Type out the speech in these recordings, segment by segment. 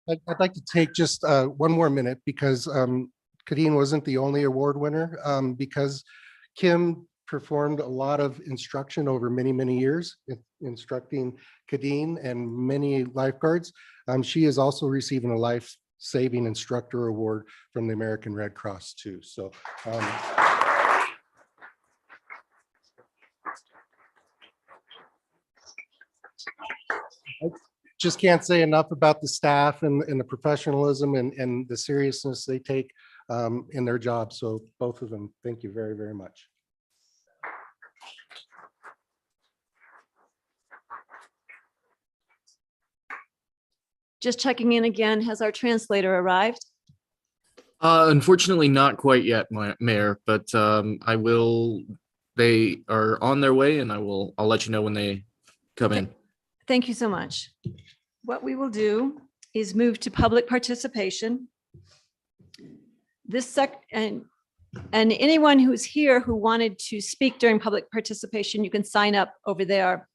I'd like to take just one more minute because Kadeen wasn't the only award winner, because Kim performed a lot of instruction over many, many years, instructing Kadeen and many lifeguards. She is also receiving a life-saving instructor award from the American Red Cross too. So I just can't say enough about the staff and the professionalism and the seriousness they take in their job. So both of them, thank you very, very much. Just checking in again, has our translator arrived? Unfortunately, not quite yet, Mayor, but they are on their way and I'll let you know when they come in. Thank you so much. What we will do is move to public participation. And anyone who's here who wanted to speak during public participation, you can sign up over there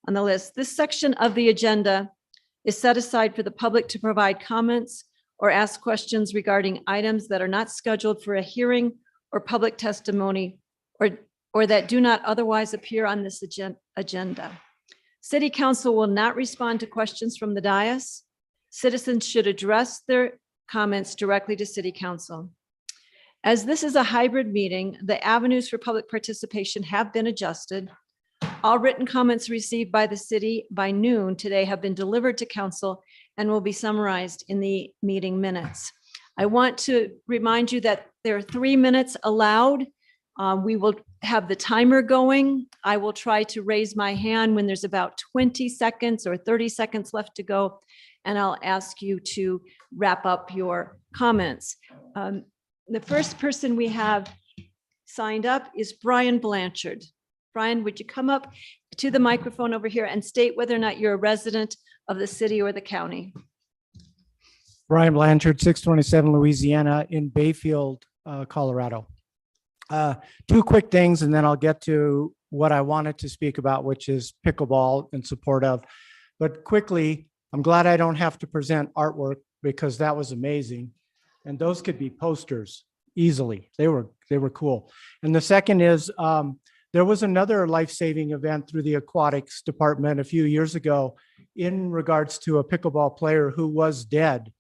on the list. This section of the agenda is set aside for the public to provide comments or ask questions regarding items that are not scheduled for a hearing or public testimony or that do not otherwise appear on this agenda. City Council will not respond to questions from the dais. Citizens should address their comments directly to City Council. As this is a hybrid meeting, the avenues for public participation have been adjusted. All written comments received by the city by noon today have been delivered to council and will be summarized in the meeting minutes. I want to remind you that there are 3 minutes allowed. We will have the timer going. I will try to raise my hand when there's about 20 seconds or 30 seconds left to go, and I'll ask you to wrap up your comments. The first person we have signed up is Brian Blanchard. Brian, would you come up to the microphone over here and state whether or not you're a resident of the city or the county? Brian Blanchard, 627 Louisiana in Bayfield, Colorado. 2 quick things, and then I'll get to what I wanted to speak about, which is pickleball in support of. But quickly, I'm glad I don't have to present artwork because that was amazing. And those could be posters easily. They were cool. And the second is, there was another life-saving event through the aquatics department a few years ago in regards to a pickleball player who was dead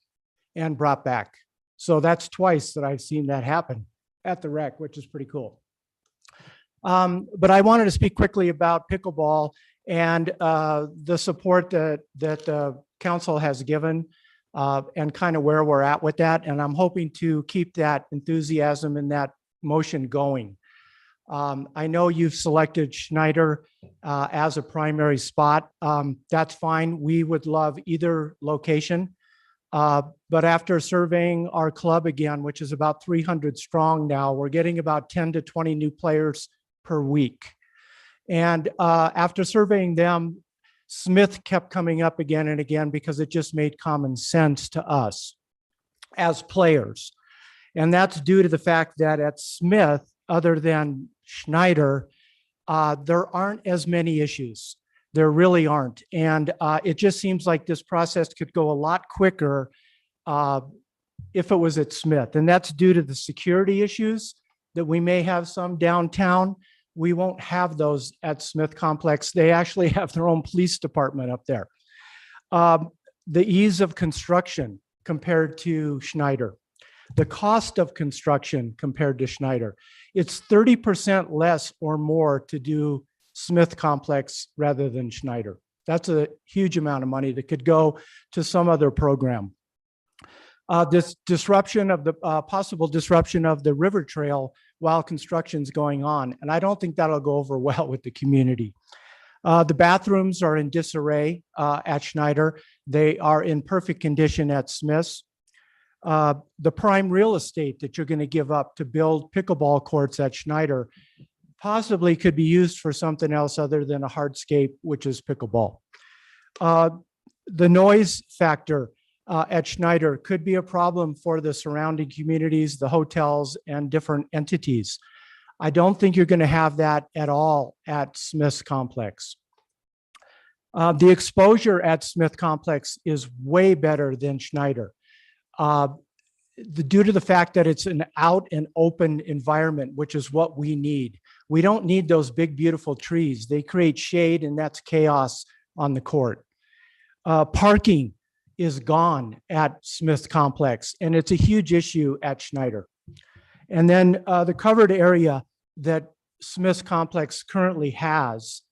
and brought back. So that's twice that I've seen that happen at the rec, which is pretty cool. But I wanted to speak quickly about pickleball and the support that the council has given and kind of where we're at with that. And I'm hoping to keep that enthusiasm and that motion going. I know you've selected Schneider as a primary spot. That's fine. We would love either location. But after surveying our club again, which is about 300 strong now, we're getting about 10 to 20 new players per week. And after surveying them, Smith kept coming up again and again because it just made common sense to us as players. And that's due to the fact that at Smith, other than Schneider, there aren't as many issues. There really aren't. And it just seems like this process could go a lot quicker if it was at Smith. And that's due to the security issues that we may have some downtown. We won't have those at Smith Complex. They actually have their own police department up there. The ease of construction compared to Schneider. The cost of construction compared to Schneider. It's 30% less or more to do Smith Complex rather than Schneider. That's a huge amount of money that could go to some other program. This disruption of the possible disruption of the river trail while construction's going on. And I don't think that'll go over well with the community. The bathrooms are in disarray at Schneider. They are in perfect condition at Smith's. The prime real estate that you're going to give up to build pickleball courts at Schneider possibly could be used for something else other than a hardscape, which is pickleball. The noise factor at Schneider could be a problem for the surrounding communities, the hotels, and different entities. I don't think you're going to have that at all at Smith's Complex. The exposure at Smith Complex is way better than Schneider. Due to the fact that it's an out and open environment, which is what we need. We don't need those big, beautiful trees. They create shade, and that's chaos on the court. Parking is gone at Smith Complex, and it's a huge issue at Schneider. And then the covered area that Smith Complex currently has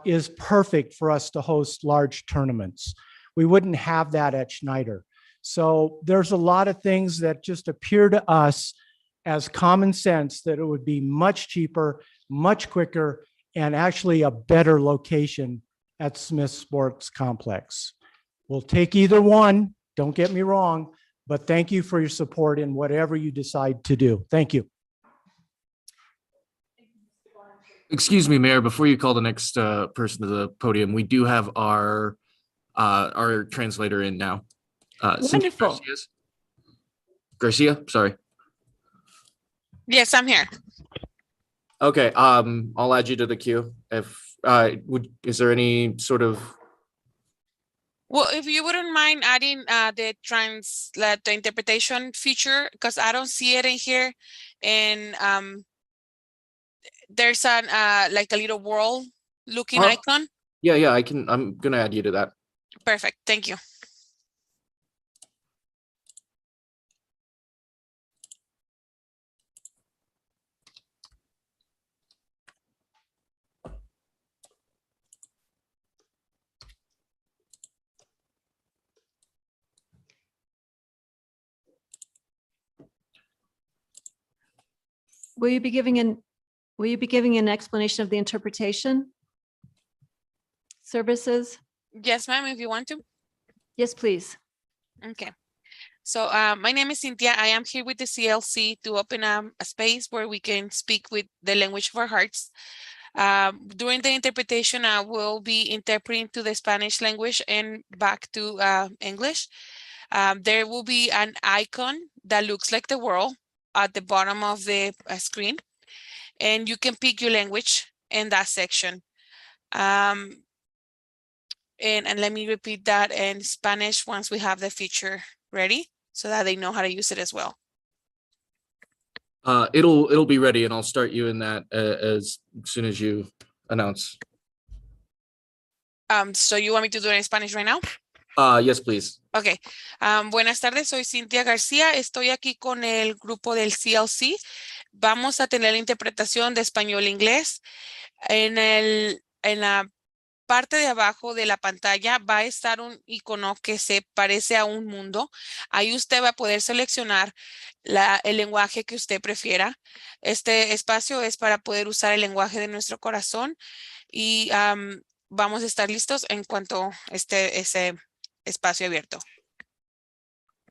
is perfect for us to host large tournaments. We wouldn't have that at Schneider. So there's a lot of things that just appear to us as common sense that it would be much cheaper, much quicker, and actually a better location at Smith Sports Complex. We'll take either one, don't get me wrong, but thank you for your support in whatever you decide to do. Thank you. Excuse me, Mayor, before you call the next person to the podium, we do have our translator in now. Cynthia Wonderful. Garcia, sorry. Yes, I'm here. Okay, I'll add you to the queue. If is there any sort of Well, if you wouldn't mind adding the interpretation feature, because I don't see it in here, and there's an like a little world looking Oh. icon. yeah, I'm gonna add you to that. Perfect. Thank you. Will you be giving an explanation of the interpretation services? Yes, ma'am, if you want to. Yes, please. Okay. So my name is Cynthia. I am here with the CLC to open a space where we can speak with the language of our hearts. During the interpretation, I will be interpreting to the Spanish language and back to English. There will be an icon that looks like the world at the bottom of the screen, and you can pick your language in that section. And let me repeat that in Spanish once we have the feature ready so that they know how to use it as well. It'll be ready, and I'll start you in that as soon as you announce. So you want me to do it in Spanish right now? Yes, please. Ok, buenas tardes, soy Cintia García, estoy aquí con el grupo del CLC. Vamos a tener la interpretación de español-inglés. En la parte de abajo de la pantalla va a estar un icono que se parece a un mundo. Ahí usted va a poder seleccionar el lenguaje que usted prefiera. Este espacio es para poder usar el lenguaje de nuestro corazón y vamos a estar listos en cuanto esté ese espacio abierto.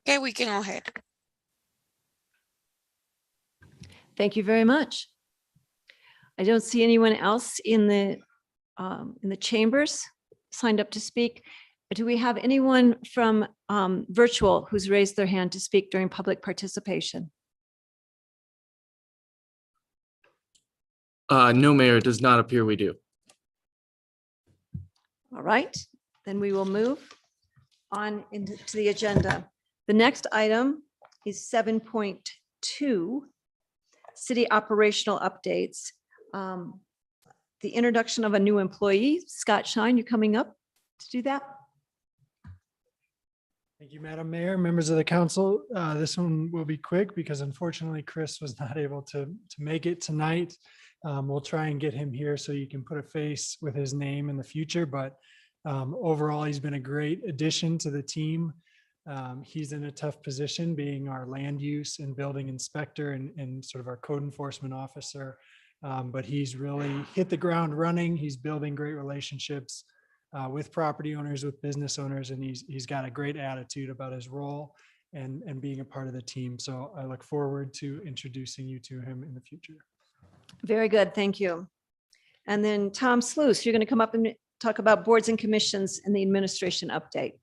Okay, we can go ahead. Thank you very much. I don't see anyone else in the chambers signed up to speak. Do we have anyone from virtual who's raised their hand to speak during public participation? No, Mayor, it does not appear we do. All right, then we will move on into the agenda. The next item is 7.2, city operational updates. The introduction of a new employee. Scott Shine, you coming up to do that? Thank you, Madam Mayor, members of the council. This one will be quick because unfortunately Chris was not able to make it tonight. We'll try and get him here so you can put a face with his name in the future, but overall, he's been a great addition to the team. He's in a tough position being our land use and building inspector and sort of our code enforcement officer. But he's really hit the ground running. He's building great relationships with property owners, with business owners, and he's got a great attitude about his role and being a part of the team. So I look forward to introducing you to him in the future. Very good, thank you. And then Tom Sluice, you're going to come up and talk about boards and commissions and the administration update.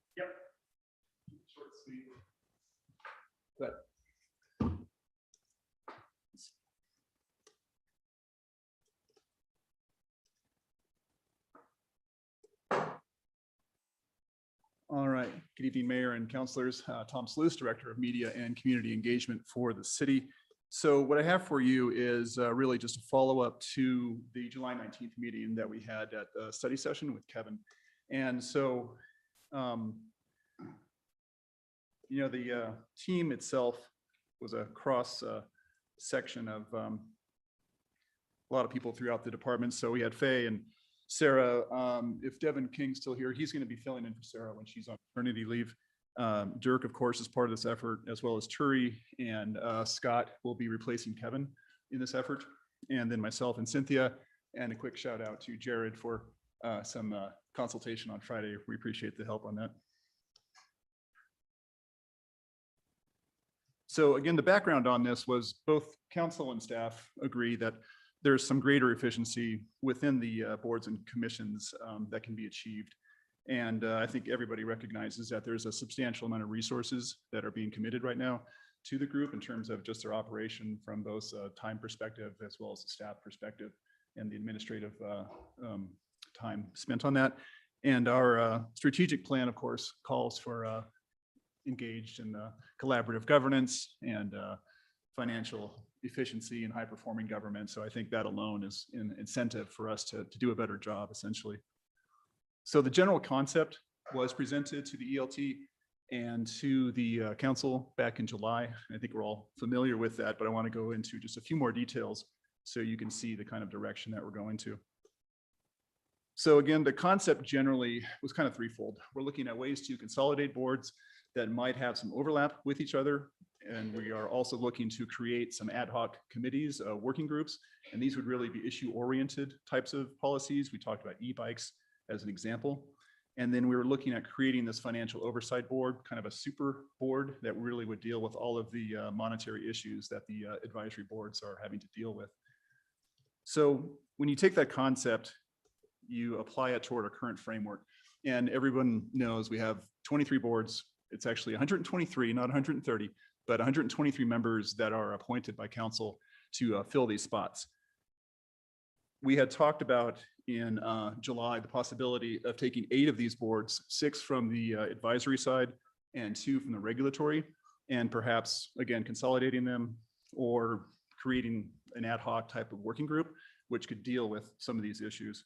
All right. Good evening, Mayor and councilors. Tom Sluice, Director of Media and Community Engagement for the city. So what I have for you is really just a follow-up to the July 19th meeting that we had at the study session with Kevin. And so, you know, the team itself was a cross section of a lot of people throughout the department. So we had Faye and Sarah. If Devin King's still here, he's going to be filling in for Sarah when she's on maternity leave. Dirk, of course, is part of this effort, as well as Turi, and Scott will be replacing Kevin in this effort, and then myself and Cynthia. And a quick shout out to Jared for some consultation on Friday. We appreciate the help on that. So again, the background on this was both council and staff agree that there's some greater efficiency within the boards and commissions that can be achieved. And I think everybody recognizes that there's a substantial amount of resources that are being committed right now to the group in terms of just their operation from both a time perspective as well as a staff perspective and the administrative time spent on that. And our strategic plan, of course, calls for engaged in collaborative governance and financial efficiency and high-performing government. So I think that alone is an incentive for us to do a better job, essentially. So the general concept was presented to the ELT and to the council back in July. I think we're all familiar with that, but I want to go into just a few more details so you can see the kind of direction that we're going to. So again, the concept generally was kind of threefold. We're looking at ways to consolidate boards that might have some overlap with each other. And we are also looking to create some ad hoc committees, working groups, and these would really be issue-oriented types of policies. We talked about e-bikes as an example. And then we were looking at creating this financial oversight board, kind of a super board that really would deal with all of the monetary issues that the advisory boards are having to deal with. So when you take that concept, you apply it toward our current framework. And everyone knows we have 23 boards. It's actually 123, not 130, but 123 members that are appointed by council to fill these spots. We had talked about in July the possibility of taking 8 of these boards, 6 from the advisory side and 2 from the regulatory, and perhaps again consolidating them or creating an ad hoc type of working group which could deal with some of these issues.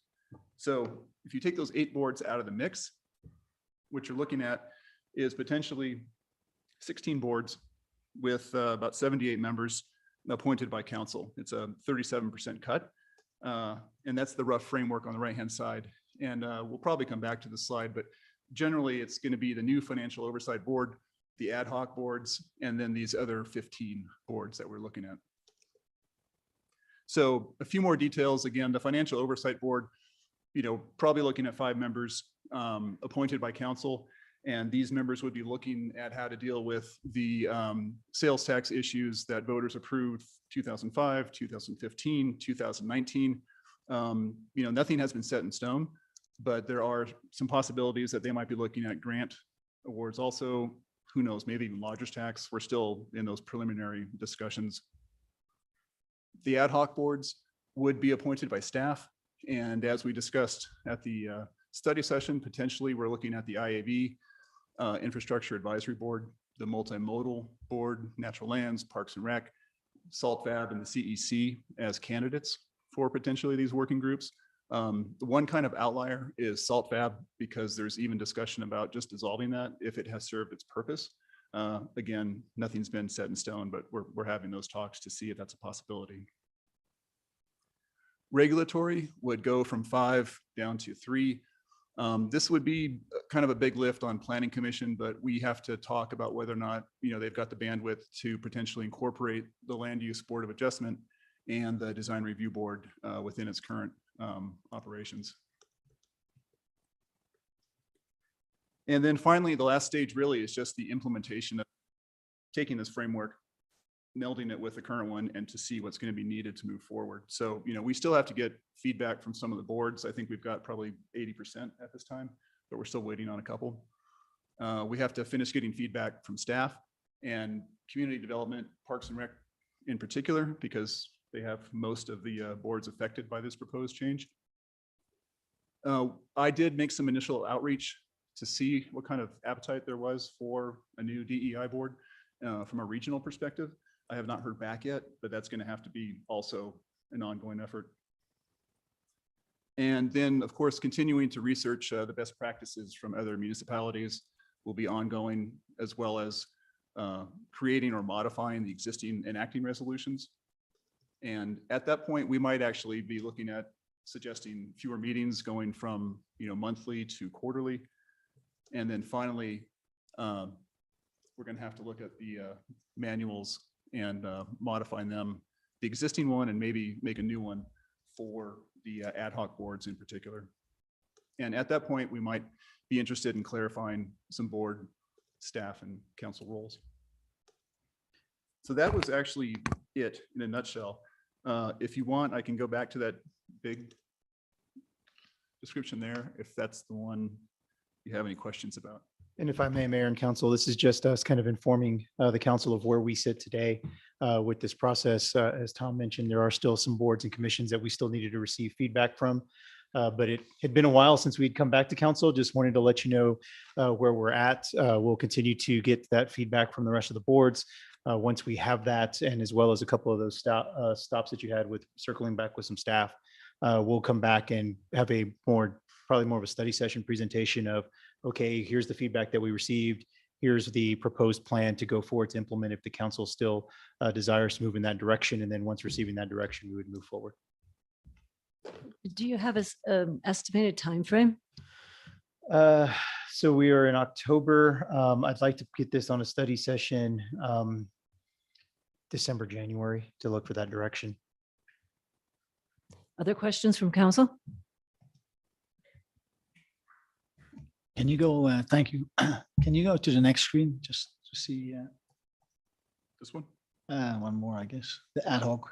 So if you take those 8 boards out of the mix, what you're looking at is potentially 16 boards with about 78 members appointed by council. It's a 37% cut. And that's the rough framework on the right-hand side. And we'll probably come back to the slide, but generally it's going to be the new financial oversight board, the ad hoc boards, and then these other 15 boards that we're looking at. So a few more details. Again, the financial oversight board, you know, probably looking at 5 members appointed by council. And these members would be looking at how to deal with the sales tax issues that voters approved 2005, 2015, 2019. You know, nothing has been set in stone, but there are some possibilities that they might be looking at grant awards also. Who knows, maybe even lodger's tax. We're still in those preliminary discussions. The ad hoc boards would be appointed by staff. And as we discussed at the study session, potentially we're looking at the IAB, Infrastructure Advisory Board, the Multimodal Board, Natural Lands, Parks and Rec, SALTVAB, and the CEC as candidates for potentially these working groups. The one kind of outlier is SALTVAB, because there's even discussion about just dissolving that if it has served its purpose. Again, nothing's been set in stone, but we're having those talks to see if that's a possibility. Regulatory would go from 5 down to 3. This would be kind of a big lift on Planning Commission, but we have to talk about whether or not, you know, they've got the bandwidth to potentially incorporate the Land Use Board of Adjustment and the Design Review Board within its current operations. And then finally, the last stage really is just the implementation of taking this framework, melding it with the current one, and to see what's going to be needed to move forward. So, you know, we still have to get feedback from some of the boards. I think we've got probably 80% at this time, but we're still waiting on a couple. We have to finish getting feedback from staff and community development, Parks and Rec in particular, because they have most of the boards affected by this proposed change. I did make some initial outreach to see what kind of appetite there was for a new DEI board from a regional perspective. I have not heard back yet, but that's going to have to be also an ongoing effort. And then, of course, continuing to research the best practices from other municipalities will be ongoing, as well as creating or modifying the existing enacting resolutions. And at that point, we might actually be looking at suggesting fewer meetings, going from monthly to quarterly. And then finally, we're going to have to look at the manuals and modifying them, the existing one, and maybe make a new one for the ad hoc boards in particular. And at that point, we might be interested in clarifying some board, staff, and council roles. So that was actually it in a nutshell. If you want, I can go back to that big description there, if that's the one you have any questions about. And if I may, Mayor and Council, this is just us kind of informing the council of where we sit today with this process. As Tom mentioned, there are still some boards and commissions that we still needed to receive feedback from. But it had been a while since we'd come back to council. Just wanted to let you know where we're at. We'll continue to get that feedback from the rest of the boards. Once we have that, and as well as a couple of those stops that you had with circling back with some staff, we'll come back and have probably more of a study session presentation of, okay, here's the feedback that we received. Here's the proposed plan to go forward to implement if the council still desires to move in that direction. And then once receiving that direction, we would move forward. Do you have an estimated timeframe? So we are in October. I'd like to get this on a study session December, January to look for that direction. Other questions from council? Can you go, thank you. Can you go to the next screen just to see This one? one more, I guess, the ad hoc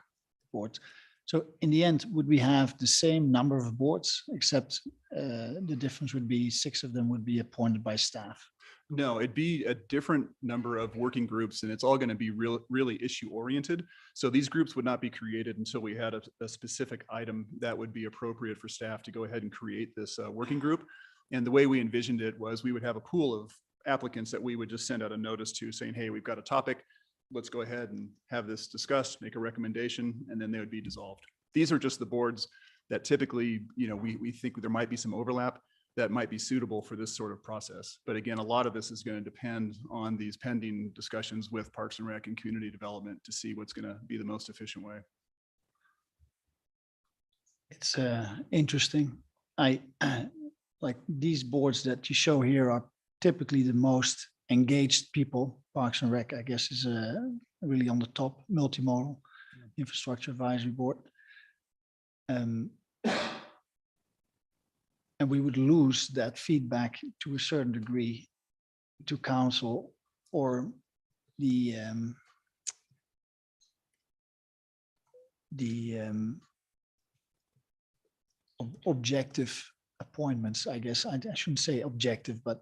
boards. So in the end, would we have the same number of boards, except the difference would be 6 of them would be appointed by staff? No, it'd be a different number of working groups, and it's all going to be really issue oriented. So these groups would not be created until we had a specific item that would be appropriate for staff to go ahead and create this working group. And the way we envisioned it was we would have a pool of applicants that we would just send out a notice to saying, hey, we've got a topic. Let's go ahead and have this discussed, make a recommendation, and then they would be dissolved. These are just the boards that typically, we think there might be some overlap that might be suitable for this sort of process. But again, a lot of this is going to depend on these pending discussions with Parks and Rec and community development to see what's going to be the most efficient way. It's interesting. I like these boards that you show here are typically the most engaged people. Parks and Rec, I guess, is really on the top. Multimodal Infrastructure Advisory Board. And we would lose that feedback to a certain degree to council or the objective appointments, I guess. I shouldn't say objective, but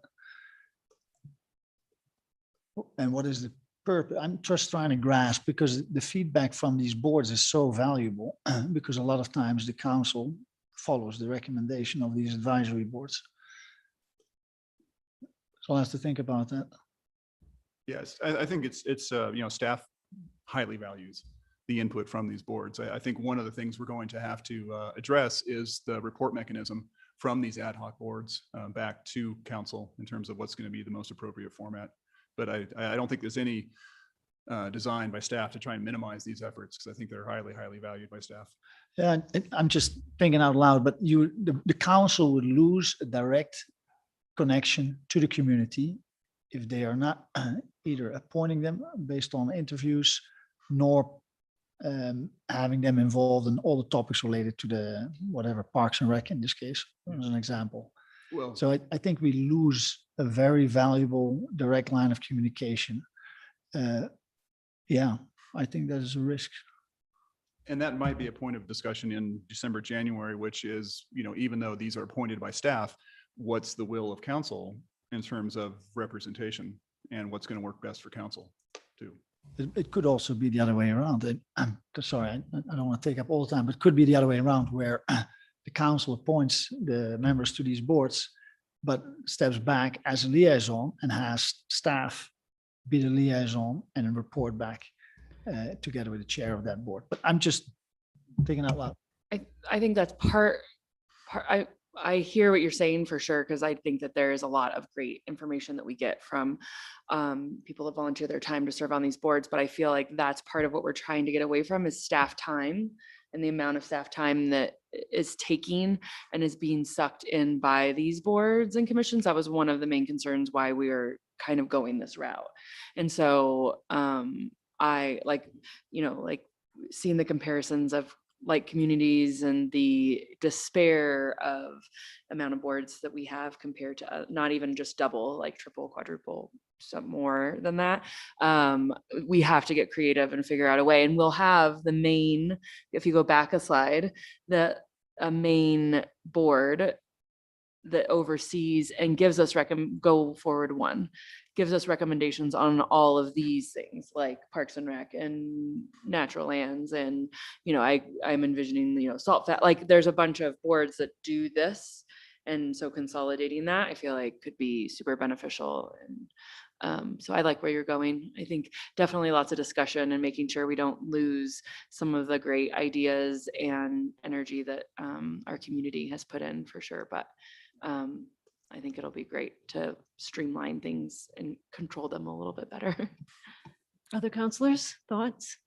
and what is the purpose? I'm just trying to grasp, because the feedback from these boards is so valuable because a lot of times the council follows the recommendation of these advisory boards. So I'll have to think about that. Yes, I think it's staff highly values the input from these boards. I think one of the things we're going to have to address is the report mechanism from these ad hoc boards back to council in terms of what's going to be the most appropriate format. But I don't think there's any design by staff to try and minimize these efforts, because I think they're highly valued by staff. Yeah, I'm just thinking out loud, but the council would lose a direct connection to the community if they are not either appointing them based on interviews, nor having them involved in all the topics related to the whatever Parks and Rec in this case, as an example. Well, So I think we lose a very valuable direct line of communication. Yeah, I think that is a risk. and that might be a point of discussion in December, January, which is, even though these are appointed by staff, what's the will of council in terms of representation and what's going to work best for council too. It could also be the other way around. I'm sorry, I don't want to take up all the time, but it could be the other way around, where the council appoints the members to these boards, but steps back as a liaison and has staff be the liaison and then report back together with the chair of that board. But I'm just thinking out loud. I think that's part, I hear what you're saying for sure, because I think that there is a lot of great information that we get from people that volunteer their time to serve on these boards, but I feel like that's part of what we're trying to get away from is staff time and the amount of staff time that is taking and is being sucked in by these boards and commissions. That was one of the main concerns why we are kind of going this route. And so I like, like seeing the comparisons of like communities and the despair of amount of boards that we have compared to not even just double, like triple, quadruple, some more than that. We have to get creative and figure out a way. And we'll have the main, if you go back a slide, a main board that oversees and gives us go forward one, gives us recommendations on all of these things like Parks and Rec and natural lands. And, I'm envisioning, salt fat, like there's a bunch of boards that do this. And so consolidating that, I feel like could be super beneficial. And so I like where you're going. I think definitely lots of discussion and making sure we don't lose some of the great ideas and energy that our community has put in for sure. But I think it'll be great to streamline things and control them a little bit better. Other counselors, thoughts?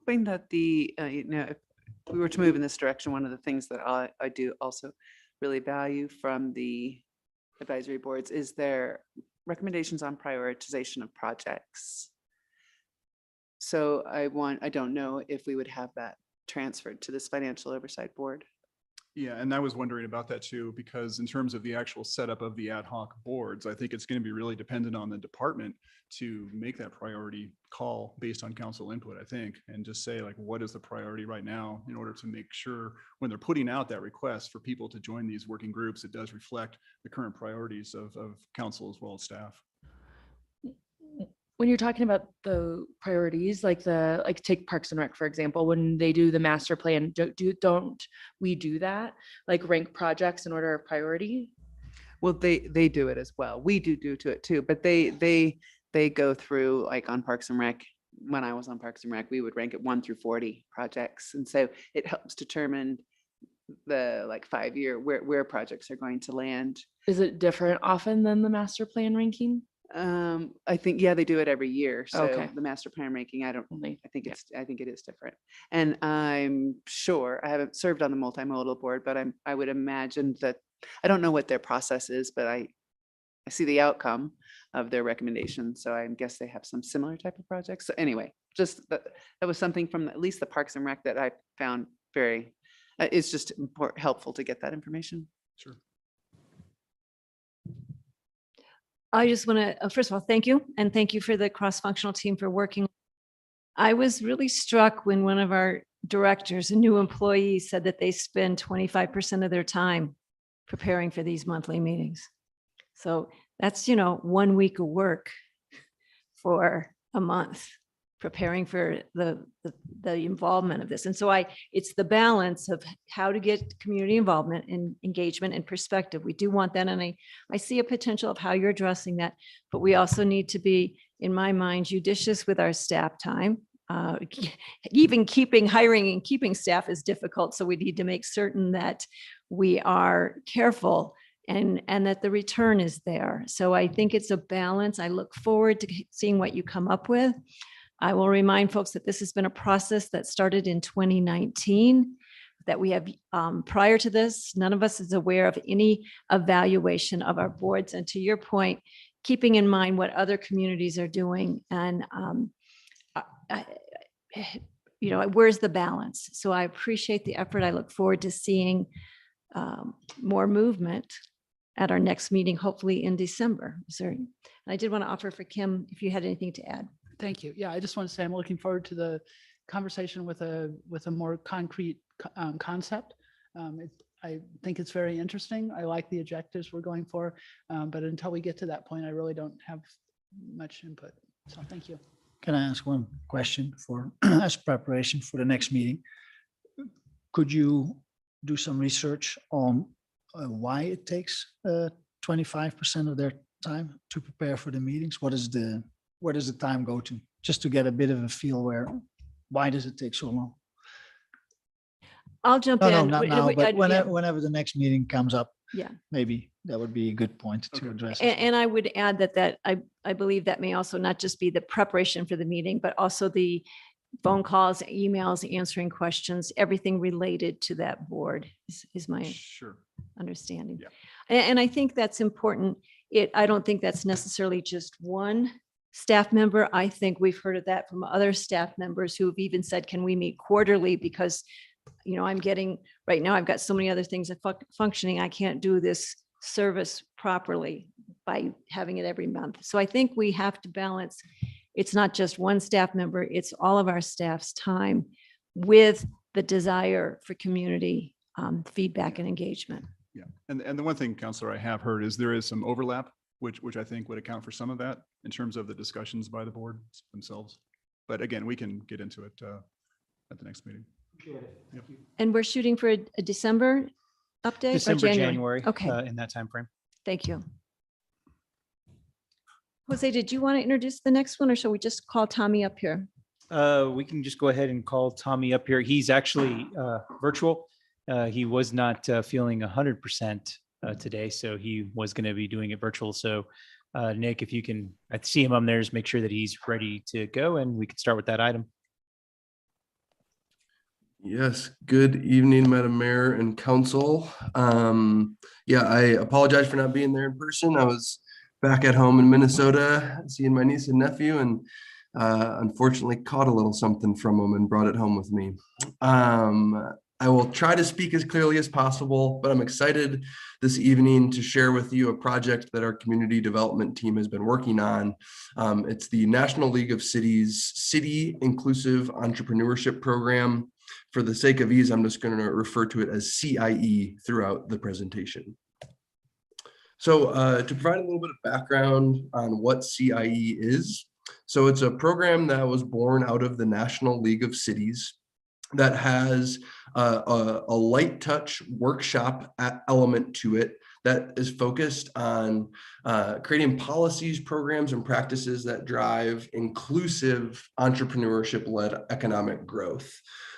Hoping that if we were to move in this direction, one of the things that I do also really value from the advisory boards is their recommendations on prioritization of projects. So I don't know if we would have that transferred to this financial oversight board. Yeah, and I was wondering about that too, because in terms of the actual setup of the ad hoc boards, I think it's going to be really dependent on the department to make that priority call based on council input, I think, and just say like, what is the priority right now in order to make sure when they're putting out that request for people to join these working groups, it does reflect the current priorities of council as well as staff. When you're talking about the priorities, like take Parks and Rec, for example, when they do the master plan, don't we do that? Like rank projects in order of priority? Well, they do it as well. We do to it too, but they go through like on Parks and Rec. When I was on Parks and Rec, we would rank it 1 through 40 projects. And so it helps determine the like 5-year where projects are going to land. Is it different often than the master plan ranking? I think, yeah, they do it every year. So Okay. the master plan ranking, I think it is different. And I'm sure, I haven't served on the multimodal board, but I would imagine that, I don't know what their process is, but I see the outcome of their recommendations. So I guess they have some similar type of projects. So anyway, just that was something from at least the Parks and Rec that I found it's just helpful to get that information. Sure. I just want to, first of all, thank you. And thank you for the cross-functional team for working. I was really struck when one of our directors, a new employee, said that they spend 25% of their time preparing for these monthly meetings. So that's, 1 week of work for a month, preparing for the involvement of this. And so it's the balance of how to get community involvement and engagement and perspective. We do want that. And I see a potential of how you're addressing that, but we also need to be, in my mind, judicious with our staff time. Even hiring and keeping staff is difficult. So we need to make certain that we are careful and that the return is there. So I think it's a balance. I look forward to seeing what you come up with. I will remind folks that this has been a process that started in 2019, that we have, prior to this, none of us is aware of any evaluation of our boards. And to your point, keeping in mind what other communities are doing and, where's the balance? So I appreciate the effort. I look forward to seeing more movement at our next meeting, hopefully in December. And I did want to offer for Kim, if you had anything to add. Thank you. Yeah, I just want to say I'm looking forward to the conversation with a more concrete concept. I think it's very interesting. I like the objectives we're going for, but until we get to that point, I really don't have much input. So thank you. Can I ask one question for as preparation for the next meeting? Could you do some research on why it takes 25% of their time to prepare for the meetings? Where does the time go to? Just to get a bit of a feel why does it take so long? I'll jump No, in. no, not now, but Yeah. whenever the next meeting comes up, Yeah. maybe that would be a good point to Okay. address. And I would add that I believe that may also not just be the preparation for the meeting, but also the phone calls, emails, answering questions, everything related to that board is my Sure. understanding. Yeah. And I think that's important. I don't think that's necessarily just one staff member. I think we've heard of that from other staff members who've even said, can we meet quarterly? Because, right now I've got so many other things that functioning. I can't do this service properly by having it every month. So I think we have to balance. It's not just one staff member, it's all of our staff's time with the desire for community feedback and engagement. Yeah. And the one thing, Counselor, I have heard is there is some overlap, which I think would account for some of that in terms of the discussions by the board themselves. But again, we can get into it at the next meeting. And we're shooting for a December update? or December, January. Okay, In that timeframe. thank you. Jose, did you want to introduce the next one or shall we just call Tommy up here? We can just go ahead and call Tommy up here. He's actually virtual. He was not feeling 100% today, so he was going to be doing it virtual. So Nick, if you can, I see him on there, just make sure that he's ready to go and we can start with that item. Yes, good evening, Madam Mayor and Council. Yeah, I apologize for not being there in person. I was back at home in Minnesota, seeing my niece and nephew, and unfortunately caught a little something from them and brought it home with me. I will try to speak as clearly as possible, but I'm excited this evening to share with you a project that our community development team has been working on. It's the National League of Cities City Inclusive Entrepreneurship Program. For the sake of ease, I'm just going to refer to it as CIE throughout the presentation. So to provide a little bit of background on what CIE is, so it's a program that was born out of the National League of Cities that has a light touch workshop element to it that is focused on creating policies, programs, and practices that drive inclusive entrepreneurship-led economic growth.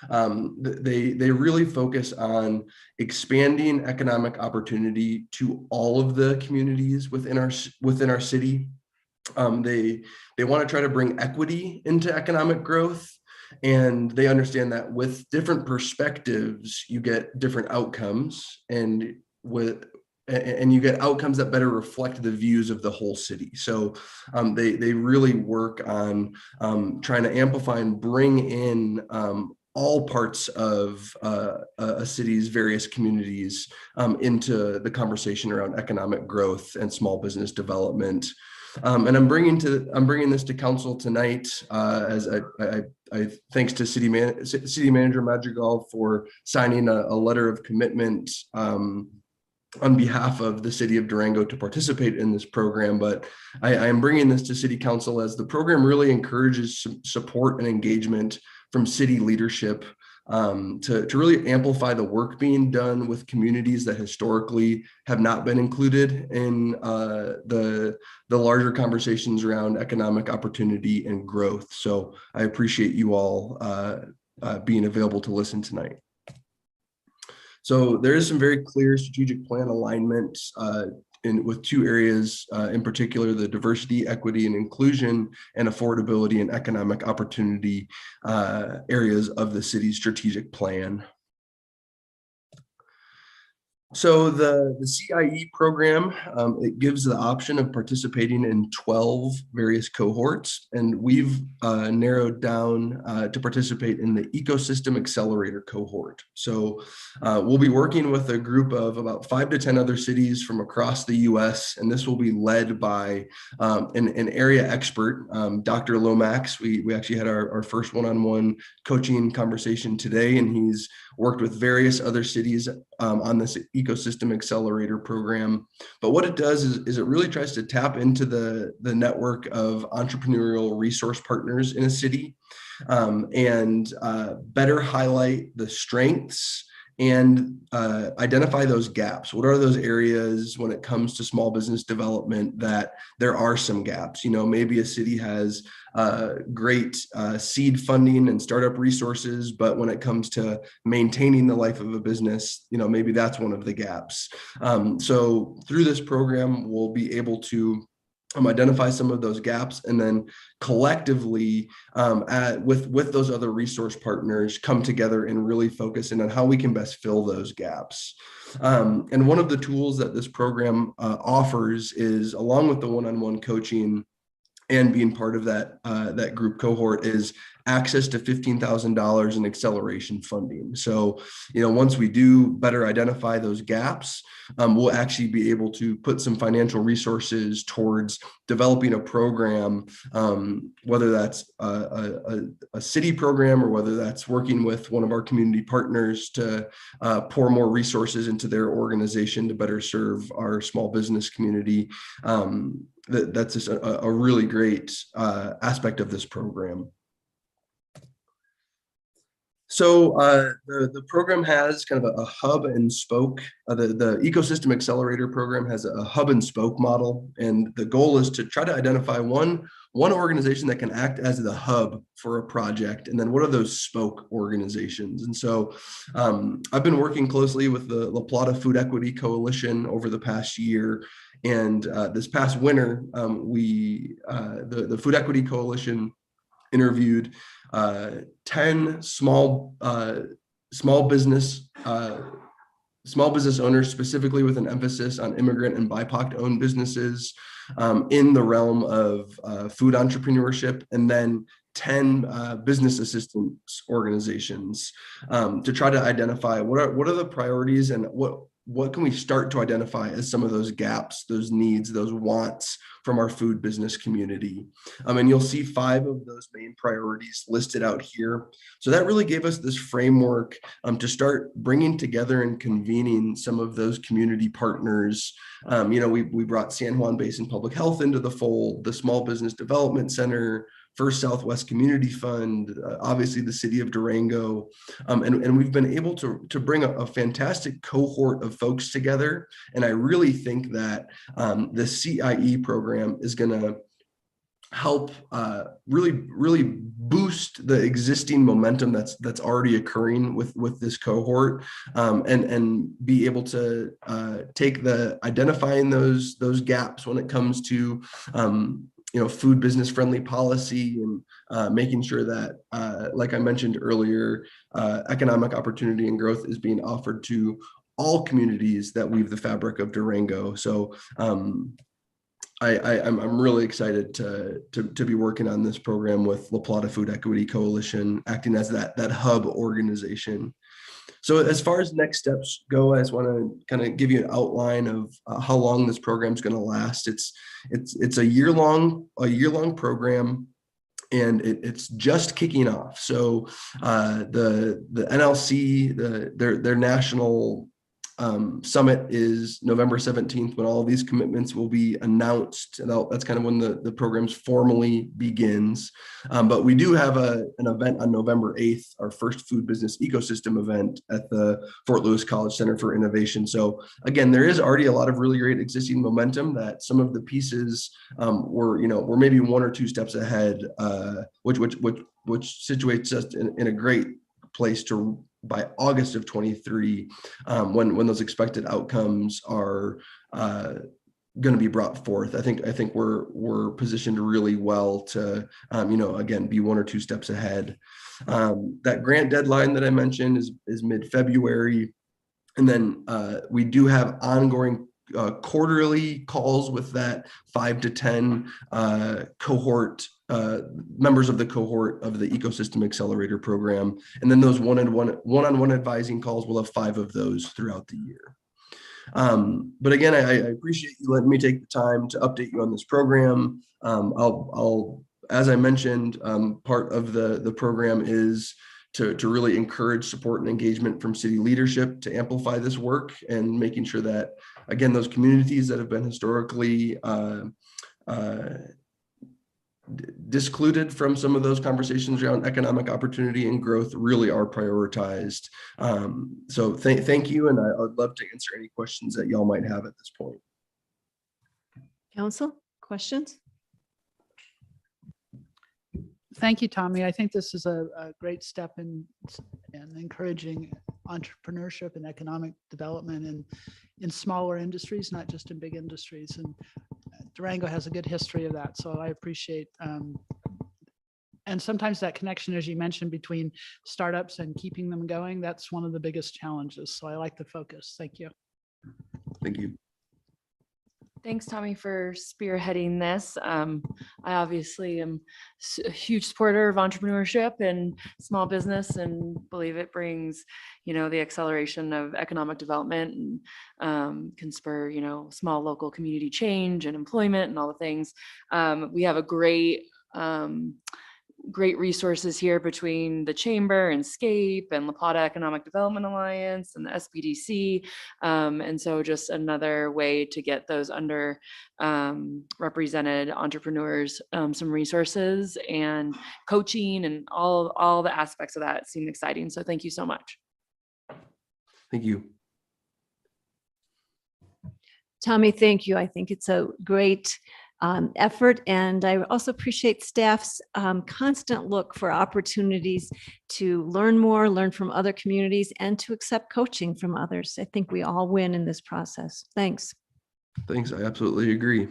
They really focus on expanding economic opportunity to all of the communities within our city. They want to try to bring equity into economic growth. And they understand that with different perspectives, you get different outcomes, and you get outcomes that better reflect the views of the whole city. So they really work on trying to amplify and bring in all parts of a city's various communities into the conversation around economic growth and small business development. And I'm bringing this to council tonight as I thanks to City Manager Madrigal for signing a letter of commitment on behalf of the city of Durango to participate in this program. But I am bringing this to City Council as the program really encourages support and engagement from city leadership to really amplify the work being done with communities that historically have not been included in the larger conversations around economic opportunity and growth. So I appreciate you all being available to listen tonight. So there is some very clear strategic plan alignment with two areas in particular: the diversity, equity, and inclusion, and affordability and economic opportunity areas of the city's strategic plan. So the CIE program, it gives the option of participating in 12 various cohorts, and we've narrowed down to participate in the Ecosystem Accelerator cohort. So we'll be working with a group of about 5 to 10 other cities from across the US, and this will be led by an area expert, Dr. Lomax. We actually had our first one-on-one coaching conversation today, and he's worked with various other cities on this Ecosystem Accelerator program. But what it does is it really tries to tap into the network of entrepreneurial resource partners in a city and better highlight the strengths and identify those gaps. What are those areas when it comes to small business development that there are some gaps? You know, maybe a city has great seed funding and startup resources, but when it comes to maintaining the life of a business, you know, maybe that's one of the gaps. So through this program, we'll be able to identify some of those gaps, and then collectively with those other resource partners come together and really focus in on how we can best fill those gaps. And one of the tools that this program offers is, along with the one-on-one coaching and being part of that group cohort, is access to $15,000 in acceleration funding. So, you know, once we do better identify those gaps, we'll actually be able to put some financial resources towards developing a program, whether that's a city program or whether that's working with one of our community partners to pour more resources into their organization to better serve our small business community. That's just a really great aspect of this program. So the program has kind of a hub and spoke. The Ecosystem Accelerator program has a hub and spoke model, and the goal is to try to identify one organization that can act as the hub for a project, and then what are those spoke organizations. And so I've been working closely with the La Plata Food Equity Coalition over the past year, and this past winter, the Food Equity Coalition interviewed 10 small business owners, specifically with an emphasis on immigrant and BIPOC owned businesses in the realm of food entrepreneurship, and then 10 business assistance organizations to try to identify what are the priorities and what can we start to identify as some of those gaps, those needs, those wants from our food business community. And you'll see 5 of those main priorities listed out here. So that really gave us this framework to start bringing together and convening some of those community partners. You know, we brought San Juan Basin Public Health into the fold, the Small Business Development Center, First Southwest Community Fund, obviously the city of Durango. And we've been able to bring a fantastic cohort of folks together. And I really think that the CIE program is going to help really boost the existing momentum that's already occurring with this cohort, and be able to take identifying those gaps when it comes to you know, food business friendly policy, and making sure that, like I mentioned earlier, economic opportunity and growth is being offered to all communities that weave the fabric of Durango. So I'm really excited to be working on this program with La Plata Food Equity Coalition, acting as that hub organization. So as far as next steps go, I just want to kind of give you an outline of how long this program is going to last. It's a year-long program, and it's just kicking off. So the NLC, their national summit is November 17th, when all of these commitments will be announced. And that's kind of when the programs formally begins. But we do have an event on November 8th, our first food business ecosystem event at the Fort Lewis College Center for Innovation. So again, there is already a lot of really great existing momentum that some of the pieces we're maybe 1 or 2 steps ahead, which situates us in a great place to, by August of 23, when those expected outcomes are going to be brought forth. I think we're positioned really well to again be 1 or 2 steps ahead. That grant deadline that I mentioned is mid-February, and then we do have ongoing quarterly calls with that 5 to 10 cohort members of the cohort of the Ecosystem Accelerator program. And then those one-on-one advising calls, we'll have 5 of those throughout the year. But again, I appreciate you letting me take the time to update you on this program. I'll as I mentioned, part of the program is to really encourage support and engagement from city leadership to amplify this work, and making sure that, again, those communities that have been historically discluded from some of those conversations around economic opportunity and growth really are prioritized. So thank you. And I would love to answer any questions that y'all might have at this point. Council, questions? Thank you, Tommy. I think this is a great step in encouraging entrepreneurship and economic development in smaller industries, not just in big industries. And Durango has a good history of that. So I appreciate, and sometimes that connection, as you mentioned, between startups and keeping them going, that's one of the biggest challenges. So I like the focus. Thank you. Thank you. Thanks, Tommy, for spearheading this. I obviously am a huge supporter of entrepreneurship and small business, and believe it brings, the acceleration of economic development and can spur, small local community change and employment and all the things. We have a great resources here between the Chamber and SCAPE and La Plata Economic Development Alliance and the SBDC. And so just another way to get those represented entrepreneurs some resources and coaching and all the aspects of that seem exciting. So thank you so much. Thank you. Tommy, thank you. I think it's a great effort. And I also appreciate staff's constant look for opportunities to learn more, learn from other communities, and to accept coaching from others. I think we all win in this process. Thanks. Thanks. I absolutely agree.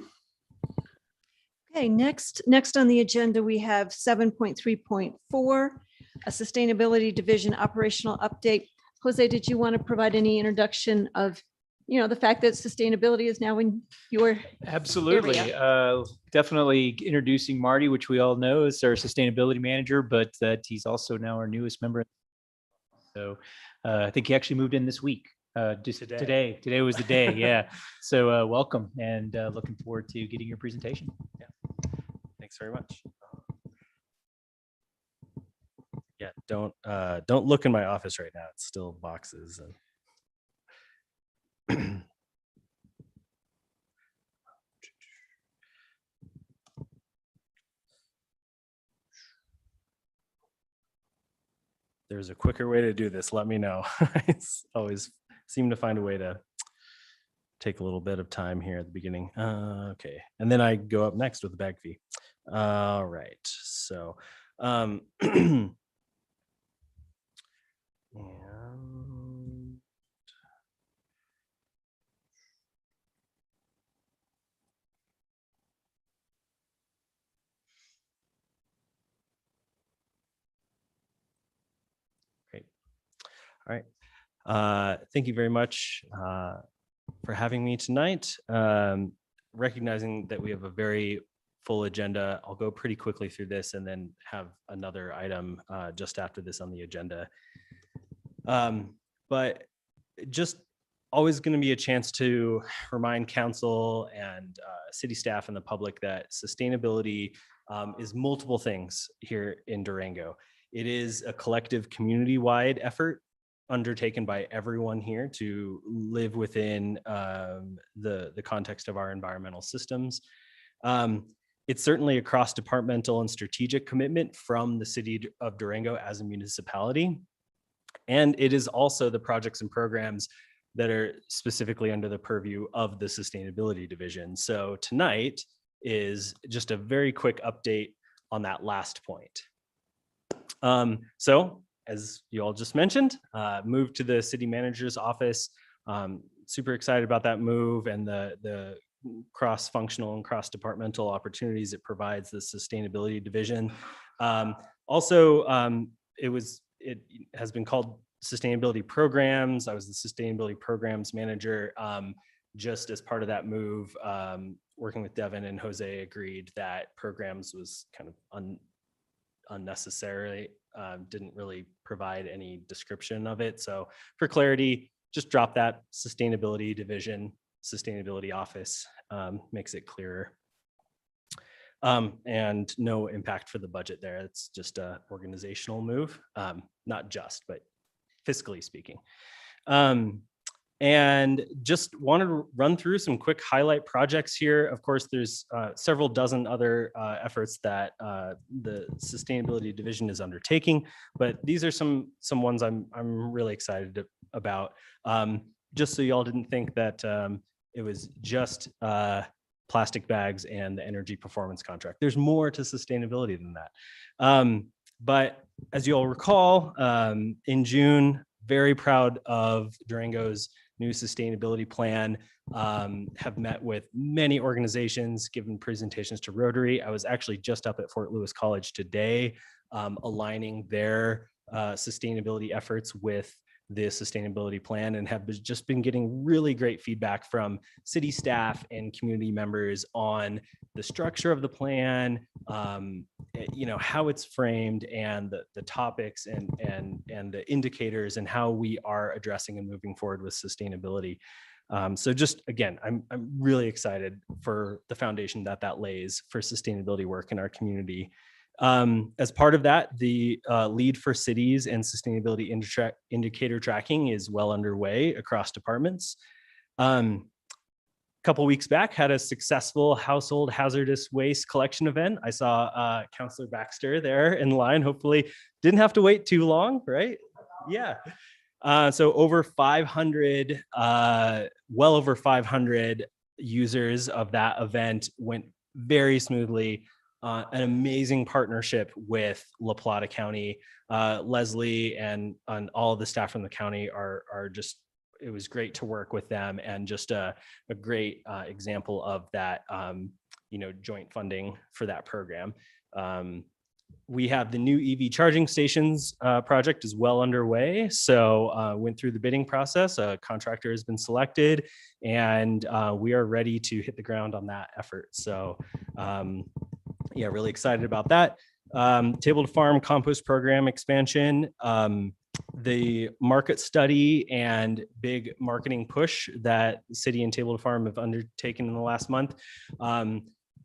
Okay, next on the agenda, we have 7.3.4, a Sustainability Division operational update. Jose, did you want to provide any introduction of the fact that sustainability is now in your Absolutely. Definitely introducing Marty, which we all know is our sustainability manager, but that he's also now our newest member. So I think he actually moved in this week. Just today was the day. Yeah. So welcome, and looking forward to getting your presentation. Yeah. Thanks very much. Yeah, don't look in my office right now. It's still boxes and there's a quicker way to do this, let me know. It's always seem to find a way to take a little bit of time here at the beginning. Okay, and then I go up next with the bag fee. All right, so and great. All right. Thank you very much for having me tonight. Recognizing that we have a very full agenda, I'll go pretty quickly through this and then have another item just after this on the agenda. But just always going to be a chance to remind council and city staff and the public that sustainability is multiple things here in Durango. It is a collective community-wide effort undertaken by everyone here to live within the context of our environmental systems. It's certainly a cross-departmental and strategic commitment from the city of Durango as a municipality. And it is also the projects and programs that are specifically under the purview of the Sustainability Division. So tonight is just a very quick update on that last point. So as you all just mentioned, moved to the city manager's office. Super excited about that move and the cross-functional and cross-departmental opportunities it provides the Sustainability Division. Also, it has been called Sustainability Programs. I was the Sustainability Programs Manager. Just as part of that move, working with Devin and Jose agreed that programs was kind of unnecessary, didn't really provide any description of it. So for clarity, just drop that Sustainability Division, Sustainability Office, makes it clearer. And no impact for the budget there. It's just a organizational move, not just, but fiscally speaking. And just wanted to run through some quick highlight projects here. Of course, there's several dozen other efforts that the Sustainability Division is undertaking, but these are some ones I'm really excited about. Just so y'all didn't think that it was just plastic bags and the energy performance contract. There's more to sustainability than that. But as you all recall, in June, very proud of Durango's new sustainability plan, have met with many organizations, given presentations to Rotary. I was actually just up at Fort Lewis College today, aligning their sustainability efforts with the sustainability plan, and have just been getting really great feedback from city staff and community members on the structure of the plan, how it's framed, and the topics and the indicators, and how we are addressing and moving forward with sustainability. So just again, I'm really excited for the foundation that lays for sustainability work in our community. As part of that, the lead for cities and sustainability indicator tracking is well underway across departments. A couple weeks back, had a successful household hazardous waste collection event. I saw Councilor Baxter there in line. Hopefully didn't have to wait too long, right? Yeah. So over 500, well over 500 users of that event, went very smoothly. An amazing partnership with La Plata County. Leslie and all of the staff from the county are just, it was great to work with them, and just a great example of that, joint funding for that program. We have the new EV charging stations project is well underway. So went through the bidding process, a contractor has been selected, and we are ready to hit the ground on that effort. So yeah, really excited about that. Table to Farm compost program expansion, the market study and big marketing push that the city and Table to Farm have undertaken in the last month.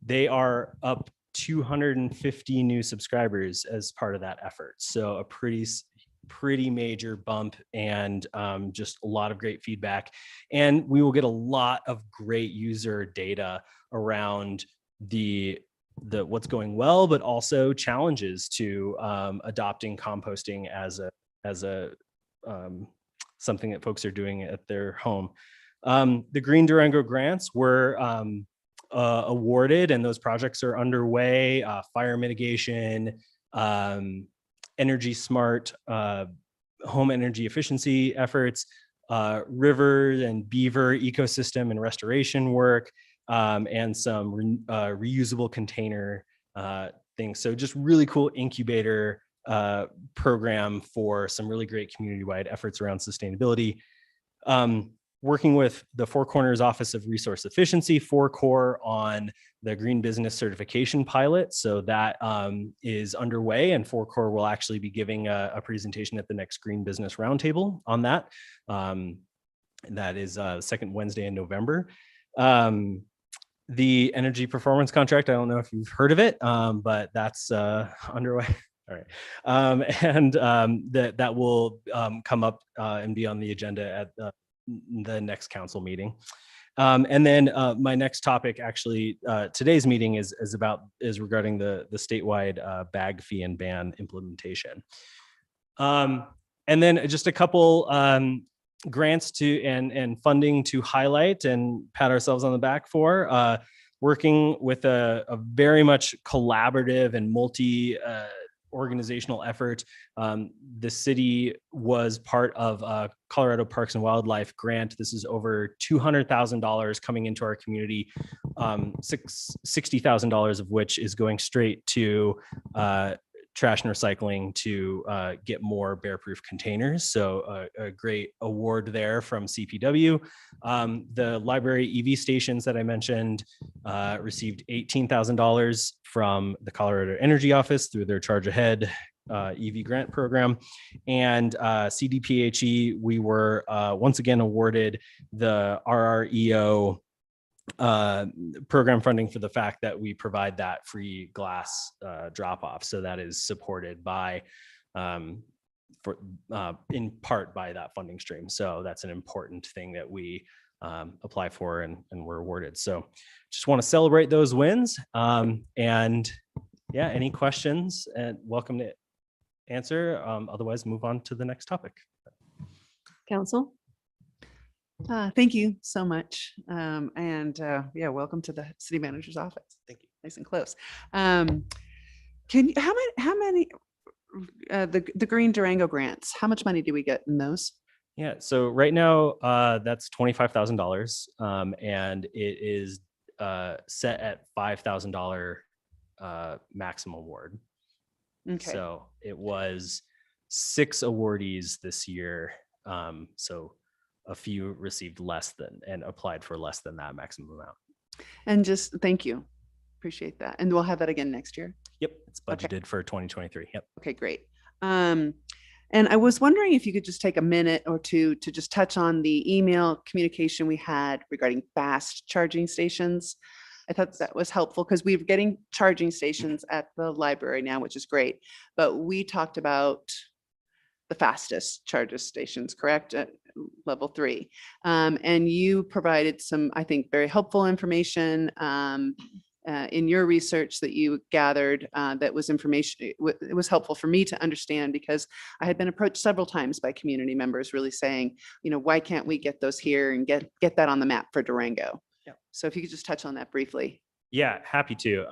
They are up 250 new subscribers as part of that effort. So a pretty major bump, and just a lot of great feedback. And we will get a lot of great user data around the what's going well, but also challenges to adopting composting as a something that folks are doing at their home. The Green Durango grants were awarded, and those projects are underway. Fire mitigation, energy smart, home energy efficiency efforts, river and beaver ecosystem and restoration work, and some reusable container things. So just really cool incubator program for some really great community-wide efforts around sustainability. Working with the Four Corners Office of Resource Efficiency, 4Corps, on the Green Business Certification pilot. So that is underway, and 4Corps will actually be giving a presentation at the next Green Business Roundtable on that. That is second Wednesday in November. The energy performance contract, I don't know if you've heard of it, but that's underway. All right. That will come up and be on the agenda at the next council meeting. And then my next topic, actually, today's meeting is regarding the statewide bag fee and ban implementation. And then just a couple grants and funding to highlight and pat ourselves on the back for, working with a very much collaborative and multi organizational effort. The city was part of a Colorado Parks and Wildlife grant. This is over $200,000 coming into our community, $60,000 of which is going straight to trash and recycling to get more bear-proof containers. So a great award there from CPW. The library EV stations that I mentioned received $18,000 from the Colorado Energy Office through their Charge Ahead EV grant program. And CDPHE, we were once again awarded the RREO program funding for the fact that we provide that free glass drop off. So that is supported by for in part by that funding stream. So that's an important thing that we apply for and we're awarded. So just want to celebrate those wins. And yeah, any questions and welcome to answer. Otherwise, move on to the next topic. Council? Thank you so much. Yeah, welcome to the city manager's office. Thank you. Nice and close. Can you, how many, the Green Durango grants, how much money do we get in those? Yeah, so right now that's $25,000 and it is set at $5,000 maximum award. Okay. So it was 6 awardees this year. So a few received less than and applied for less than that maximum amount. And just thank you. Appreciate that. And we'll have that again next year. Yep, it's budgeted for 2023. Yep. Okay, great. And I was wondering if you could just take a minute or two to just touch on the email communication we had regarding fast charging stations. I thought that was helpful because we're getting charging stations at the library now, which is great. But we talked about the fastest charger stations, correct? At level 3. And you provided some, I think, very helpful information in your research that you gathered that was information. It was helpful for me to understand because I had been approached several times by community members really saying, you know, why can't we get those here and get that on the map for Durango? Yeah. So if you could just touch on that briefly. Yeah, happy to.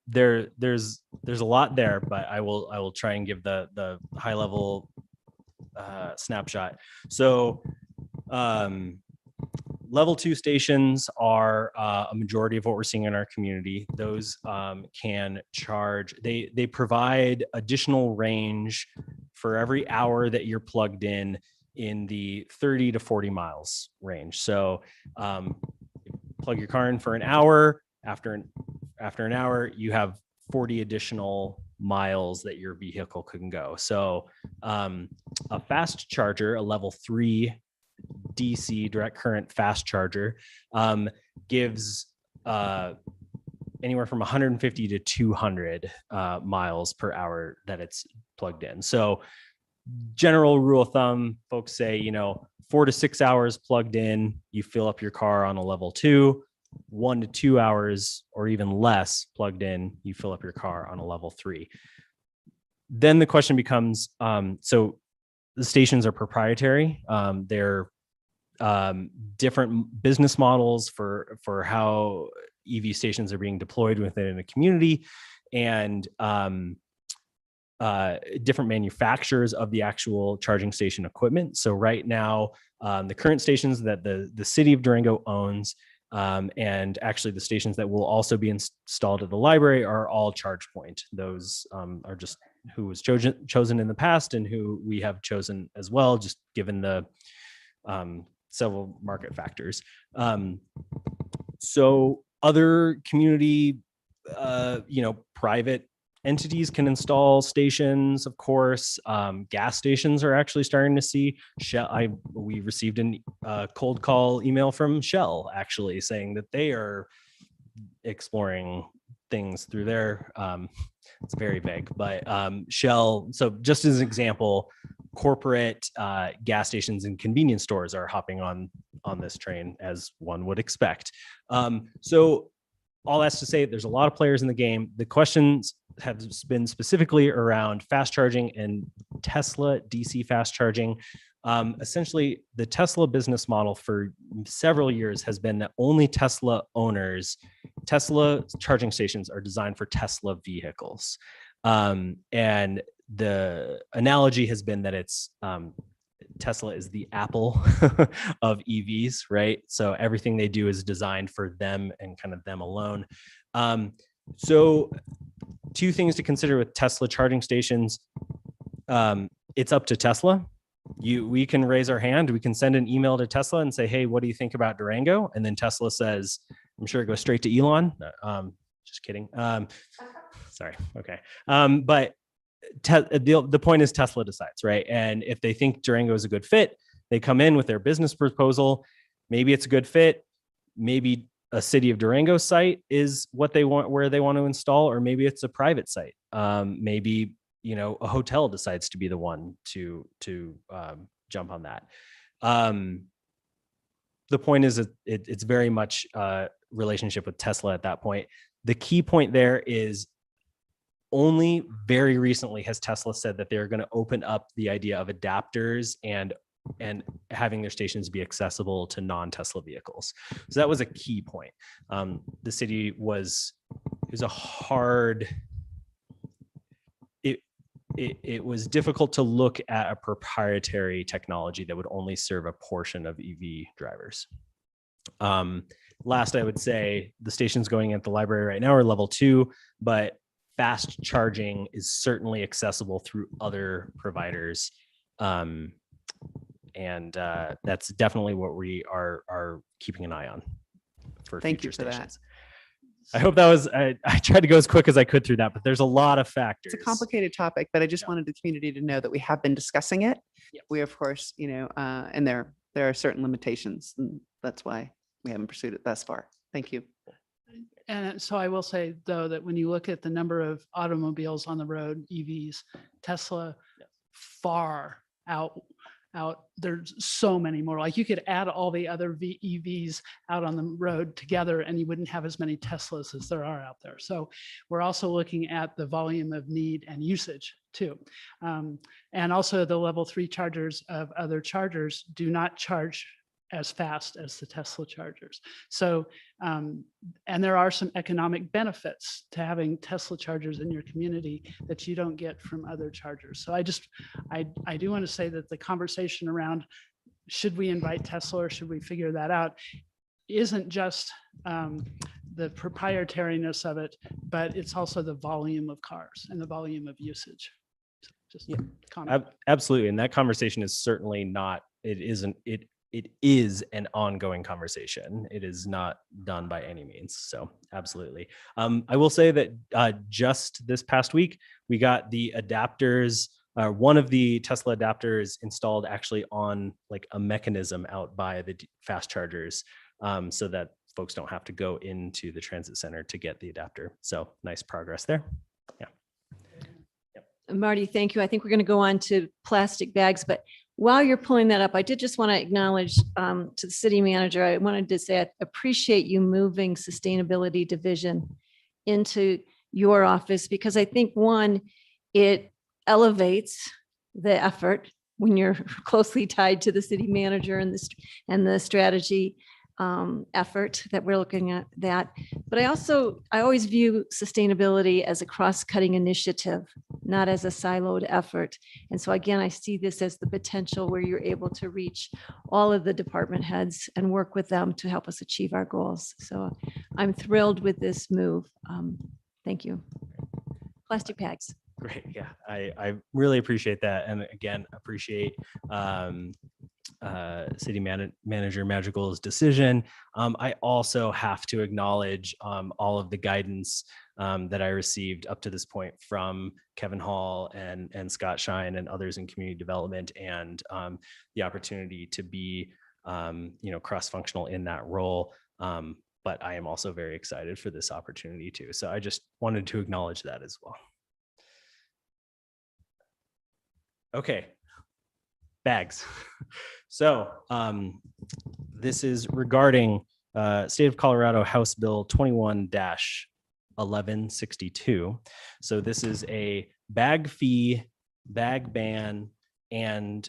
There's a lot there, but I will try and give the high level snapshot. So level 2 stations are a majority of what we're seeing in our community. Those can charge. They provide additional range for every hour that you're plugged in the 30 to 40 miles range. So plug your car in for an hour. After an hour, you have 40 additional miles that your vehicle can go. So a fast charger, a level 3 DC direct current fast charger, gives anywhere from 150 to 200 miles per hour that it's plugged in. So general rule of thumb, folks say, 4 to 6 hours plugged in, you fill up your car on a level 2. 1 to 2 hours or even less plugged in, you fill up your car on a level 3. Then the question becomes, so the stations are proprietary. They're different business models for how EV stations are being deployed within a community, and different manufacturers of the actual charging station equipment. So right now, the current stations that the city of Durango owns, and actually the stations that will also be installed at the library are all ChargePoint. Those are just who was chosen in the past and who we have chosen as well, just given the several market factors. So other community, private entities can install stations, of course. Gas stations are actually starting to see Shell. We received a cold call email from Shell actually saying that they are exploring things through their, it's very vague, but Shell. So just as an example, corporate gas stations and convenience stores are hopping on this train, as one would expect. So all that's to say, there's a lot of players in the game. The questions have been specifically around fast charging and Tesla DC fast charging. Essentially, the Tesla business model for several years has been that only Tesla charging stations are designed for Tesla vehicles. And the analogy has been that it's Tesla is the Apple of EVs, right? So everything they do is designed for them and kind of them alone. So 2 things to consider with Tesla charging stations. It's up to Tesla. We can raise our hand. We can send an email to Tesla and say, hey, what do you think about Durango? And then Tesla says, I'm sure it goes straight to Elon. Just kidding. Sorry. Okay. But the point is Tesla decides, right? And if they think Durango is a good fit, they come in with their business proposal. Maybe it's a good fit. Maybe a city of Durango site is what they want, where they want to install, or maybe it's a private site. Maybe, a hotel decides to be the one to jump on that. The point is that it's very much a relationship with Tesla at that point. The key point there is only very recently has Tesla said that they're going to open up the idea of adapters and having their stations be accessible to non-Tesla vehicles. So that was a key point. The city was a hard. It was difficult to look at a proprietary technology that would only serve a portion of EV drivers. Last, I would say the stations going at the library right now are level 2, but fast charging is certainly accessible through other providers. And that's definitely what we are keeping an eye on for Thank you future for that. stations. I hope that was, I tried to go as quick as I could through that, but there's a lot of factors. It's a complicated topic, but I just wanted the community to know that we have been discussing it. Yes. We, of course, and there are certain limitations, and that's why we haven't pursued it thus far. Thank you. And so I will say, though, that when you look at the number of automobiles on the road, EVs, Tesla far out, there's so many more. Like you could add all the other EVs out on the road together and you wouldn't have as many Teslas as there are out there. So we're also looking at the volume of need and usage too. And also the level 3 chargers of other chargers do not charge as fast as the Tesla chargers. So, and there are some economic benefits to having Tesla chargers in your community that you don't get from other chargers. So I do want to say that the conversation around should we invite Tesla or should we figure that out isn't just the proprietariness of it, but it's also the volume of cars and the volume of usage. So just comment. Absolutely. And that conversation is certainly not, it is an ongoing conversation. It is not done by any means. So absolutely. I will say that just this past week, we got the adapters, one of the Tesla adapters installed actually on like a mechanism out by the fast chargers, so that folks don't have to go into the transit center to get the adapter. So nice progress there. Yeah. Marty, thank you. I think we're going to go on to plastic bags, but while you're pulling that up, I did just want to acknowledge to the city manager, I wanted to say I appreciate you moving sustainability division into your office, because I think one, it elevates the effort when you're closely tied to the city manager and the strategy effort that we're looking at that. But I always view sustainability as a cross-cutting initiative, not as a siloed effort. And so again, I see this as the potential where you're able to reach all of the department heads and work with them to help us achieve our goals. So I'm thrilled with this move. Thank you. Plastic bags. Great. Yeah, I really appreciate that. And again, appreciate city manager Madrigal's decision. I also have to acknowledge all of the guidance that I received up to this point from Kevin Hall and Scott Shine and others in community development, and the opportunity to be cross-functional in that role. But I am also very excited for this opportunity too. So I just wanted to acknowledge that as well. Okay, bags. So this is regarding State of Colorado House Bill 21-1162. So this is a bag fee, bag ban, and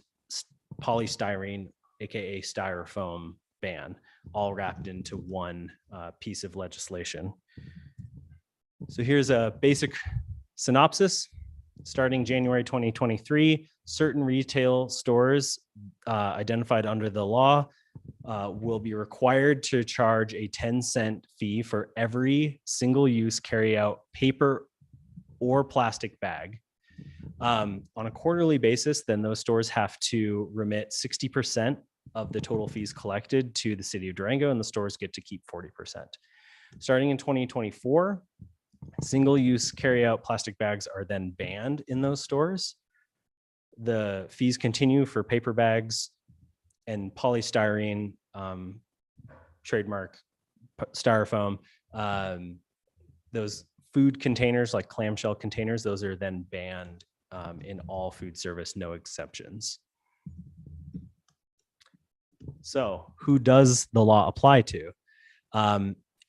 polystyrene, aka styrofoam ban, all wrapped into one piece of legislation. So here's a basic synopsis. Starting January 2023, certain retail stores identified under the law will be required to charge a 10-cent fee for every single-use carry-out paper or plastic bag. On a quarterly basis, then those stores have to remit 60% of the total fees collected to the city of Durango, and the stores get to keep 40%. Starting in 2024, single-use carry-out plastic bags are then banned in those stores. The fees continue for paper bags and polystyrene, trademark styrofoam. Those food containers like clamshell containers, those are then banned in all food service, no exceptions. So who does the law apply to?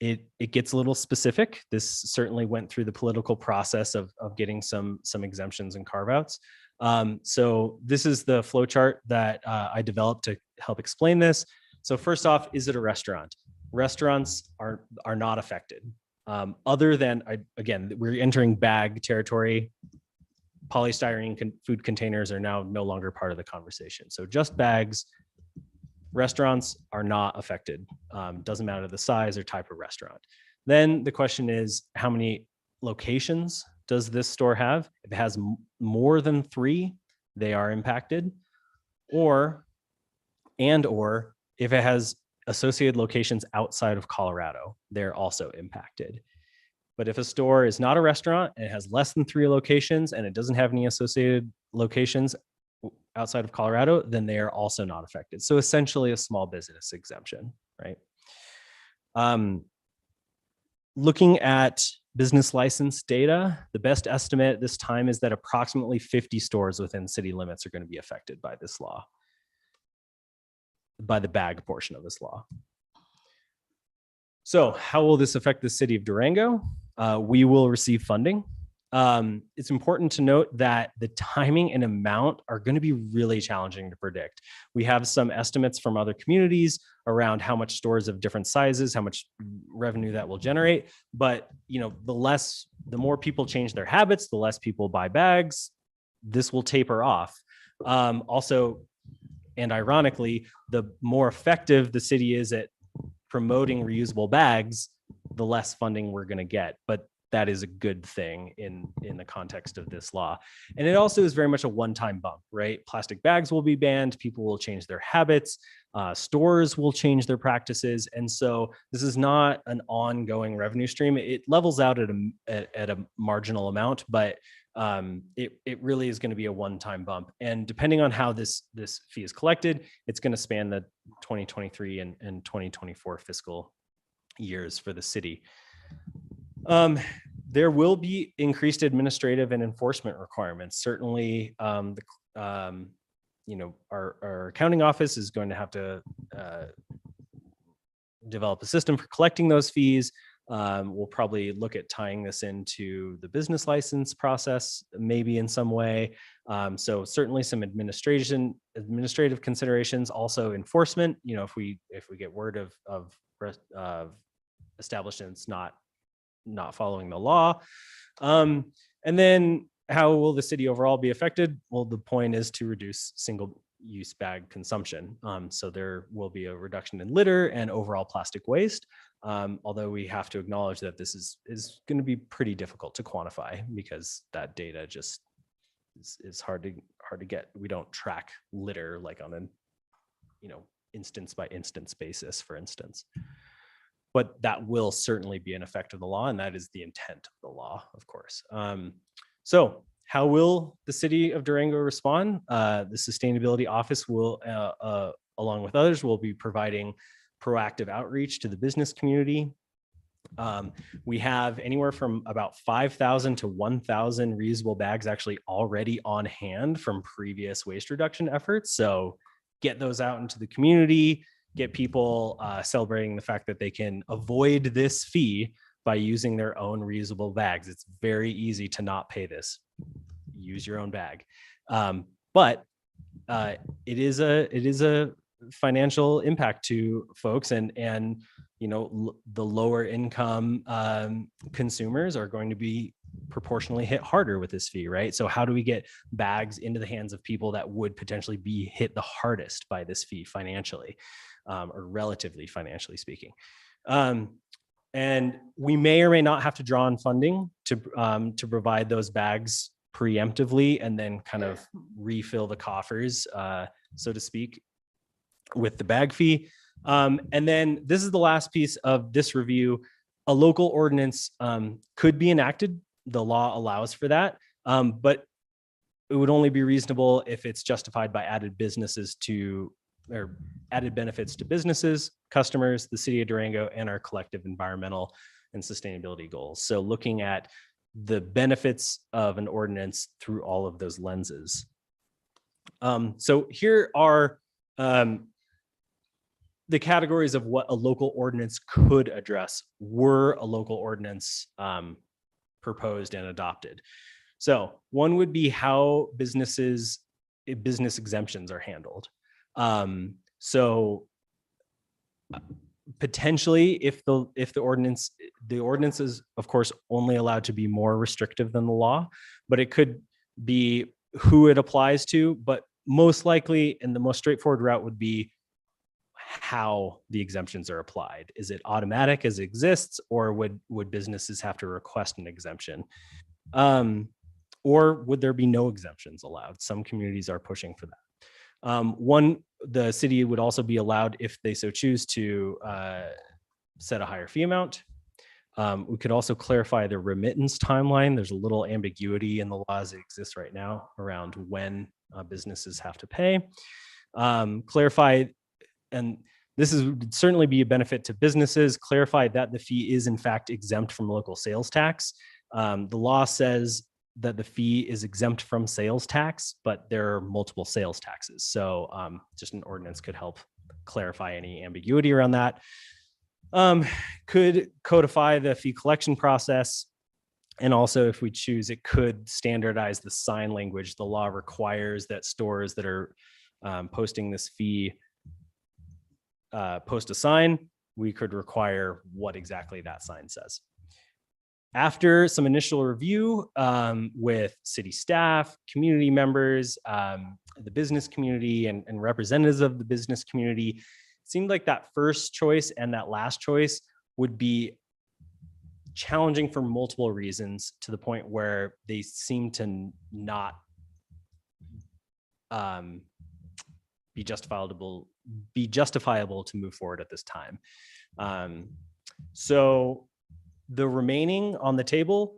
It gets a little specific. This certainly went through the political process of getting some exemptions and carve outs. So this is the flow chart that I developed to help explain this. So first off, is it a restaurant? Restaurants are not affected. Other than, again, we're entering bag territory. Polystyrene food containers are now no longer part of the conversation. So just bags. Restaurants are not affected. Doesn't matter the size or type of restaurant. Then the question is, how many locations does this store have? If it has more than 3, they are impacted. Or if it has associated locations outside of Colorado, they're also impacted. But if a store is not a restaurant and it has less than 3 locations and it doesn't have any associated locations outside of Colorado, then they are also not affected. So essentially a small business exemption, right? Looking at business license data, the best estimate this time is that approximately 50 stores within city limits are going to be affected by this law, by the bag portion of this law. So how will this affect the city of Durango? We will receive funding. It's important to note that the timing and amount are going to be really challenging to predict. We have some estimates from other communities around how much stores of different sizes, how much revenue that will generate. But the more people change their habits, the less people buy bags, this will taper off. Also, and ironically, the more effective the city is at promoting reusable bags, the less funding we're going to get. But that is a good thing in the context of this law. And it also is very much a one-time bump, right? Plastic bags will be banned, people will change their habits, stores will change their practices. And so this is not an ongoing revenue stream. It levels out at a marginal amount, but it really is going to be a one-time bump. And depending on how this fee is collected, it's going to span the 2023 and 2024 fiscal years for the city. There will be increased administrative and enforcement requirements. Certainly, our accounting office is going to have to develop a system for collecting those fees. We'll probably look at tying this into the business license process, maybe in some way. So certainly some administrative considerations, also enforcement. If we get word of establishments not following the law. And then how will the city overall be affected? Well, the point is to reduce single-use bag consumption. So there will be a reduction in litter and overall plastic waste. Although we have to acknowledge that this is going to be pretty difficult to quantify because that data just is hard to get. We don't track litter like on an instance by instance basis, for instance. But that will certainly be an effect of the law, and that is the intent of the law, of course. So how will the city of Durango respond? The Sustainability Office will, along with others, will be providing proactive outreach to the business community. We have anywhere from about 5,000 to 1,000 reusable bags actually already on hand from previous waste reduction efforts. So get those out into the community, get people celebrating the fact that they can avoid this fee by using their own reusable bags. It's very easy to not pay this. Use your own bag. But it is a financial impact to folks, and the lower income consumers are going to be proportionally hit harder with this fee, right? So how do we get bags into the hands of people that would potentially be hit the hardest by this fee financially? Or relatively financially speaking. And we may or may not have to draw on funding to provide those bags preemptively and then kind of refill the coffers, so to speak, with the bag fee. And then this is the last piece of this review. A local ordinance could be enacted. The law allows for that, but it would only be reasonable if it's justified by added benefits to businesses, customers, the city of Durango, and our collective environmental and sustainability goals. So looking at the benefits of an ordinance through all of those lenses. So here are the categories of what a local ordinance could address were a local ordinance proposed and adopted. So one would be how business exemptions are handled. So potentially, if the ordinance is of course only allowed to be more restrictive than the law, but it could be who it applies to. But most likely, and the most straightforward route would be how the exemptions are applied. Is it automatic as it exists, or would businesses have to request an exemption? Or would there be no exemptions allowed? Some communities are pushing for that. The city would also be allowed, if they so choose, to set a higher fee amount. We could also clarify the remittance timeline. There's a little ambiguity in the laws that exist right now around when businesses have to pay. Clarify, and this would certainly be a benefit to businesses, clarify that the fee is in fact exempt from local sales tax. The law says that the fee is exempt from sales tax, but there are multiple sales taxes. So just an ordinance could help clarify any ambiguity around that. Could codify the fee collection process. And also, if we choose, it could standardize the sign language. The law requires that stores that are posting this fee post a sign. We could require what exactly that sign says. After some initial review with city staff, community members, the business community, and representatives of the business community, it seemed like that first choice and that last choice would be challenging for multiple reasons, to the point where they seem to not be justifiable to move forward at this time. So the remaining on the table,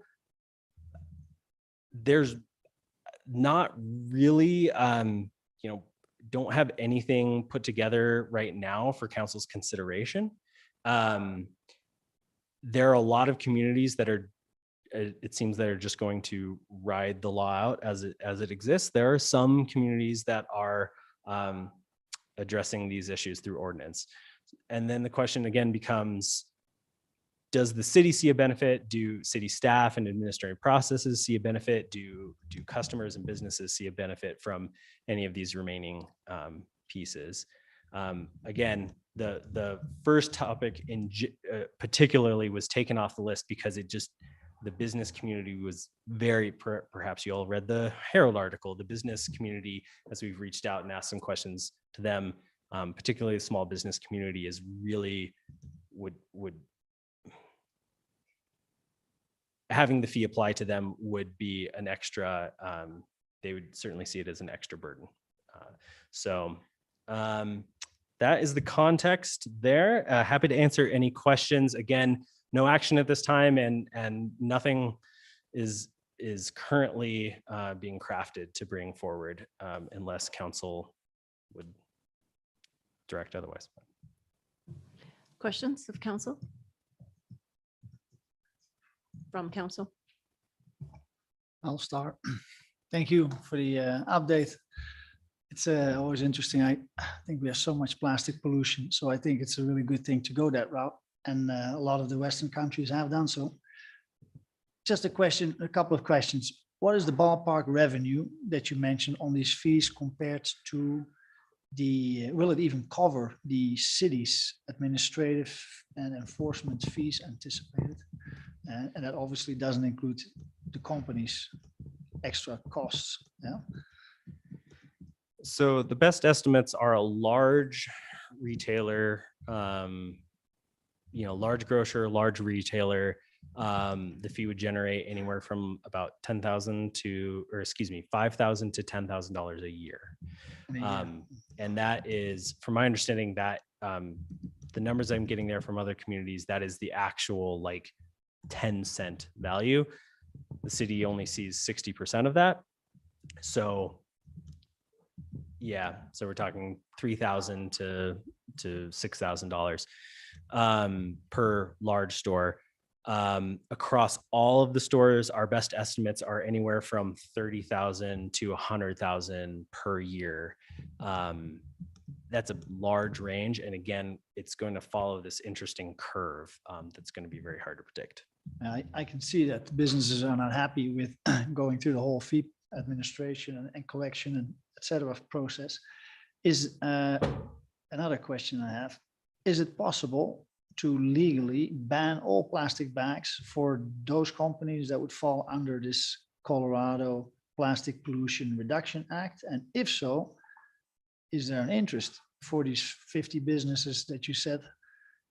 there's not really, don't have anything put together right now for council's consideration. There are a lot of communities that are, it seems, that are just going to ride the law out as it exists. There are some communities that are addressing these issues through ordinance. And then the question again becomes, does the city see a benefit? Do city staff and administrative processes see a benefit? Do customers and businesses see a benefit from any of these remaining pieces? Again, the first topic particularly was taken off the list because the business community was very, perhaps you all read the Herald article, the business community, as we've reached out and asked some questions to them, particularly the small business community, is really would having the fee apply to them would be an extra, they would certainly see it as an extra burden. So that is the context there. Happy to answer any questions. Again, no action at this time, and nothing is currently being crafted to bring forward unless council would direct otherwise. Questions of council? From council? I'll start. Thank you for the update. It's always interesting. I think we have so much plastic pollution, so I think it's a really good thing to go that route. And a lot of the Western countries have done so. Just a couple of questions. What is the ballpark revenue that you mentioned on these fees compared to will it even cover the city's administrative and enforcement fees anticipated? And that obviously doesn't include the company's extra costs. Yeah. So the best estimates are a large retailer, large grocer, large retailer. The fee would generate anywhere from about $5,000 to $10,000 a year. And that is, from my understanding, that the numbers I'm getting there from other communities, that is the actual 10-cent value. The city only sees 60% of that. So yeah, so we're talking $3,000 to $6,000 per large store. Across all of the stores, our best estimates are anywhere from 30,000 to 100,000 per year. That's a large range. And again, it's going to follow this interesting curve that's going to be very hard to predict. I can see that businesses are not happy with going through the whole fee administration and collection and et cetera process. Is another question I have, is it possible to legally ban all plastic bags for those companies that would fall under this Colorado Plastic Pollution Reduction Act? And if so, is there an interest for these 50 businesses that you said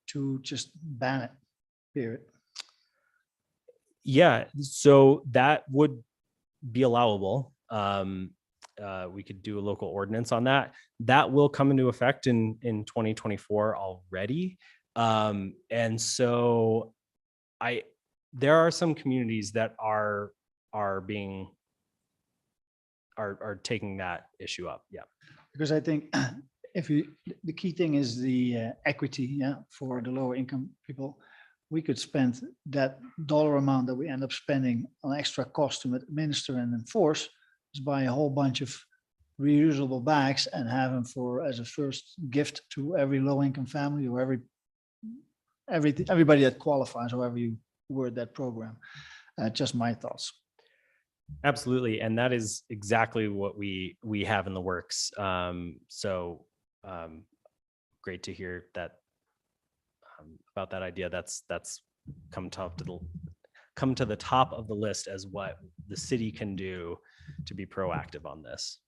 to just ban it, period? Yeah, so that would be allowable. We could do a local ordinance on that. That will come into effect in 2024 already. And so there are some communities that are taking that issue up. Yeah. Because I think the key thing is the equity, yeah, for the lower income people. We could spend that dollar amount that we end up spending on extra cost to administer and enforce, is buy a whole bunch of reusable bags and have them as a first gift to every low income family or everybody that qualifies, however you word that program. Just my thoughts. Absolutely. And that is exactly what we have in the works. Great to hear that about that idea. That's come to the top of the list as what the city can do to be proactive on this.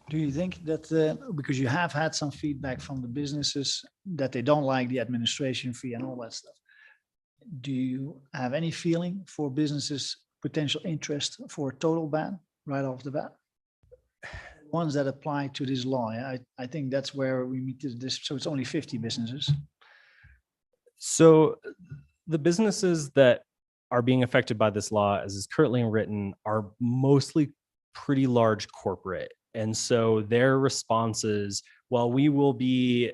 Do you think that, because you have had some feedback from the businesses that they don't like the administration fee and all that stuff, do you have any feeling for businesses' potential interest for a total ban right off the bat? Ones that apply to this law. I think that's where we meet this. So it's only 50 businesses. So the businesses that are being affected by this law, as is currently written, are mostly pretty large corporate. And so their responses, while we will be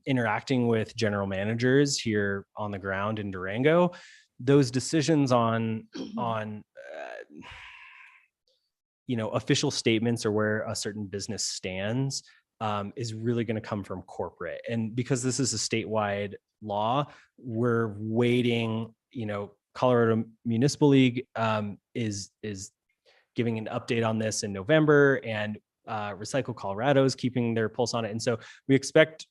interacting with general managers here on the ground in Durango, those decisions on official statements or where a certain business stands is really going to come from corporate. And because this is a statewide law, we're waiting. Colorado Municipal League is giving an update on this in November, and Recycle Colorado is keeping their pulse on it. And so we expect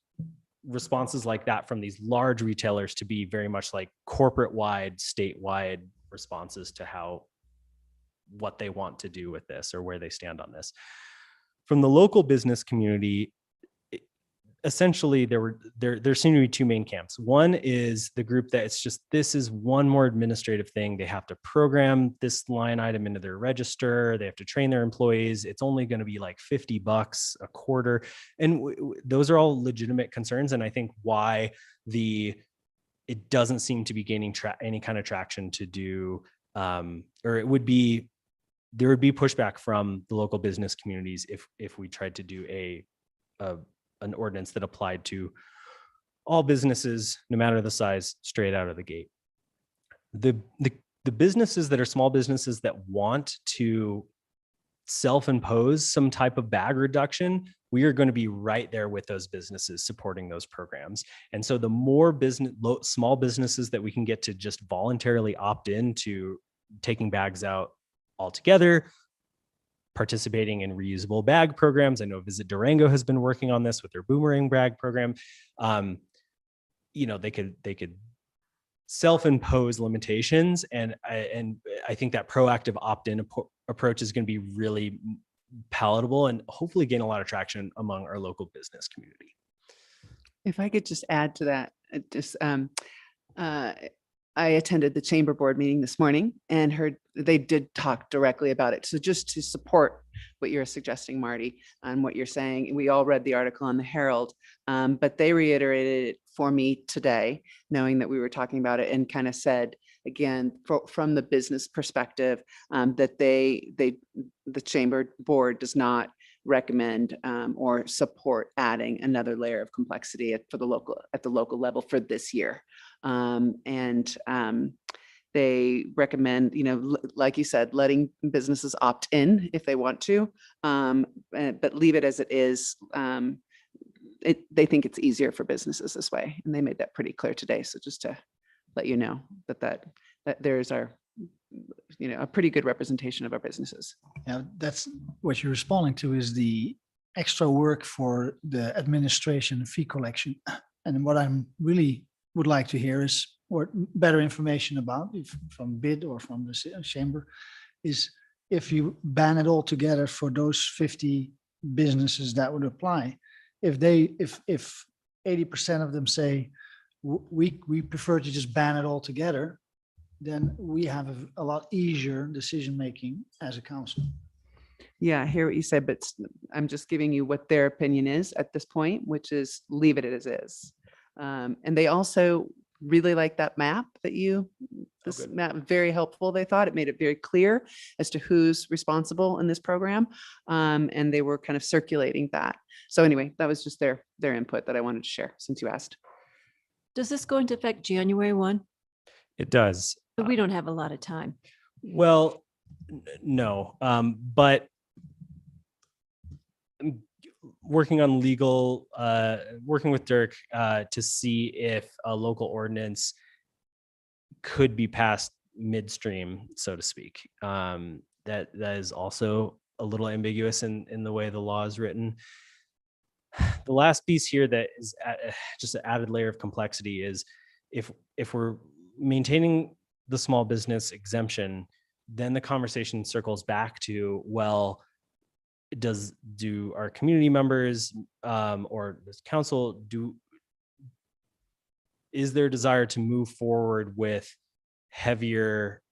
responses like that from these large retailers to be very much like corporate-wide, statewide responses to what they want to do with this or where they stand on this. From the local business community, essentially there seem to be two main camps. One is the group that this is one more administrative thing. They have to program this line item into their register. They have to train their employees. It's only going to be like $50 a quarter. And those are all legitimate concerns. And I think why it doesn't seem to be gaining any kind of traction to do, or there would be pushback from the local business communities if we tried to do an ordinance that applied to all businesses, no matter the size, straight out of the gate. The businesses that are small businesses that want to self-impose some type of bag reduction, we are going to be right there with those businesses supporting those programs. And so the more small businesses that we can get to just voluntarily opt in to taking bags out altogether, participating in reusable bag programs. I know Visit Durango has been working on this with their boomerang bag program. They could self-impose limitations, and I think that proactive opt-in approach is going to be really palatable and hopefully gain a lot of traction among our local business community. If I could just add to that, I attended the chamber board meeting this morning and they did talk directly about it. So just to support what you're suggesting, Marty, and what you're saying, we all read the article on the Herald, but they reiterated it for me today, knowing that we were talking about it, and kind of said, again, from the business perspective, that the chamber board does not recommend or support adding another layer of complexity at the local level for this year. They recommend, like you said, letting businesses opt in if they want to, but leave it as it is. They think it's easier for businesses this way, and they made that pretty clear today. So just to let you know that there's our, a pretty good representation of our businesses. Yeah, that's what you're responding to is the extra work for the administration fee collection. And what I'm really would like to hear is, or better information about, if from BID or from the chamber, is if you ban it all together for those 50 businesses that would apply, if 80% of them say, we prefer to just ban it all together, then we have a lot easier decision-making as a council. Yeah, I hear what you said, but I'm just giving you what their opinion is at this point, which is leave it as is. And they also really like that map that this map, very helpful. They thought it made it very clear as to who's responsible in this program. And they were kind of circulating that. So anyway, that was just their input that I wanted to share since you asked. Does this go into effect January 1? It does. But we don't have a lot of time. Well, no, but I'm working on legal, working with Dirk to see if a local ordinance could be passed midstream, so to speak. That is also a little ambiguous in the way the law is written. The last piece here that is just an added layer of complexity is if we're maintaining the small business exemption, then the conversation circles back to, well, do our community members or this council is there a desire to move forward with heavier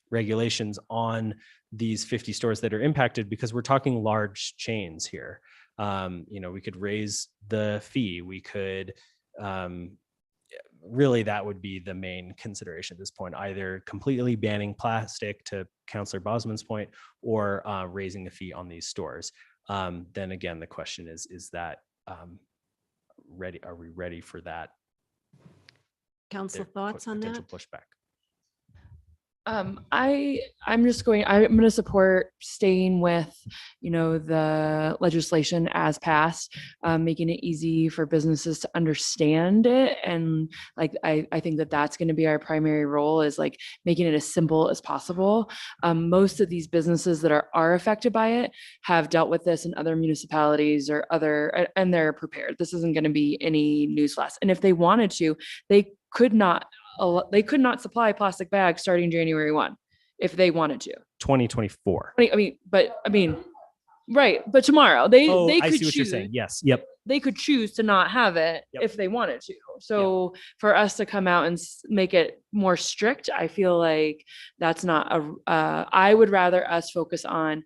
regulations on these 50 stores that are impacted? Because we're talking large chains here. We could raise the fee. We could really, that would be the main consideration at this point, either completely banning plastic, to Councillor Bosman's point, or raising the fee on these stores. Then again, the question is that ready? Are we ready for that? Council thoughts on that? Potential pushback. I'm going to support staying with, the legislation as passed, making it easy for businesses to understand it. And I think that's going to be our primary role, is making it as simple as possible. Most of these businesses that are affected by it have dealt with this in other municipalities or and they're prepared. This isn't going to be any newsflash. And if they wanted to, they could not supply plastic bags starting January 1 if they wanted to. 2024. Right. But tomorrow they I could see what you're saying. Yes. Yep. They could choose to not have it if they wanted to. So for us to come out and make it more strict, I feel like that's not I would rather us focus on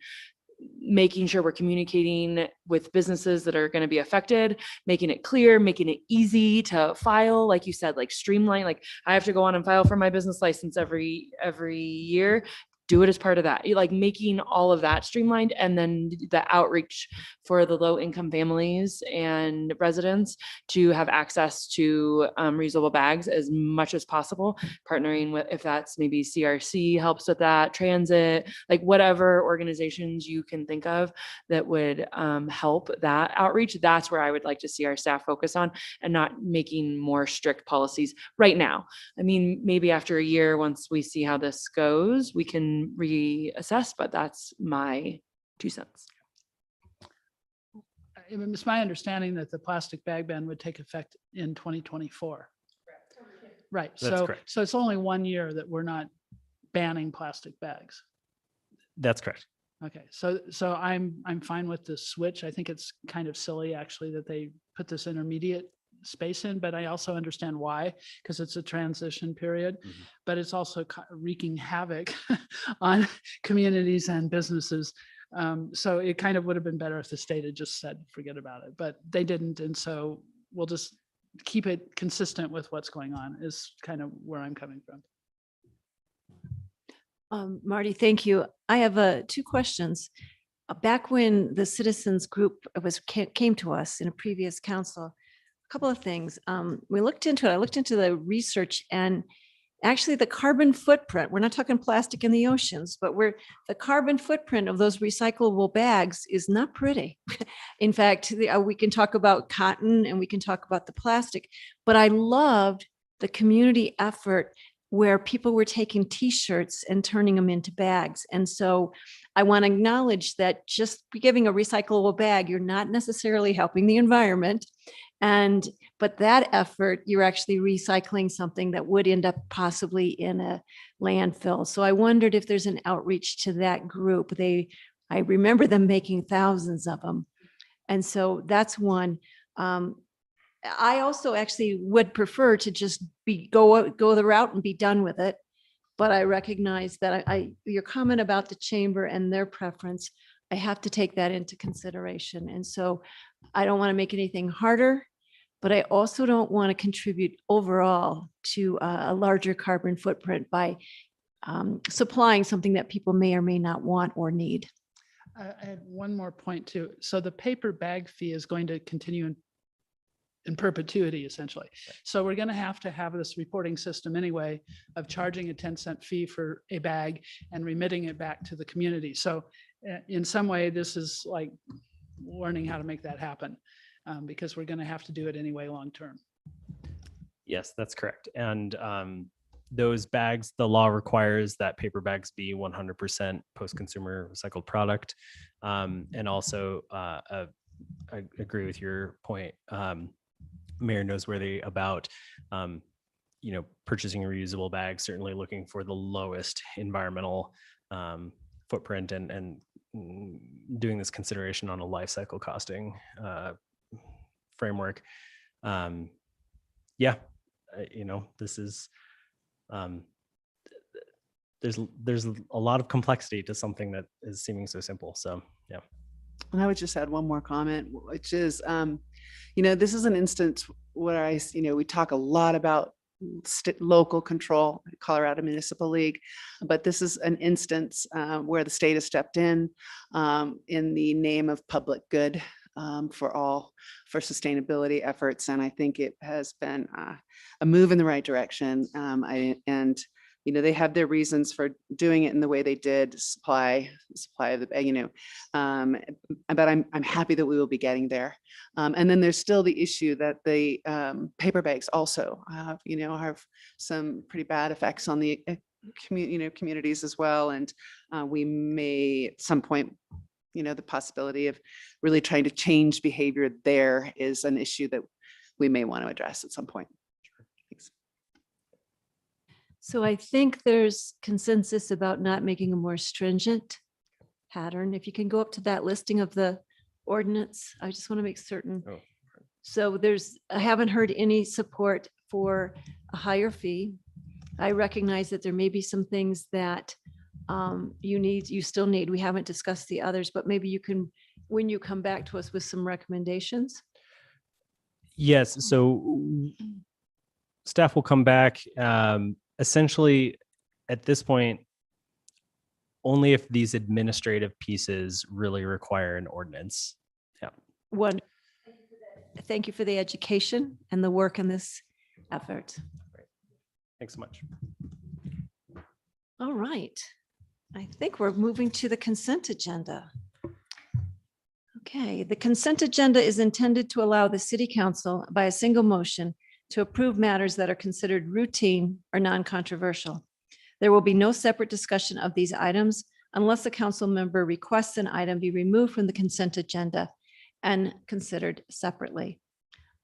making sure we're communicating with businesses that are going to be affected, making it clear, making it easy to file, like you said, streamline. I have to go on and file for my business license every year. Do it as part of that, making all of that streamlined, and then the outreach for the low income families and residents to have access to reusable bags as much as possible, partnering with, if that's maybe CRC helps with that, transit, whatever organizations you can think of that would help that outreach. That's where I would like to see our staff focus on, and not making more strict policies right now. Maybe after a year, once we see how this goes, we can reassess, but that's my 2 cents. It's my understanding that the plastic bag ban would take effect in 2024. Right. That's correct. So it's only 1 year that we're not banning plastic bags. That's correct. Okay. So I'm fine with the switch. I think it's kind of silly actually that they put this intermediate space in, but I also understand why, because it's a transition period, but it's also wreaking havoc on communities and businesses. So it kind of would have been better if the state had just said, forget about it, but they didn't. And so we'll just keep it consistent with what's going on, is kind of where I'm coming from. Marty, thank you. I have 2 questions. Back when the citizens group came to us in a previous council, couple of things. We looked into it. I looked into the research, and actually the carbon footprint, we're not talking plastic in the oceans, but the carbon footprint of those recyclable bags is not pretty. In fact, we can talk about cotton and we can talk about the plastic, but I loved the community effort where people were taking t-shirts and turning them into bags. And so I want to acknowledge that just giving a recyclable bag, you're not necessarily helping the environment. But that effort, you're actually recycling something that would end up possibly in a landfill. So I wondered if there's an outreach to that group. I remember them making thousands of them. And so that's one. I also actually would prefer to just go the route and be done with it. But I recognize that your comment about the chamber and their preference, I have to take that into consideration. And so I don't want to make anything harder, but I also don't want to contribute overall to a larger carbon footprint by supplying something that people may or may not want or need. I had one more point too. So the paper bag fee is going to continue in perpetuity, essentially. So we're going to have this reporting system anyway of charging a 10-cent fee for a bag and remitting it back to the community. So in some way, this is like learning how to make that happen because we're going to have to do it anyway long-term. Yes, that's correct. And those bags, the law requires that paper bags be 100% post-consumer recycled product. And also, I agree with your point. Mayor Noseworthy about, purchasing a reusable bag, certainly looking for the lowest environmental footprint and doing this consideration on a life cycle costing framework. This is, there's a lot of complexity to something that is seeming so simple. So, yeah. And I would just add one more comment, which is, this is an instance where we talk a lot about local control, Colorado Municipal League, but this is an instance where the state has stepped in the name of public good for sustainability efforts. And I think it has been a move in the right direction. They have their reasons for doing it in the way they did, supply of the, but I'm happy that we will be getting there. And then there's still the issue that the paper bags also have some pretty bad effects on the communities as well. And we may at some point, the possibility of really trying to change behavior there is an issue that we may want to address at some point. Thanks. So I think there's consensus about not making a more stringent pattern. If you can go up to that listing of the ordinance, I just want to make certain. Oh. So I haven't heard any support for a higher fee. I recognize that there may be some things that you still need. We haven't discussed the others, but maybe you can, when you come back to us with some recommendations. Yes. So staff will come back. Essentially, at this point, only if these administrative pieces really require an ordinance. Yeah. One, thank you for the education and the work in this effort. Great. Thanks so much. All right. I think we're moving to the consent agenda. Okay, the consent agenda is intended to allow the city council by a single motion to approve matters that are considered routine or non-controversial. There will be no separate discussion of these items unless a council member requests an item be removed from the consent agenda and considered separately.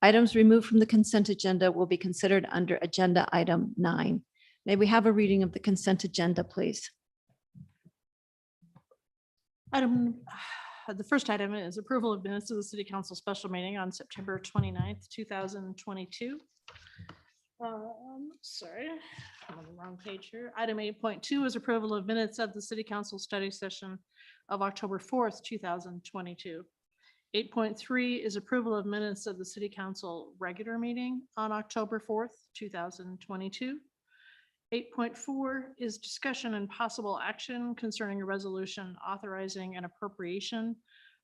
Items removed from the consent agenda will be considered under agenda item 9. May we have a reading of the consent agenda, please? The first item is approval of minutes of the city council special meeting on September 29th, 2022. Sorry, I'm on the wrong page here. Item 8.2 is approval of minutes of the city council study session of October 4th, 2022. 8.3 is approval of minutes of the city council regular meeting on October 4th, 2022. 8.4 is discussion and possible action concerning a resolution authorizing an appropriation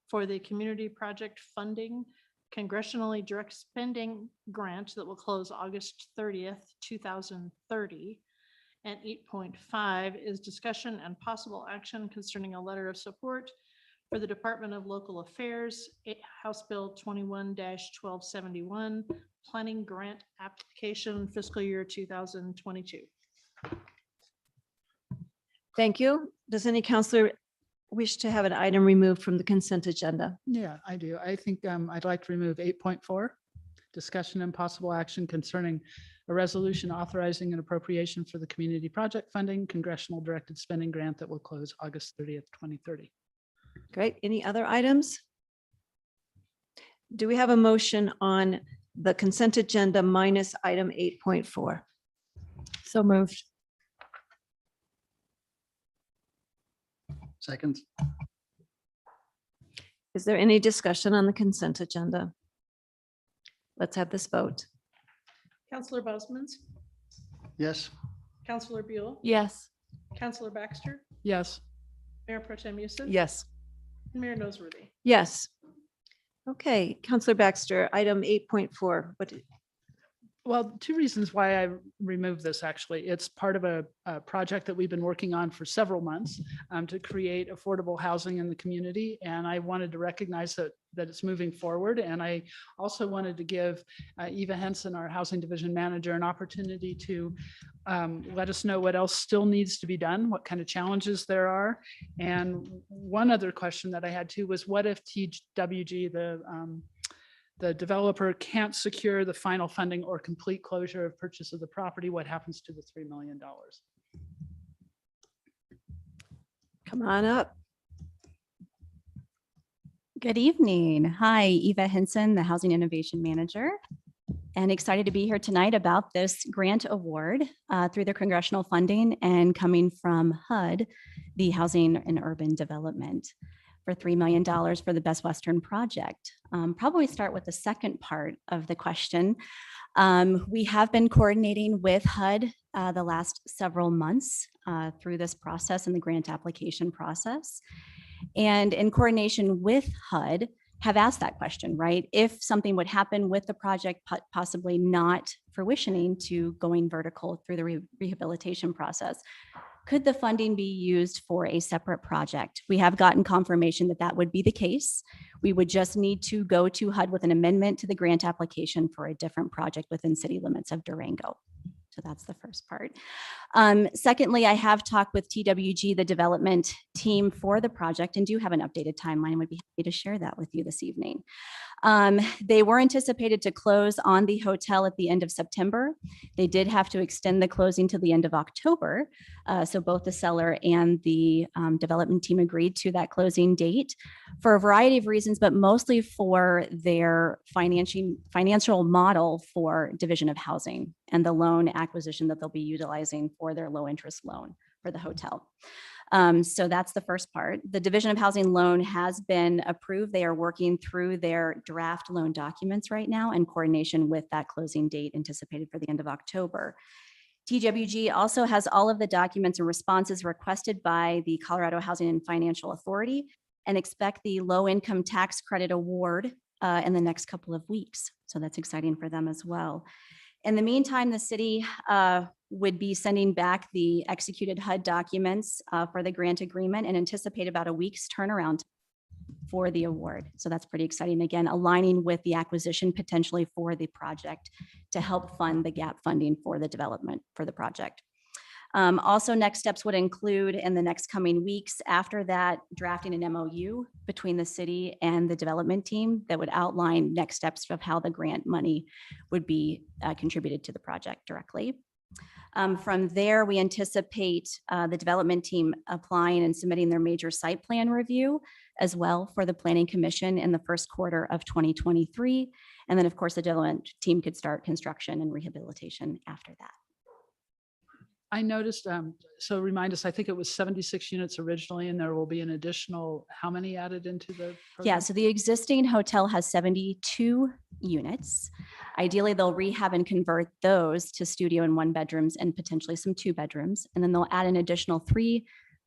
for the community project funding congressionally direct spending grant that will close August 30th, 2030. And 8.5 is discussion and possible action concerning a letter of support for the Department of Local Affairs, House Bill 21-1271, planning grant application fiscal year 2022. Thank you. Does any counselor wish to have an item removed from the consent agenda? Yeah, I do. I think I'd like to remove 8.4, discussion and possible action concerning a resolution authorizing an appropriation for the community project funding congressional directed spending grant that will close August 30th, 2030. Great. Any other items? Do we have a motion on the consent agenda minus item 8.4? So moved. Second. Is there any discussion on the consent agenda? Let's have this vote. Counselor Bosman's, Yes. Counselor Buell, Yes. Counselor Baxter, Yes. Mayor Pro Tem Youssef. Yes. And Mayor Noseworthy. Yes. Okay, Counselor Baxter, item 8.4. What? Well, two reasons why I removed this, actually. It's part of a project that we've been working on for several months to create affordable housing in the community. And I wanted to recognize that it's moving forward. And I also wanted to give Eva Henson, our Housing Division Manager, an opportunity to let us know what else still needs to be done, what kind of challenges there are. And one other question that I had too was, what if TWG, the developer, can't secure the final funding or complete closure of purchase of the property? What happens to the $3 million? Come on up. Good evening. Hi, Eva Henson, the Housing Innovation Manager, and excited to be here tonight about this grant award through the congressional funding and coming from HUD, the Housing and Urban Development, for $3 million for the Best Western project. Probably start with the second part of the question. We have been coordinating with HUD the last several months through this process and the grant application process. And in coordination with HUD, have asked that question, right? If something would happen with the project, possibly not fruitioning to going vertical through the rehabilitation process, could the funding be used for a separate project? We have gotten confirmation that that would be the case. We would just need to go to HUD with an amendment to the grant application for a different project within city limits of Durango. So that's the first part. Secondly, I have talked with TWG, the development team for the project, and do have an updated timeline. Would be happy to share that with you this evening. They were anticipated to close on the hotel at the end of September. They did have to extend the closing to the end of October. So both the seller and the development team agreed to that closing date for a variety of reasons, but mostly for their financial model for division of housing and the loan acquisition that they'll be utilizing for their low interest loan for the hotel. So that's the first part. The Division of Housing loan has been approved. They are working through their draft loan documents right now in coordination with that closing date anticipated for the end of October. TWG also has all of the documents and responses requested by the Colorado Housing and Financial Authority and expect the low income tax credit award in the next couple of weeks. So that's exciting for them as well. In the meantime, the city would be sending back the executed HUD documents for the grant agreement and anticipate about a week's turnaround for the award. So that's pretty exciting. Again, aligning with the acquisition potentially for the project to help fund the gap funding for the development for the project. Also, next steps would include in the next coming weeks after that, drafting an MOU between the city and the development team that would outline next steps of how the grant money would be contributed to the project directly. From there, we anticipate the development team applying and submitting their major site plan review as well for the Planning Commission in the first quarter of 2023. And then, of course, the development team could start construction and rehabilitation after that. I noticed, so remind us, I think it was 76 units originally, and there will be an additional, how many added into the program? Yeah, so the existing hotel has 72 units. Ideally, they'll rehab and convert those to studio and 1 bedrooms and potentially some 2 bedrooms. And then they'll add an additional 3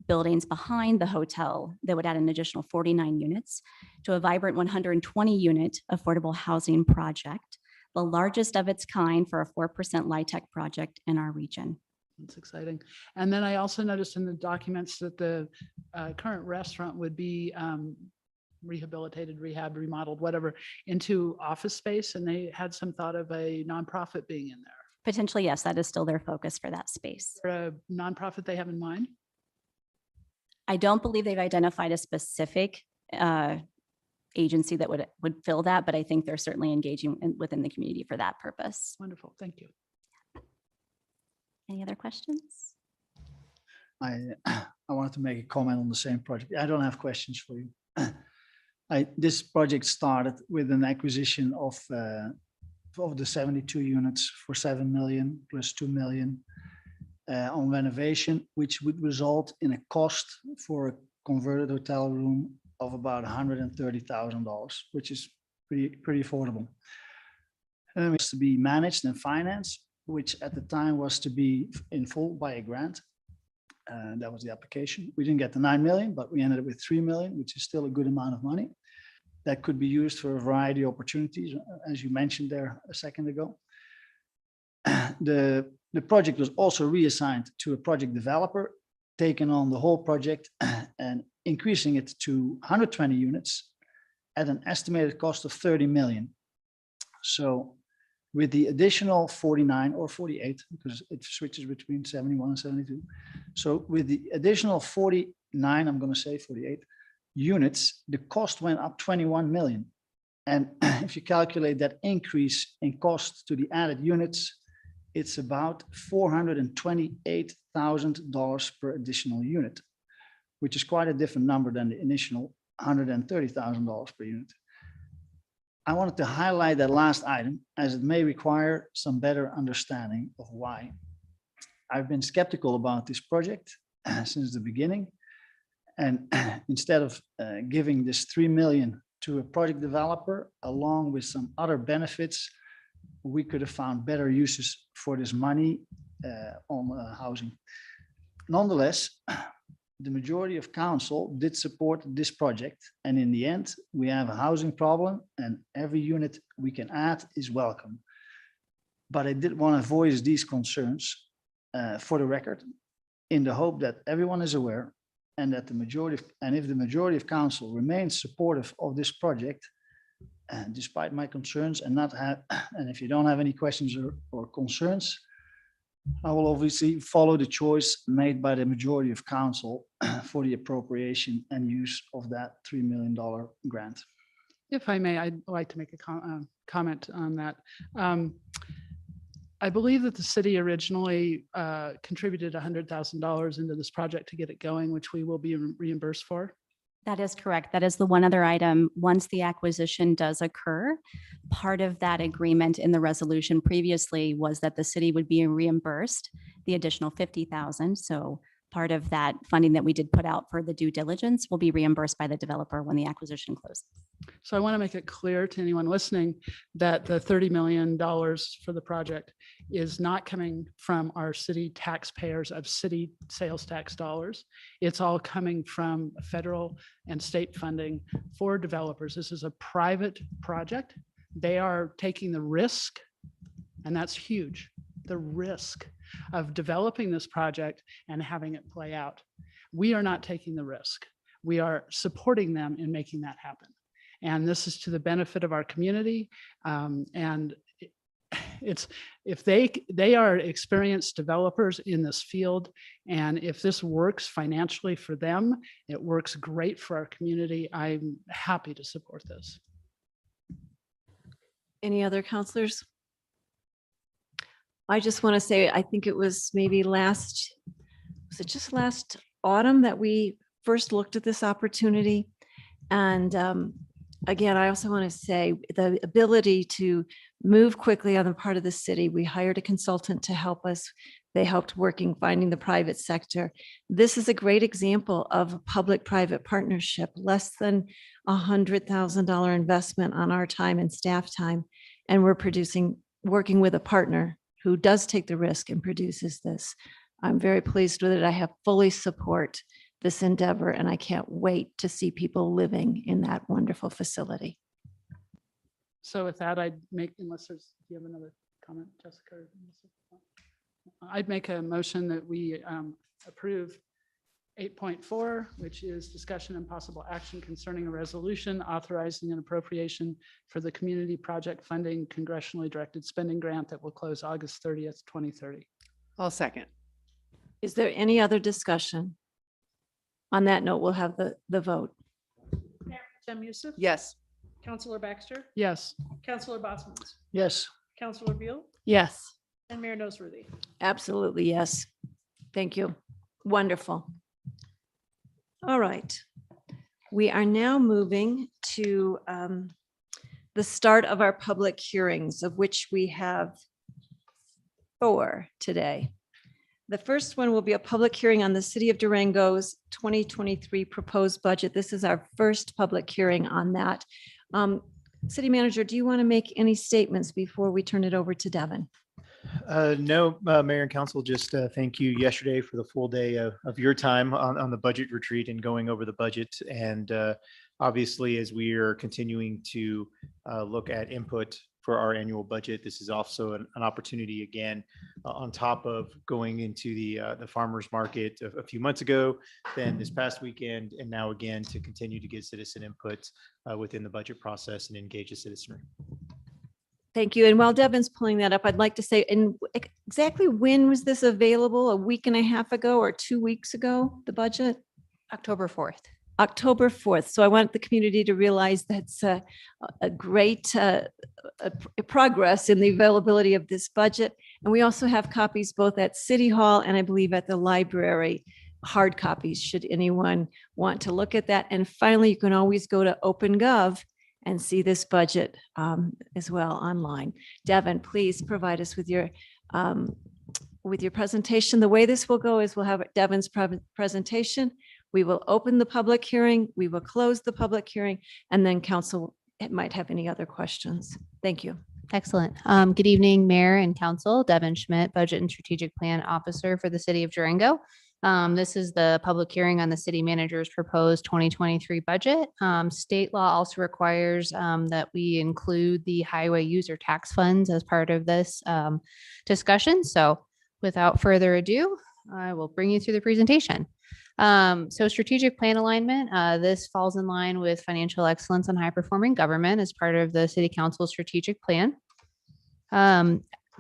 buildings behind the hotel that would add an additional 49 units to a vibrant 120-unit affordable housing project, the largest of its kind for a 4% LIHTC project in our region. That's exciting. And then I also noticed in the documents that the current restaurant would be rehabilitated, rehabbed, remodeled, whatever, into office space. And they had some thought of a nonprofit being in there. Potentially, yes, that is still their focus for that space. Or a nonprofit they have in mind? I don't believe they've identified a specific agency that would fill that, but I think they're certainly engaging within the community for that purpose. Wonderful. Thank you. Any other questions? I wanted to make a comment on the same project. I don't have questions for you. This project started with an acquisition of the 72 units for 7 million plus 2 million on renovation, which would result in a cost for a converted hotel room of about $130,000, which is pretty affordable. And it was to be managed and financed, which at the time was to be in full by a grant. That was the application. We didn't get the 9 million, but we ended up with 3 million, which is still a good amount of money that could be used for a variety of opportunities, as you mentioned there a second ago. The project was also reassigned to a project developer, taking on the whole project and increasing it to 120 units at an estimated cost of 30 million. So with the additional 49 or 48, because it switches between 71 and 72. So with the additional 49, I'm going to say 48 units, the cost went up 21 million. And if you calculate that increase in cost to the added units, it's about $428,000 per additional unit, which is quite a different number than the initial $130,000 per unit. I wanted to highlight that last item as it may require some better understanding of why. I've been skeptical about this project since the beginning. And instead of giving this 3 million to a project developer, along with some other benefits, we could have found better uses for this money on housing. Nonetheless, the majority of council did support this project. And in the end, we have a housing problem and every unit we can add is welcome. But I did want to voice these concerns for the record in the hope that everyone is aware and that the majority of, and if the majority of council remains supportive of this project, despite my concerns and not have, and if you don't have any questions or concerns, I will obviously follow the choice made by the majority of council for the appropriation and use of that $3 million grant. If I may, I'd like to make a comment on that. I believe that the city originally contributed $100,000 into this project to get it going, which we will be reimbursed for. That is correct. That is the one other item. Once the acquisition does occur, part of that agreement in the resolution previously was that the city would be reimbursed the additional 50,000. So part of that funding that we did put out for the due diligence will be reimbursed by the developer when the acquisition closes. So I want to make it clear to anyone listening that the $30 million for the project is not coming from our city taxpayers of city sales tax dollars. It's all coming from federal and state funding for developers. This is a private project. They are taking the risk, and that's huge, the risk of developing this project and having it play out. We are not taking the risk. We are supporting them in making that happen. And this is to the benefit of our community. And it's, if they are experienced developers in this field, and if this works financially for them, it works great for our community. I'm happy to support this. Any other counselors? I just want to say, I think it was maybe was it just last autumn that we first looked at this opportunity? And again, I also want to say the ability to move quickly on the part of the city. We hired a consultant to help us. They helped finding the private sector. This is a great example of a public-private partnership, less than $100,000 investment on our time and staff time. And we're working with a partner who does take the risk and produces this. I'm very pleased with it. I have fully support this endeavor, and I can't wait to see people living in that wonderful facility. So with that, I'd make, unless there's, do you have another comment, Jessica? or Melissa? I'd make a motion that we approve 8.4, which is discussion and possible action concerning a resolution authorizing an appropriation for the community project funding congressionally directed spending grant that will close August 30th, 2030. I'll second. Is there any other discussion? On that note, we'll have the vote. Jem Youssef. Yes. Counselor Baxter. Yes. Counselor Bosman's. Yes. Counselor Beal Yes. and Mayor Noseworthy. Absolutely, yes. Thank you. Wonderful. All right. We are now moving to the start of our public hearings, of which we have 4 today. The first one will be a public hearing on the City of Durango's 2023 proposed budget. This is our first public hearing on that. City Manager, do you want to make any statements before we turn it over to Devin? No, Mayor and Council, just thank you yesterday for the full day of your time on the budget retreat and going over the budget. And obviously, as we are continuing to look at input for our annual budget, this is also an opportunity again, on top of going into the farmers market a few months ago, then this past weekend, and now again to continue to get citizen input within the budget process and engage the citizenry. Thank you. And while Devin's pulling that up, I'd like to say, and exactly when was this available? A week and a half ago or 2 weeks ago, the budget? October 4th. October 4th. So I want the community to realize that's a great progress in the availability of this budget. And we also have copies both at City Hall and I believe at the library, hard copies, should anyone want to look at that. And finally, you can always go to OpenGov and see this budget as well online. Devin, please provide us with your presentation. The way this will go is we'll have Devin's presentation. We will open the public hearing, we will close the public hearing, and then council might have any other questions. Thank you. Excellent. Good evening, Mayor and Council. Devin Schmidt, Budget and Strategic Plan Officer for the City of Durango. This is the public hearing on the city manager's proposed 2023 budget. State law also requires that we include the highway user tax funds as part of this discussion. So without further ado, I will bring you through the presentation. So strategic plan alignment, this falls in line with financial excellence and high performing government as part of the city council strategic plan.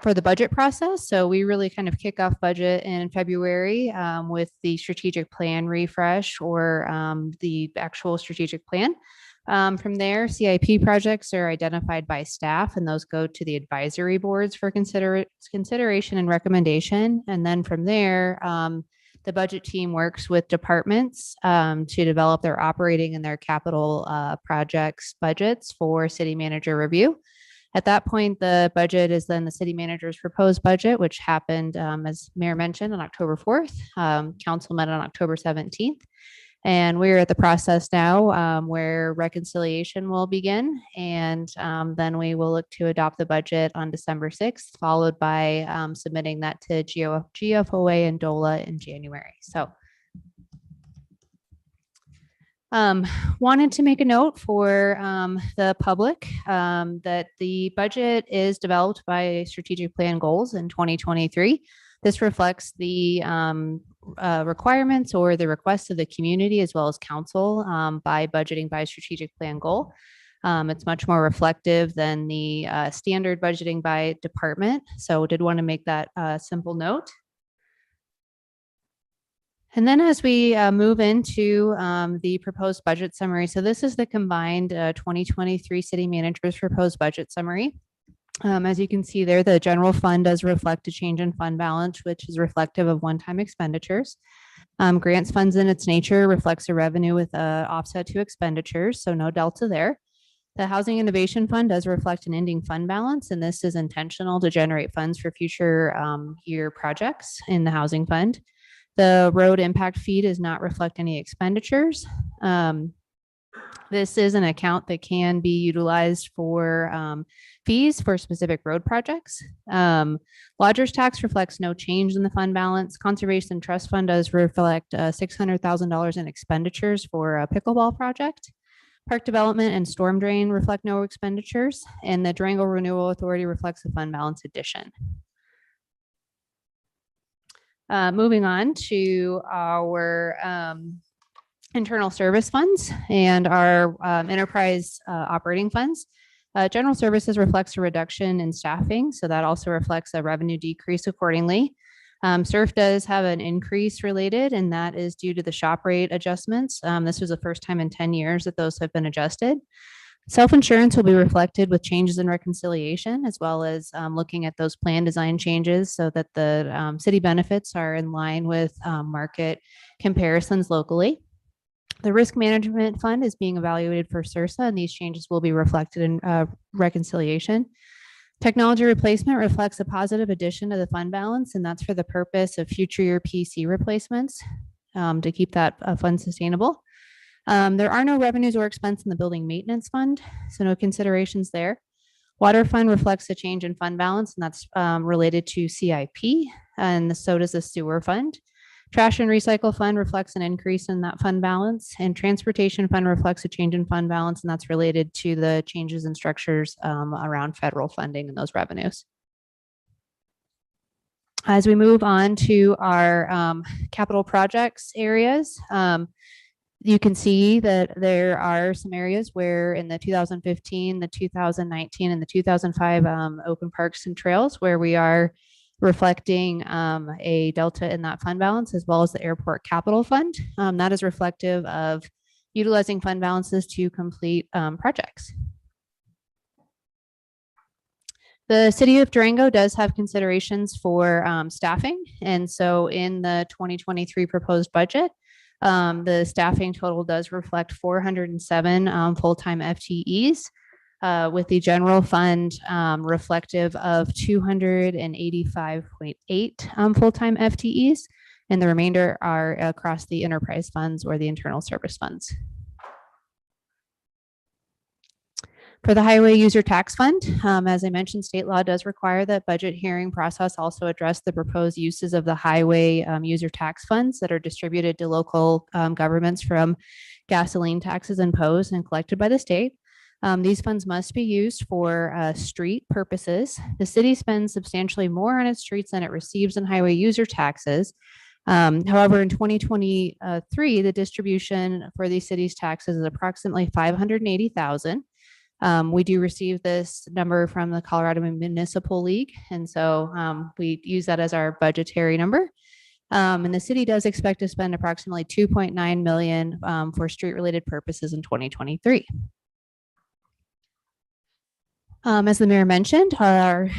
For the budget process, so we really kind of kick off budget in February with the strategic plan refresh or the actual strategic plan. From there, CIP projects are identified by staff and those go to the advisory boards for consideration and recommendation. And then from there, the budget team works with departments to develop their operating and their capital projects budgets for city manager review. At that point, the budget is then the city manager's proposed budget, which happened, as Mayor mentioned, on October 4th. Council met on October 17th. And we're at the process now where reconciliation will begin. And then we will look to adopt the budget on December 6th, followed by submitting that to GFOA and DOLA in January. So wanted to make a note for the public that the budget is developed by strategic plan goals in 2023. This reflects the requirements or the requests of the community as well as council by budgeting by strategic plan goal. It's much more reflective than the standard budgeting by department. So did want to make that simple note. And then as we move into the proposed budget summary, so this is the combined 2023 city manager's proposed budget summary. As you can see there, the general fund does reflect a change in fund balance, which is reflective of one-time expenditures. Grants funds in its nature reflects a revenue with offset to expenditures, so no delta there. The Housing Innovation Fund does reflect an ending fund balance, and this is intentional to generate funds for future year projects in the housing fund. The road impact fee does not reflect any expenditures. This is an account that can be utilized for fees for specific road projects. Lodger's tax reflects no change in the fund balance. Conservation Trust Fund does reflect $600,000 in expenditures for a pickleball project. Park Development and Storm Drain reflect no expenditures, and the Durango Renewal Authority reflects a fund balance addition. Moving on to our internal service funds and our enterprise operating funds. General services reflects a reduction in staffing, so that also reflects a revenue decrease accordingly. SURF does have an increase related, and that is due to the shop rate adjustments. This was the first time in 10 years that those have been adjusted. Self-insurance will be reflected with changes in reconciliation, as well as looking at those plan design changes so that the city benefits are in line with market comparisons locally. The risk management fund is being evaluated for CIRSA, and these changes will be reflected in reconciliation. Technology replacement reflects a positive addition to the fund balance, and that's for the purpose of future year PC replacements to keep that fund sustainable. There are no revenues or expense in the building maintenance fund, so no considerations there. Water fund reflects a change in fund balance, and that's related to CIP, and so does the sewer fund. Trash and recycle fund reflects an increase in that fund balance, and transportation fund reflects a change in fund balance, and that's related to the changes in structures around federal funding and those revenues. As we move on to our capital projects areas, you can see that there are some areas where in the 2015, the 2019, and the 2005 open parks and trails where we are reflecting a delta in that fund balance, as well as the airport capital fund. That is reflective of utilizing fund balances to complete projects. The city of Durango does have considerations for staffing. And so in the 2023 proposed budget, the staffing total does reflect 407 full-time FTEs. With the general fund reflective of 285.8 full-time FTEs, and the remainder are across the enterprise funds or the internal service funds. For the highway user tax fund, as I mentioned, state law does require that budget hearing process also address the proposed uses of the highway user tax funds that are distributed to local governments from gasoline taxes imposed and collected by the state. These funds must be used for street purposes. The city spends substantially more on its streets than it receives in highway user taxes. However, in 2023, the distribution for these cities' taxes is approximately $580,000. We do receive this number from the Colorado Municipal League, and so we use that as our budgetary number. And the city does expect to spend approximately $2.9 million for street-related purposes in 2023. As the mayor mentioned, our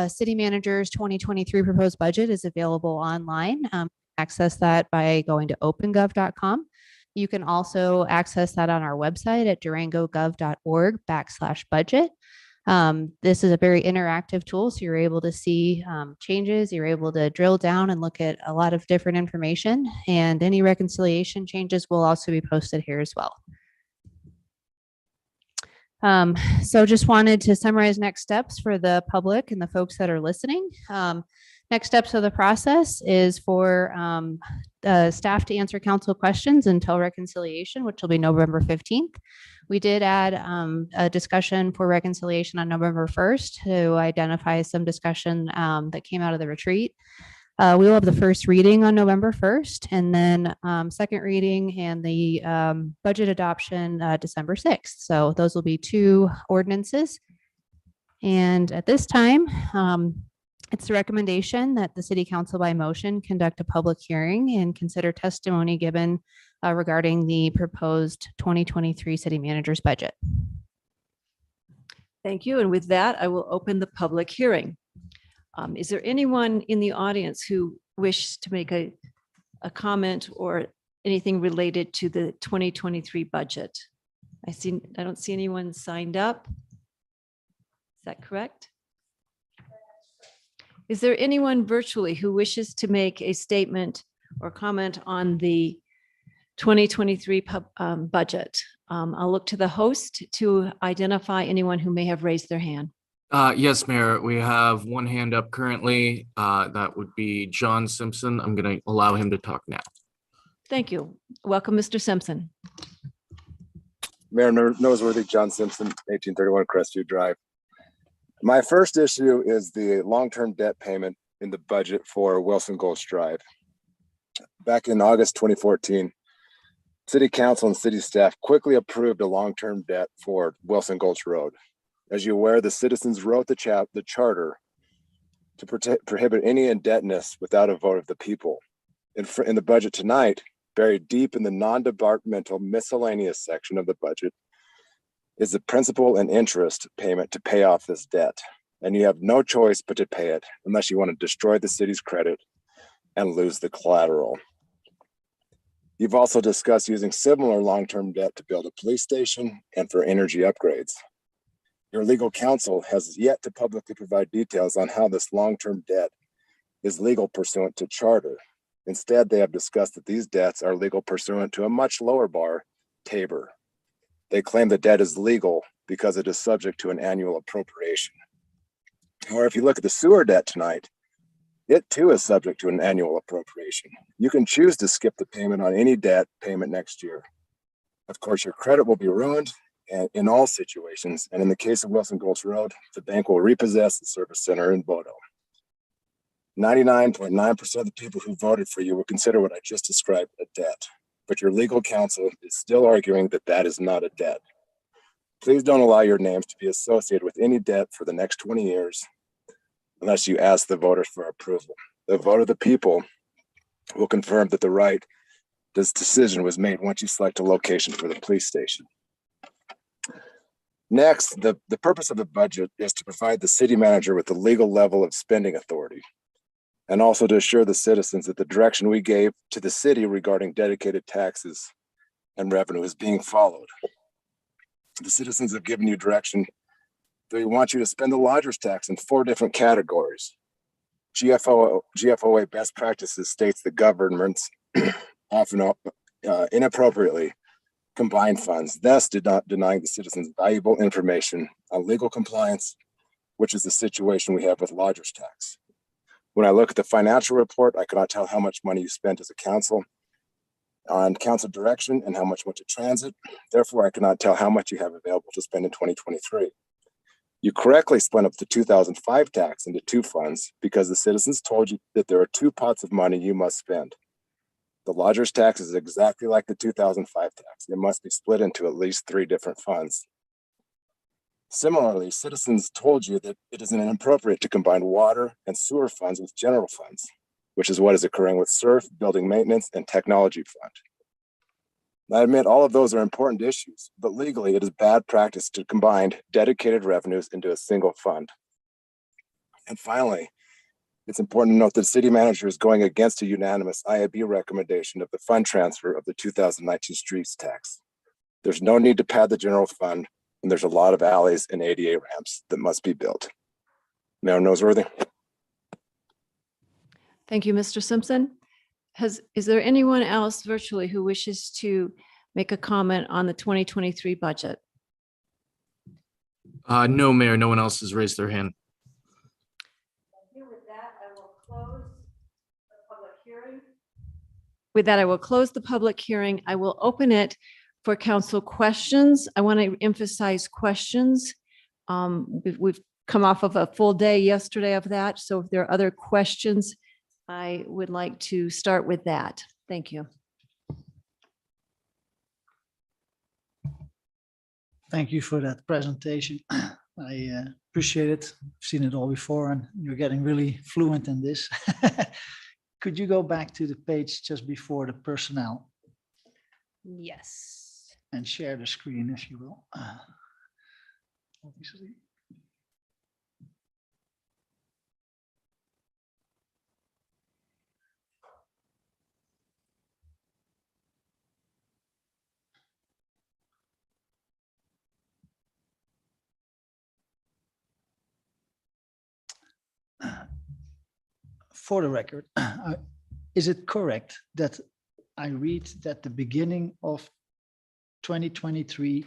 city manager's 2023 proposed budget is available online. Access that by going to opengov.com. You can also access that on our website at durangogov.org/budget. This is a very interactive tool, so you're able to see changes, you're able to drill down and look at a lot of different information, and any reconciliation changes will also be posted here as well. So just wanted to summarize next steps for the public and the folks that are listening. Next steps of the process is for staff to answer council questions until reconciliation, which will be November 15th. We did add a discussion for reconciliation on November 1st to identify some discussion that came out of the retreat. We will have the first reading on November 1st, and then second reading and the budget adoption December 6th. So those will be 2 ordinances. And at this time, it's the recommendation that the city council by motion conduct a public hearing and consider testimony given regarding the proposed 2023 city manager's budget. Thank you. And with that, I will open the public hearing. Is there anyone in the audience who wishes to make a comment or anything related to the 2023 budget? I don't see anyone signed up. Is that correct? Is there anyone virtually who wishes to make a statement or comment on the 2023 budget? I'll look to the host to identify anyone who may have raised their hand. Yes, Mayor, we have one hand up currently. That would be John Simpson. I'm going to allow him to talk now. Thank you. Welcome, Mr. Simpson. Mayor Noseworthy, John Simpson, 1831 Crestview Drive. My first issue is the long-term debt payment in the budget for Wilson Gulch Drive. Back in August 2014, City Council and city staff quickly approved a long-term debt for Wilson Gulch Road. As you're aware, the citizens wrote the charter to prohibit any indebtedness without a vote of the people. In the budget tonight, buried deep in the non-departmental miscellaneous section of the budget, is the principal and interest payment to pay off this debt. And you have no choice but to pay it unless you want to destroy the city's credit and lose the collateral. You've also discussed using similar long-term debt to build a police station and for energy upgrades. Your legal counsel has yet to publicly provide details on how this long-term debt is legal pursuant to charter. Instead, they have discussed that these debts are legal pursuant to a much lower bar, Tabor. They claim the debt is legal because it is subject to an annual appropriation. Or if you look at the sewer debt tonight, it too is subject to an annual appropriation. You can choose to skip the payment on any debt payment next year. Of course, your credit will be ruined in all situations. And in the case of Wilson Gulch Road, the bank will repossess the service center in Bodo. 99.9% of the people who voted for you will consider what I just described a debt, but your legal counsel is still arguing that that is not a debt. Please don't allow your names to be associated with any debt for the next 20 years unless you ask the voters for approval. The vote of the people will confirm that this decision was made once you select a location for the police station. Next, the purpose of the budget is to provide the city manager with the legal level of spending authority, and also to assure the citizens that the direction we gave to the city regarding dedicated taxes and revenue is being followed. The citizens have given you direction. They want you to spend the lodger's tax in 4 different categories. GFOA best practices states that governments often inappropriately combine funds, thus denying the citizens valuable information on legal compliance, which is the situation we have with lodger's tax. When I look at the financial report, I cannot tell how much money you spent as a council on council direction and how much went to transit. Therefore, I cannot tell how much you have available to spend in 2023. You correctly split up the 2005 tax into 2 funds because the citizens told you that there are 2 pots of money you must spend. The lodger's tax is exactly like the 2005 tax. It must be split into at least 3 different funds. Similarly, citizens told you that it is inappropriate to combine water and sewer funds with general funds, which is what is occurring with SURF, building maintenance, and technology fund. I admit all of those are important issues, but legally it is bad practice to combine dedicated revenues into a single fund. And finally, it's important to note that the city manager is going against a unanimous IAB recommendation of the fund transfer of the 2019 streets tax. There's no need to pad the general fund, and there's a lot of alleys and ADA ramps that must be built. Mayor Noseworthy. Thank you, Mr. Simpson. Is there anyone else virtually who wishes to make a comment on the 2023 budget? No, Mayor, no one else has raised their hand. With that, I will close the public hearing. I will open it for council questions. I want to emphasize questions. We've come off of a full day yesterday of that. So if there are other questions, I would like to start with that. Thank you. Thank you for that presentation. I appreciate it. I've seen it all before and you're getting really fluent in this. Could you go back to the page just before the personnel Yes. and share the screen if you will? Obviously. For the record, is it correct that I read that the beginning of 2023,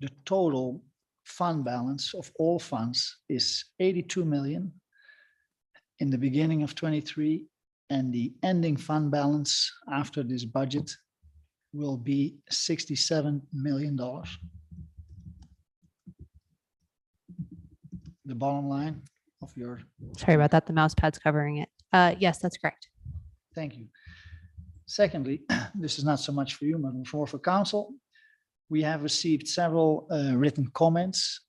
the total fund balance of all funds is 82 million in the beginning of 23, and the ending fund balance after this budget will be $67 million. The bottom line of your. Sorry about that. The mouse pad's covering it. Yes, that's correct. Thank you. Secondly, this is not so much for you, but more for council. We have received several written comments,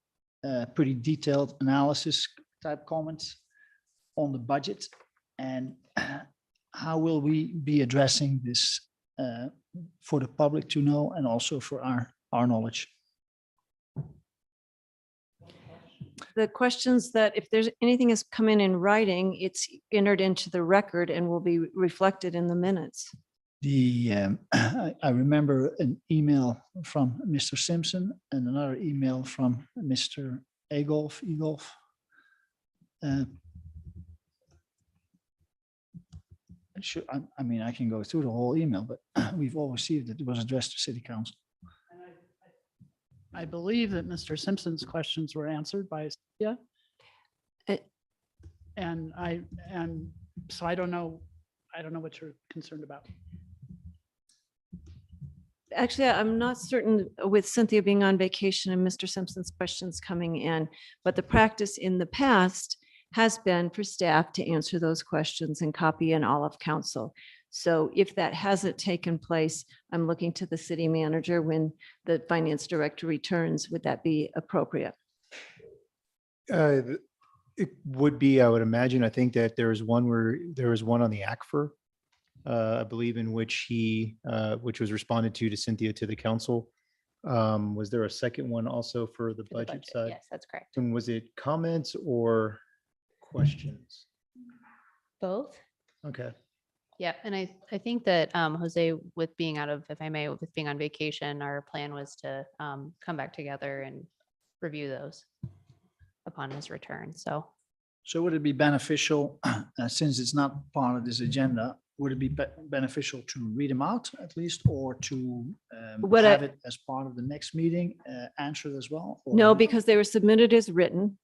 pretty detailed analysis type comments on the budget. And how will we be addressing this for the public to know and also for our knowledge? The questions that if there's anything has come in writing, it's entered into the record and will be reflected in the minutes. I remember an email from Mr. Simpson and another email from Mr. Egolf. I mean, I can go through the whole email, but we've all received it. It was addressed to City Council. I believe that Mr. Simpson's questions were answered by Cynthia. And so I don't know what you're concerned about. Actually, I'm not certain with Cynthia being on vacation and Mr. Simpson's questions coming in, but the practice in the past has been for staff to answer those questions and copy in all of council. So if that hasn't taken place, I'm looking to the city manager when the finance director returns. Would that be appropriate? It would be, I would imagine. I think that there was one on the ACFR, I believe, in which which was responded to Cynthia to the council. Was there a second one also for the budget side? Yes, that's correct. And was it comments or questions? Both. Okay. Yep. And I think that Jose, with being if I may, with being on vacation, our plan was to come back together and review those upon his return. So would it be beneficial, since it's not part of this agenda, would it be beneficial to read them out at least, or to have it as part of the next meeting, answered as well? Or No, because they were submitted as written.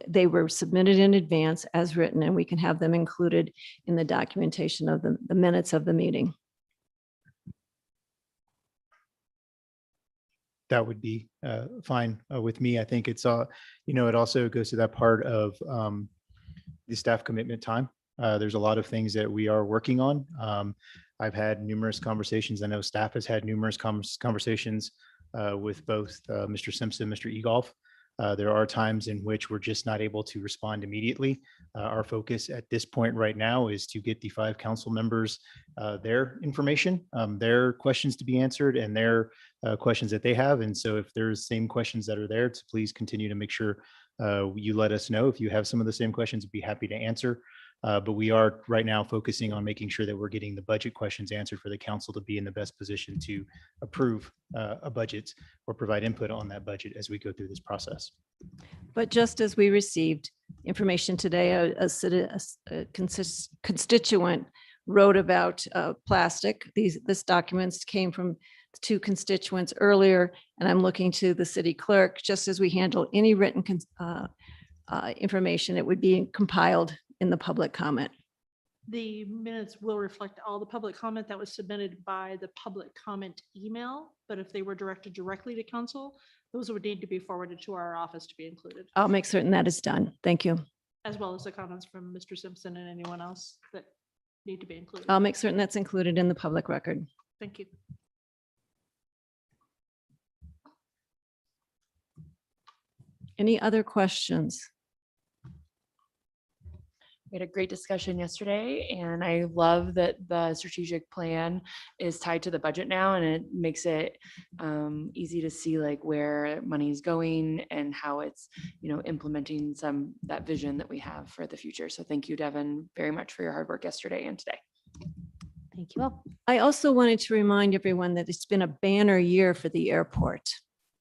They were submitted in advance as written, and we can have them included in the documentation of the minutes of the meeting. That would be fine with me. I think it's, it also goes to that part of the staff commitment time. There's a lot of things that we are working on. I've had numerous conversations. I know staff has had numerous conversations with both Mr. Simpson, Mr. Egolf. There are times in which we're just not able to respond immediately. Our focus at this point right now is to get the 5 council members their information, their questions to be answered, and their questions that they have. And so if there's same questions that are there, to please continue to make sure you let us know. If you have some of the same questions, we'd be happy to answer. But we are right now focusing on making sure that we're getting the budget questions answered for the council to be in the best position to approve a budget or provide input on that budget as we go through this process. But just as we received information today, a constituent wrote about plastic. This documents came from 2 constituents earlier, and I'm looking to the city clerk. Just as we handle any written information, it would be compiled in the public comment. The minutes will reflect all the public comment that was submitted by the public comment email, but if they were directed directly to council, those would need to be forwarded to our office to be included, I'll make certain that is done. Thank you. as well as the comments from Mr. Simpson and anyone else that need to be included. I'll make certain that's included in the public record. Thank you. Any other questions? We had a great discussion yesterday, and I love that the strategic plan is tied to the budget now, and it makes it easy to see like where money is going and how it's, implementing that vision that we have for the future. So thank you, Devin, very much for your hard work yesterday and today. thank you all. I also wanted to remind everyone that it's been a banner year for the airport.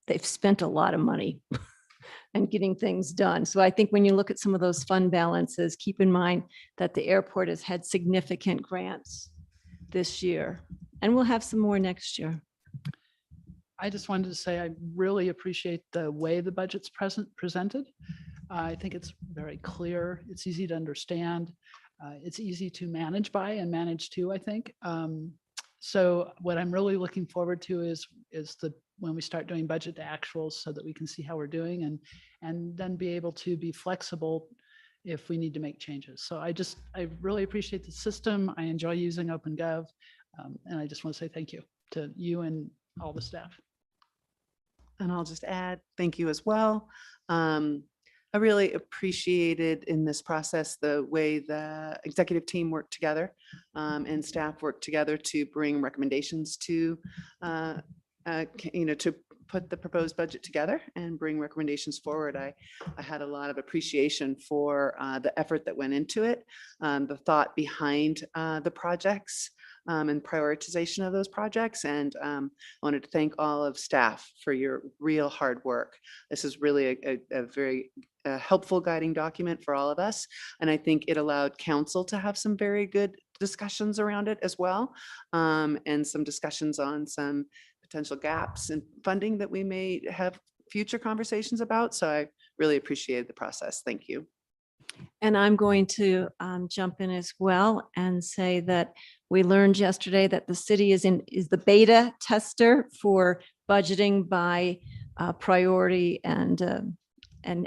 They've spent a lot of money and getting things done. So I think when you look at some of those fund balances, keep in mind that the airport has had significant grants this year, and we'll have some more next year. I just wanted to say I really appreciate the way the budget's presented. I think it's very clear. It's easy to understand. It's easy to manage by and manage to, I think. So what I'm really looking forward to is when we start doing budget to actuals so that we can see how we're doing and then be able to be flexible if we need to make changes. So I really appreciate the system. I enjoy using OpenGov. And I just want to say thank you to you and all the staff. And I'll just add, thank you as well. I really appreciated in this process the way the executive team worked together and staff worked together to bring recommendations to, to put the proposed budget together and bring recommendations forward. I had a lot of appreciation for the effort that went into it, the thought behind the projects. And prioritization of those projects. And I wanted to thank all of staff for your real hard work. This is really a very helpful guiding document for all of us. And I think it allowed council to have some very good discussions around it as well. And some discussions on some potential gaps in funding that we may have future conversations about. So I really appreciated the process. Thank you. And I'm going to jump in as well and say that we learned yesterday that the city is the beta tester for budgeting by priority and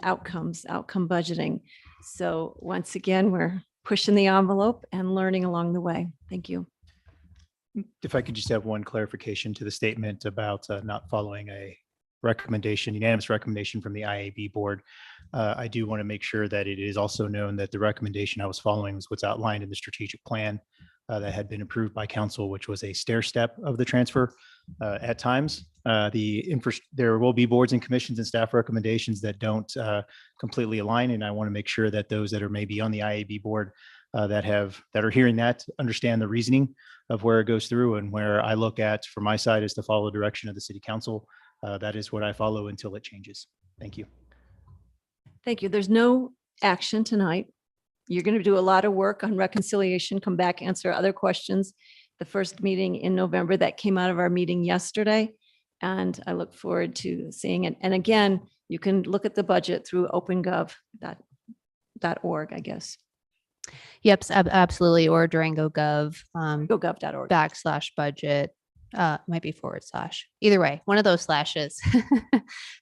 outcome budgeting. So once again, we're pushing the envelope and learning along the way. Thank you. If I could just have one clarification to the statement about not following a unanimous recommendation from the IAB board. I do want to make sure that it is also known that the recommendation I was following was what's outlined in the strategic plan that had been approved by council, which was a stair step of the transfer. At times, there will be boards and commissions and staff recommendations that don't completely align. And I want to make sure that those that are maybe on the IAB board that are hearing that understand the reasoning of where it goes through, and where I look at from my side is to follow the direction of the city council. That is what I follow until it changes. Thank you. Thank you. There's no action tonight. You're going to do a lot of work on reconciliation, come back, answer other questions. The first meeting in November that came out of our meeting yesterday. And I look forward to seeing it. And again, you can look at the budget through opengov.org, I guess. Yep, absolutely. Or Durango Gov, gov.org /budget. Might be /. Either way, one of those slashes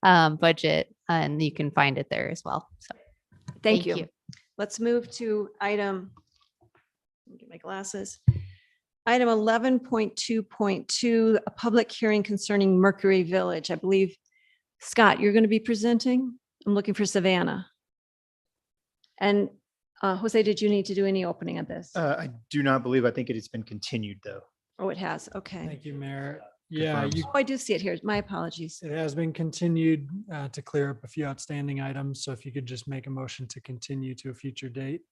budget, and you can find it there as well. So thank you. Let's move to item, let me get my glasses. Item 11.2.2, a public hearing concerning Mercury Village. I believe, Scott, you're going to be presenting. I'm looking for Savannah. And Jose, did you need to do any opening of this? I do not believe, I think it has been continued though. Oh, it has. Okay. Thank you, Mayor. Yeah, Oh, I do see it here. My apologies. it has been continued to clear up a few outstanding items. So if you could just make a motion to continue to a future date,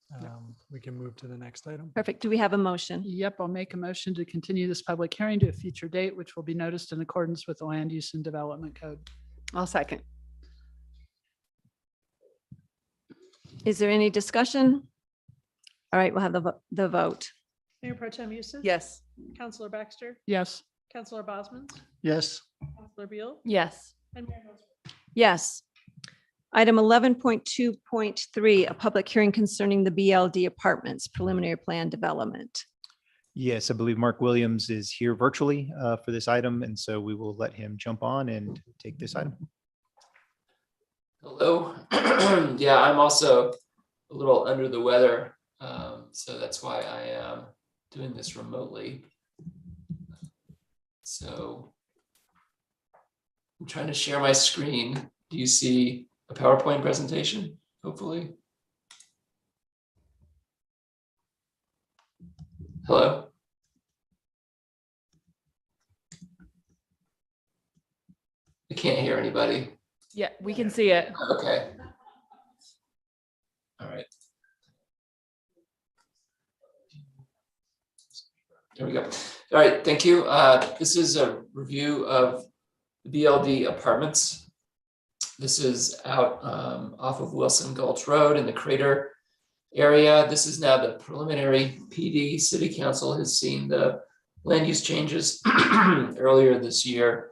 we can move to the next item. Perfect. Do we have a motion? Yep, I'll make a motion to continue this public hearing to a future date, which will be noticed in accordance with the Land Use and Development Code. I'll second. Is there any discussion? All right, we'll have the vote. Mayor Pro Tem Youssef. Yes. Councilor Baxter. Yes. Councilor Bosman. Yes. Councilor Beal. Yes. And Mayor Nosworthy. Yes. Item 11.2.3, a public hearing concerning the BLD Apartments preliminary plan development. Yes, I believe Mark Williams is here virtually for this item, and so we will let him jump on and take this item. Hello. Yeah, I'm also a little under the weather, so that's why I am doing this remotely. So I'm trying to share my screen. Do you see a PowerPoint presentation? Hopefully. Hello? I can't hear anybody. Yeah, we can see it. Okay. All right. There we go. All right, thank you. This is a review of the BLD Apartments. This is out off of Wilson Gulch Road in the Crater area. This is now the preliminary PD. City Council has seen the land use changes earlier this year.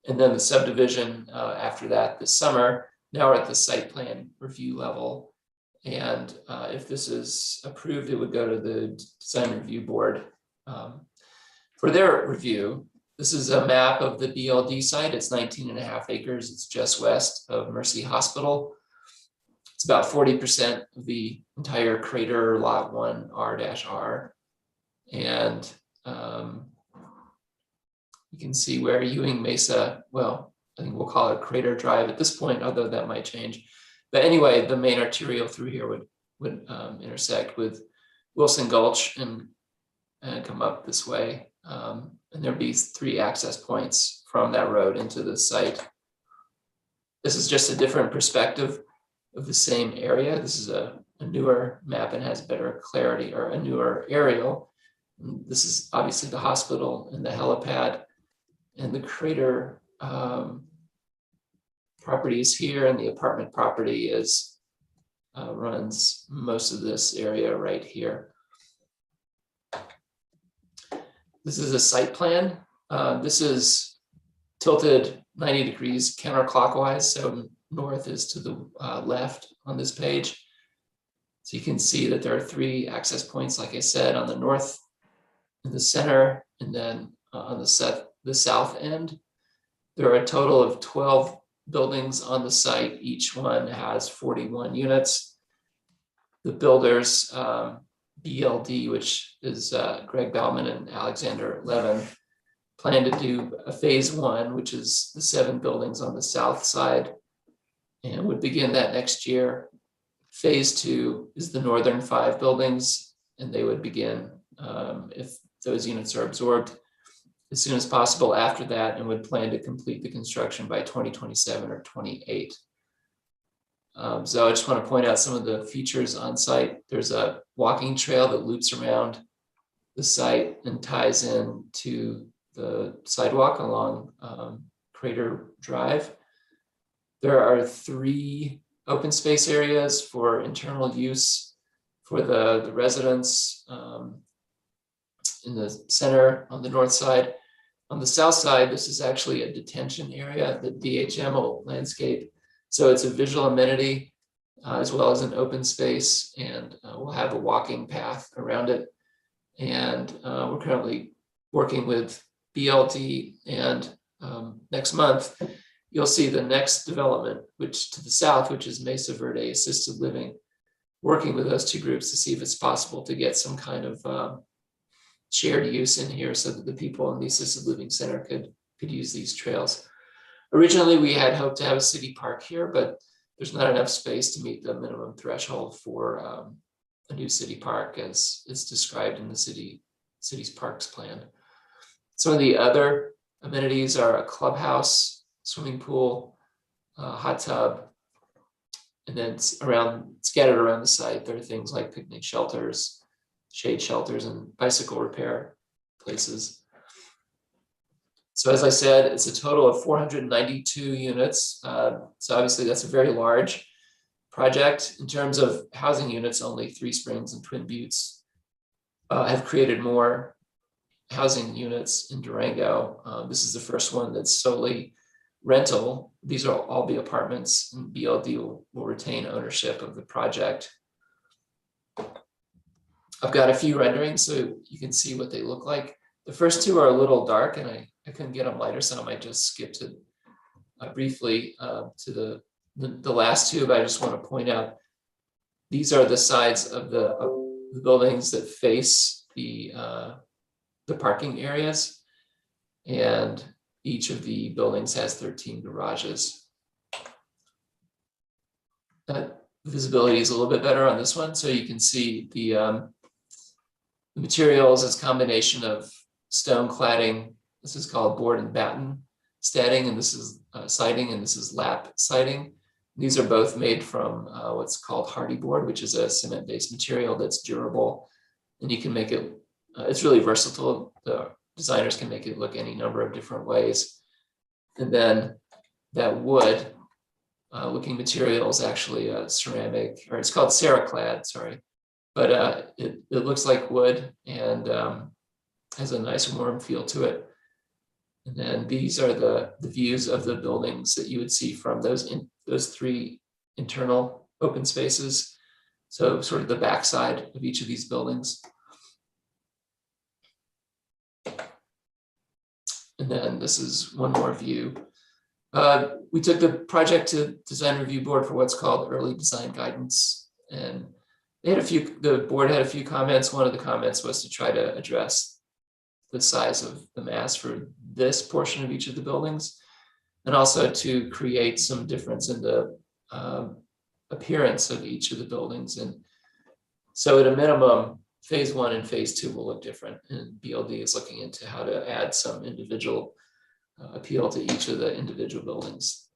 And then the subdivision after that this summer. Now we're at the site plan review level. And if this is approved, it would go to the design review board for their review. This is a map of the BLD site. It's 19.5 acres. It's just west of Mercy Hospital. It's about 40% of the entire crater lot 1R-R. And you can see where Ewing Mesa, well, I think we'll call it Crater Drive at this point, although that might change. But anyway, the main arterial through here would intersect with Wilson Gulch and come up this way. And there'd be 3 access points from that road into the site. This is just a different perspective of the same area. This is a newer map and has better clarity, or a newer aerial. And this is obviously the hospital and the helipad, and the crater properties here, and the apartment property is runs most of this area right here. This is a site plan. This is tilted 90 degrees counterclockwise, so north is to the left on this page. So you can see that there are 3 access points, like I said, on the north, in the center, and then on the south end. There are a total of 12 buildings on the site. Each one has 41 units. The builders, BLD, which is Greg Bauman and Alexander Levin, plan to do a phase 1, which is the 7 buildings on the south side, and would begin that next year. Phase 2 is the northern 5 buildings, and they would begin, if those units are absorbed, as soon as possible after that, and would plan to complete the construction by 2027 or 28. So I just want to point out some of the features on site. There's a walking trail that loops around the site and ties in to the sidewalk along Crater Drive. There are 3 open space areas for internal use for the residents in the center on the north side. On the south side, this is actually a detention area that DHM will landscape. So it's a visual amenity as well as an open space, and we'll have a walking path around it. And we're currently working with BLD, and next month, you'll see the next development, which to the south, which is Mesa Verde Assisted Living, working with those 2 groups to see if it's possible to get some kind of shared use in here so that the people in the assisted living center could use these trails. Originally, we had hoped to have a city park here, but there's not enough space to meet the minimum threshold for a new city park as is described in the city's parks plan. Some of the other amenities are a clubhouse, swimming pool, hot tub, and then scattered around the site, there are things like picnic shelters, shade shelters, and bicycle repair places. So as I said, it's a total of 492 units. So obviously that's a very large project. In terms of housing units, only 3 Springs and Twin Buttes have created more housing units in Durango. This is the first one that's solely rental. These will all be apartments, and BLD will retain ownership of the project. I've got a few renderings so you can see what they look like. The first 2 are a little dark, and I couldn't get them lighter, so I might just skip to briefly to the last 2, but I just want to point out these are the sides of the buildings that face the parking areas, and each of the buildings has 13 garages. Visibility is a little bit better on this one, so you can see the materials is a combination of stone cladding. This is called board and batten standing, and this is siding, and this is lap siding. These are both made from what's called hardy board, which is a cement-based material that's durable, and you can make it, it's really versatile. The designers can make it look any number of different ways. And then that wood looking material is actually a ceramic, or it's called Ceraclad, sorry. But it looks like wood and has a nice warm feel to it. And then these are the views of the buildings that you would see from those three internal open spaces. So sort of the backside of each of these buildings. And then this is one more view. We took the project to design review board for what's called early design guidance. And they had the board had a few comments. One of the comments was to try to address the size of the mass for this portion of each of the buildings, and also to create some difference in the appearance of each of the buildings. And so at a minimum, phase 1 and phase 2 will look different, and BLD is looking into how to add some individual appeal to each of the individual buildings.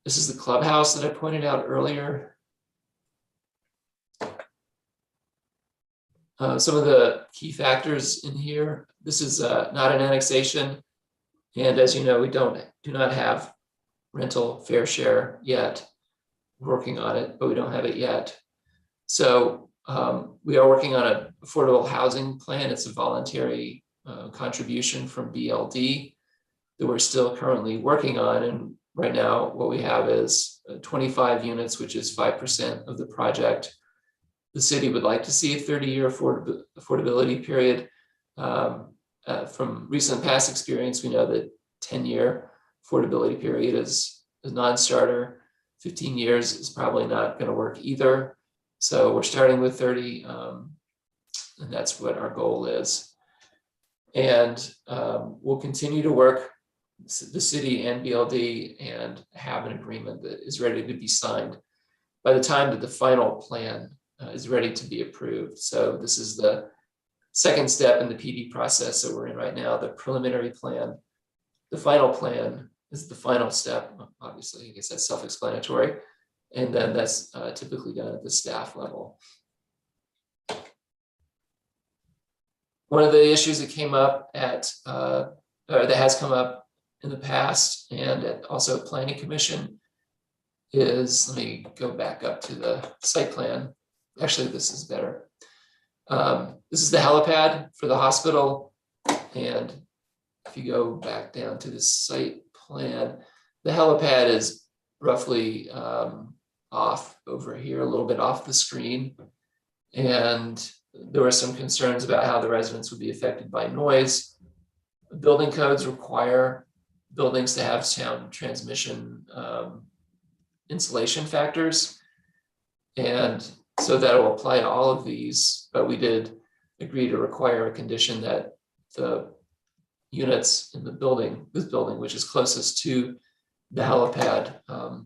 This is the clubhouse that I pointed out earlier. Some of the key factors in here, this is not an annexation. And as you know, we do not have rental fair share yet. We're working on it, but we don't have it yet. So we are working on an affordable housing plan. It's a voluntary contribution from BLD that we're still currently working on. And right now, what we have is 25 units, which is 5% of the project. The city would like to see a 30-year affordability period. From recent past experience, we know that 10-year affordability period is a non-starter. 15 years is probably not going to work either. So we're starting with 30, and that's what our goal is. And we'll continue to work, the city and BLD, and have an agreement that is ready to be signed by the time that the final plan is ready to be approved. So this is the second step in the PD process that we're in right now, the preliminary plan. The final plan is the final step. Obviously, I guess that's self-explanatory. And then that's typically done at the staff level. One of the issues that came up or that has come up in the past and also at Planning Commission is, let me go back up to the site plan. Actually, this is better. This is the helipad for the hospital. And if you go back down to the site plan, the helipad is roughly off over here, a little bit off the screen. And there were some concerns about how the residents would be affected by noise. Building codes require buildings to have sound transmission insulation factors. And so that will apply to all of these, but we did agree to require a condition that the units in the building, this building, which is closest to the helipad,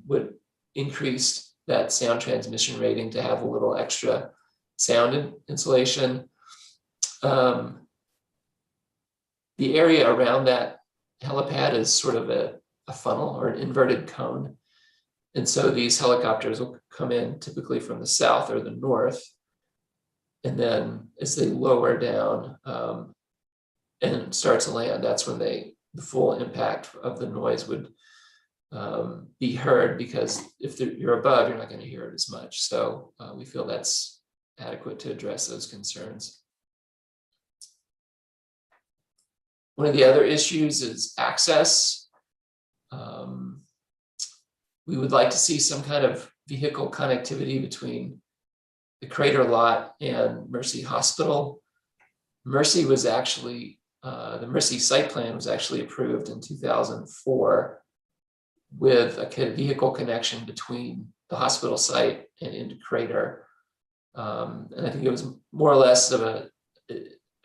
would increase that sound transmission rating to have a little extra sound insulation. The area around that helipad is sort of a funnel or an inverted cone. And so these helicopters will come in typically from the south or the north. And then as they lower down and start to land, that's when the full impact of the noise would be heard, because if you're above, you're not going to hear it as much. So we feel that's adequate to address those concerns. One of the other issues is access. We would like to see some kind of vehicle connectivity between the Crater lot and Mercy Hospital. Mercy was actually, the Mercy site plan was actually approved in 2004 with a vehicle connection between the hospital site and into Crater. And I think it was more or less of a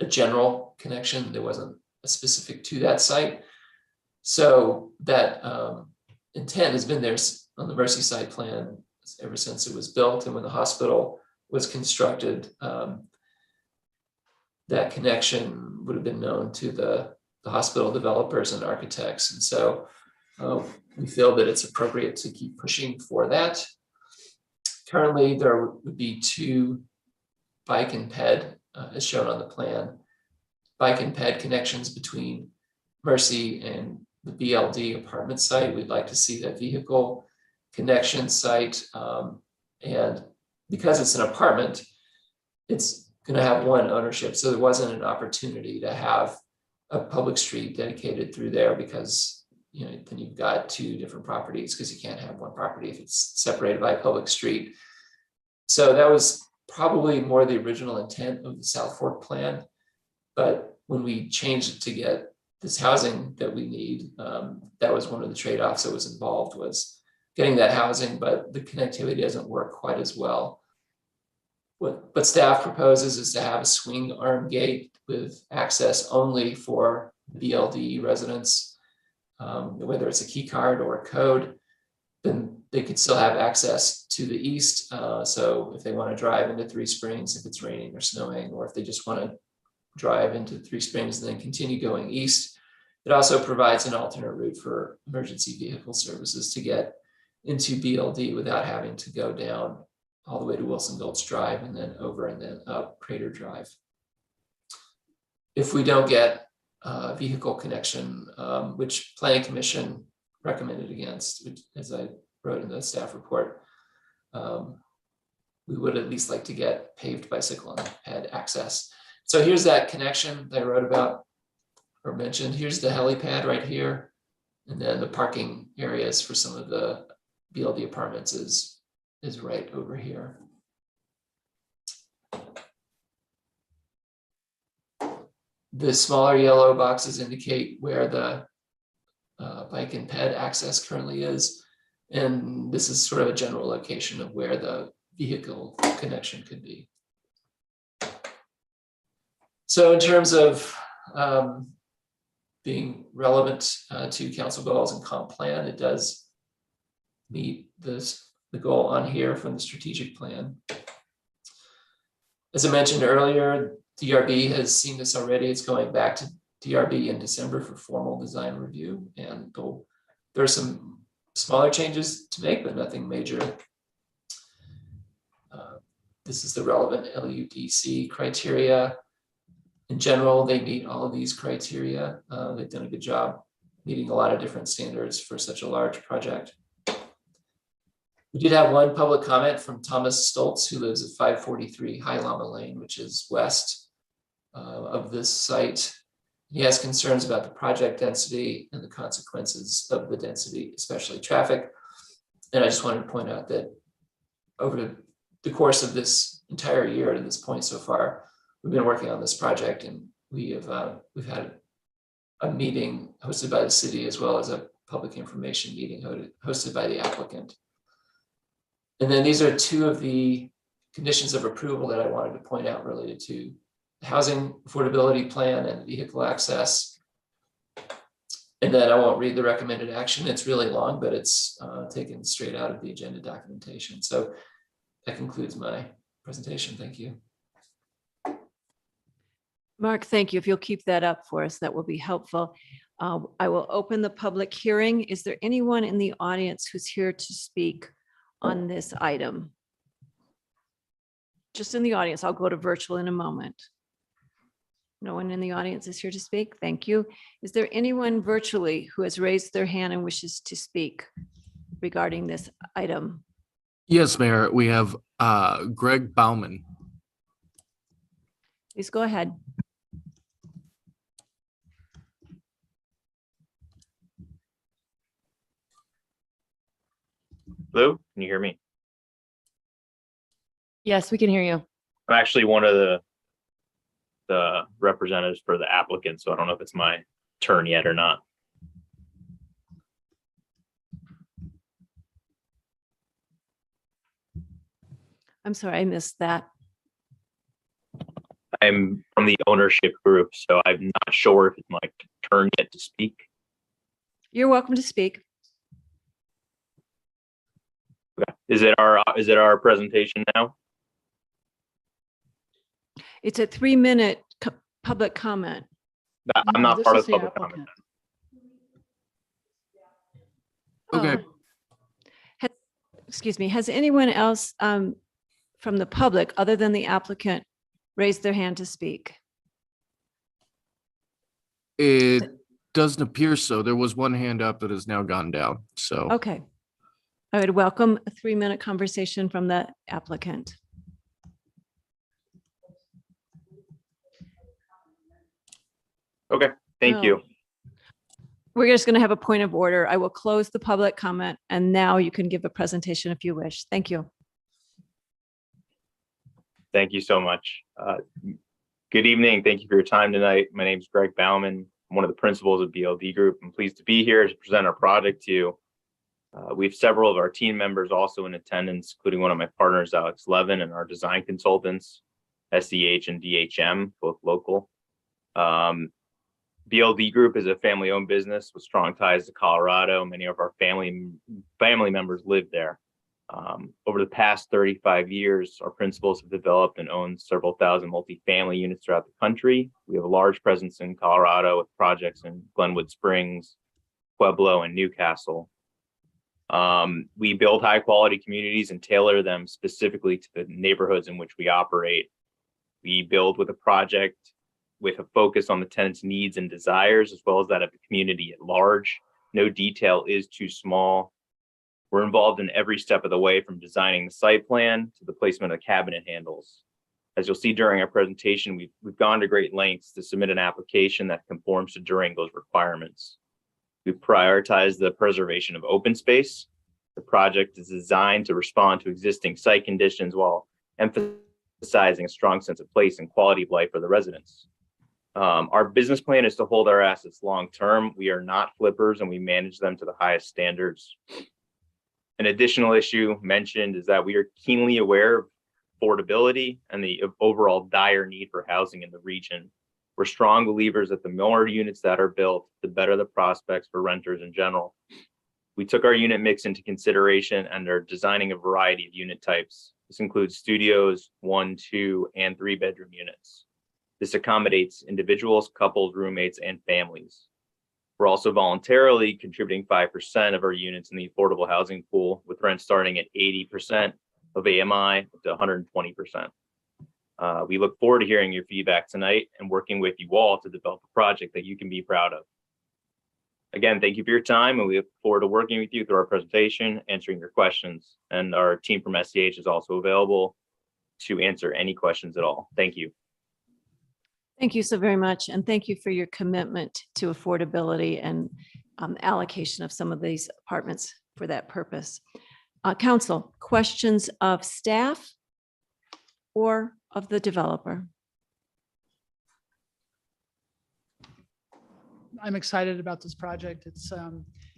general connection. There wasn't a specific to that site. So that intent has been there on the Mercy site plan ever since it was built, and when the hospital was constructed, that connection would have been known to the hospital developers and architects. And so we feel that it's appropriate to keep pushing for that. Currently, there would be 2 bike and ped, as shown on the plan, bike and ped connections between Mercy and the BLD apartment site. We'd like to see that vehicle connection site. And because it's an apartment, it's going to have one ownership. So there wasn't an opportunity to have a public street dedicated through there, because then you've got two different properties, because you can't have one property if it's separated by a public street. So that was probably more the original intent of the South Fork plan. But when we changed it to get this housing that we need, that was one of the trade-offs that was involved, was getting that housing, but the connectivity doesn't work quite as well. What staff proposes is to have a swing arm gate with access only for BLD residents, whether it's a key card or a code. Then they could still have access to the east. So if they want to drive into Three Springs, if it's raining or snowing, or if they just want to drive into Three Springs and then continue going east, it also provides an alternate route for emergency vehicle services to get into BLD without having to go down all the way to Wilson Gulch Drive and then over and then up Crater Drive. If we don't get vehicle connection, which Planning Commission recommended against, which, as I wrote in the staff report, we would at least like to get paved bicycle and ped access. So here's that connection that I wrote about or mentioned. Here's the helipad right here. And then the parking areas for some of the BLD apartments is right over here. The smaller yellow boxes indicate where the bike and ped access currently is. And this is sort of a general location of where the vehicle connection could be. So in terms of being relevant to council goals and comp plan, it does meet the goal on here from the strategic plan. As I mentioned earlier, DRB has seen this already. It's going back to DRB in December for formal design review, and there are some smaller changes to make, but nothing major. This is the relevant LUDC criteria. In general, they meet all of these criteria. They've done a good job meeting a lot of different standards for such a large project. We did have one public comment from Thomas Stoltz, who lives at 543 High Llama Lane, which is west of this site. He has concerns about the project density and the consequences of the density, especially traffic. And I just wanted to point out that over the course of this entire year to this point so far, we've been working on this project, and we've had a meeting hosted by the city, as well as a public information meeting hosted by the applicant. And then these are two of the conditions of approval that I wanted to point out related to the housing affordability plan and vehicle access. And then I won't read the recommended action. It's really long, but it's taken straight out of the agenda documentation. So that concludes my presentation. Thank you. Mark, thank you. If you'll keep that up for us, that will be helpful. I will open the public hearing. Is there anyone in the audience who's here to speak on this item? Just in the audience. I'll go to virtual in a moment. No one in the audience is here to speak. Thank you. Is there anyone virtually who has raised their hand and wishes to speak regarding this item? Yes, Mayor, we have Greg Bauman. Please go ahead. Hello, can you hear me? Yes, we can hear you. I'm actually one of the representatives for the applicant, so I don't know if it's my turn yet or not. I'm sorry, I missed that. I'm from the ownership group, so I'm not sure if it's my turn yet to speak. You're welcome to speak. Okay. Is it our presentation now? It's a 3-minute public comment. I'm not part of the public comment. Okay. Excuse me, has anyone else from the public, other than the applicant, raised their hand to speak? It doesn't appear so. There was one hand up that has now gone down, so. Okay. I would welcome a 3-minute conversation from the applicant. Okay, Thank No. you. We're just going to have a point of order. I will close the public comment and now you can give a presentation if you wish. Thank you. Thank you so much. Good evening. Thank you for your time tonight. My name is Greg Bauman. I'm one of the principals of BLD Group. I'm pleased to be here to present our project to you. We have several of our team members also in attendance, including one of my partners, Alex Levin, and our design consultants, SEH and DHM, both local. BLD Group is a family-owned business with strong ties to Colorado. Many of our family members live there. Over the past 35 years, our principals have developed and owned several thousand multifamily units throughout the country. We have a large presence in Colorado with projects in Glenwood Springs, Pueblo, and Newcastle. We build high-quality communities and tailor them specifically to the neighborhoods in which we operate. We build with a project with a focus on the tenant's needs and desires, as well as that of the community at large. No detail is too small. We're involved in every step of the way, from designing the site plan to the placement of cabinet handles. As you'll see during our presentation, we've gone to great lengths to submit an application that conforms to Durango's requirements. We prioritize the preservation of open space. The project is designed to respond to existing site conditions while emphasizing a strong sense of place and quality of life for the residents. Our business plan is to hold our assets long-term. We are not flippers and we manage them to the highest standards. An additional issue mentioned is that we are keenly aware of affordability and the overall dire need for housing in the region. We're strong believers that the more units that are built, the better the prospects for renters in general. We took our unit mix into consideration and are designing a variety of unit types. This includes studios, 1, 2, and 3 bedroom units. This accommodates individuals, couples, roommates, and families. We're also voluntarily contributing 5% of our units in the affordable housing pool, with rent starting at 80% of AMI up to 120%. We look forward to hearing your feedback tonight and working with you all to develop a project that you can be proud of. Again, thank you for your time, and we look forward to working with you through our presentation, answering your questions. And our team from SEH is also available to answer any questions at all. Thank you. Thank you so very much. And thank you for your commitment to affordability and allocation of some of these apartments for that purpose. Council, questions of staff or of the developer? I'm excited about this project. It's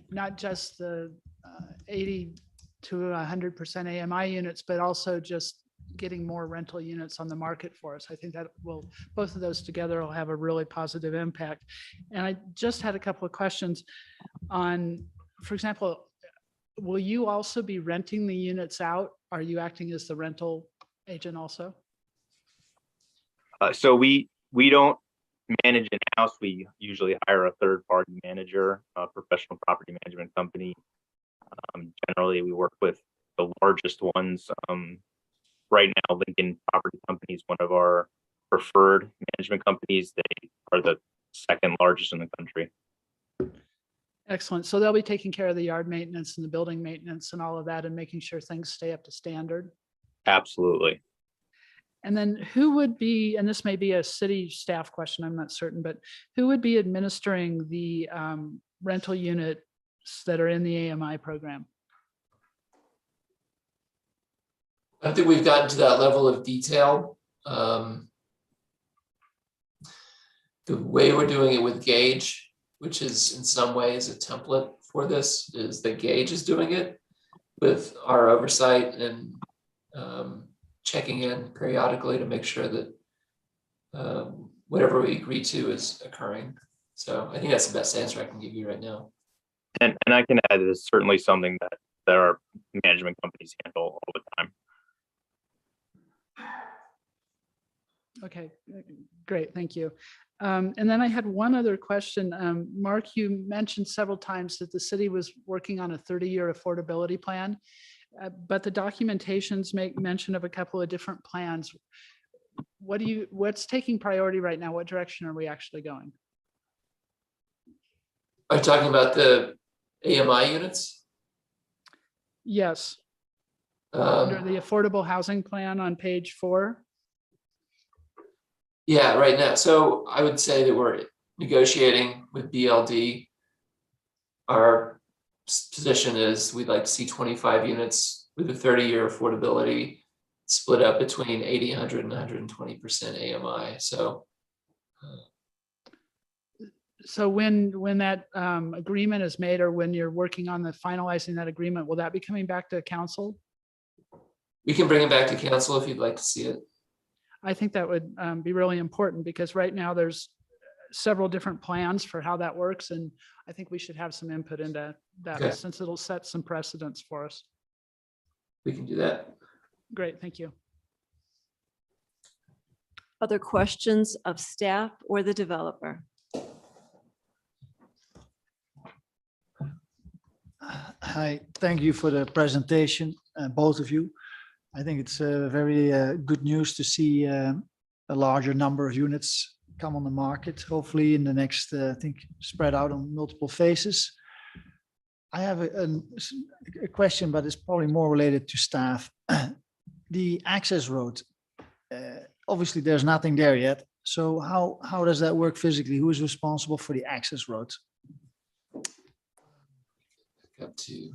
not just the 80 to 100% AMI units, but also just getting more rental units on the market for us. I think that will, both of those together will have a really positive impact. And I just had a couple of questions on, for example, will you also be renting the units out? Are you acting as the rental agent also? So we don't manage in-house. We usually hire a third-party manager, a professional property management company. Generally, we work with the largest ones. Right now, Lincoln Property Company is one of our preferred management companies. They are the second largest in the country. Excellent. So they'll be taking care of the yard maintenance and the building maintenance and all of that and making sure things stay up to standard. Absolutely. And then who would be, and this may be a city staff question, I'm not certain, but who would be administering the rental units that are in the AMI program? I think we've gotten to that level of detail. The way we're doing it with Gage, which is in some ways a template for this, is that Gage is doing it with our oversight and checking in periodically to make sure that whatever we agree to is occurring. So I think that's the best answer I can give you right now. And I can add, it's certainly something that our management companies handle all the time. Okay, great, thank you. And then I had one other question. Mark, you mentioned several times that the city was working on a 30-year affordability plan, but the documentations make mention of a couple of different plans. What's taking priority right now? What direction are we actually going? Are you talking about the AMI units? Yes. Under the affordable housing plan on page 4. Yeah, right now. So I would say that we're negotiating with BLD. Our position is we'd like to see 25 units with a 30-year affordability split up between 80, 100, and 120% AMI. So So when that agreement is made, or when you're working on the finalizing that agreement, will that be coming back to council? we can bring it back to council if you'd like to see it. I think that would be really important, because right now there's several different plans for how that works. And I think we should have some input into that, Okay. since it'll set some precedents for us. We can do that. Great, thank you. Other questions of staff or the developer? Hi, thank you for the presentation, both of you. I think it's very good news to see a larger number of units come on the market, hopefully in the next, I think, spread out on multiple phases. I have a question, but it's probably more related to staff. The access road, obviously there's nothing there yet. So how does that work physically? Who is responsible for the access road? Up to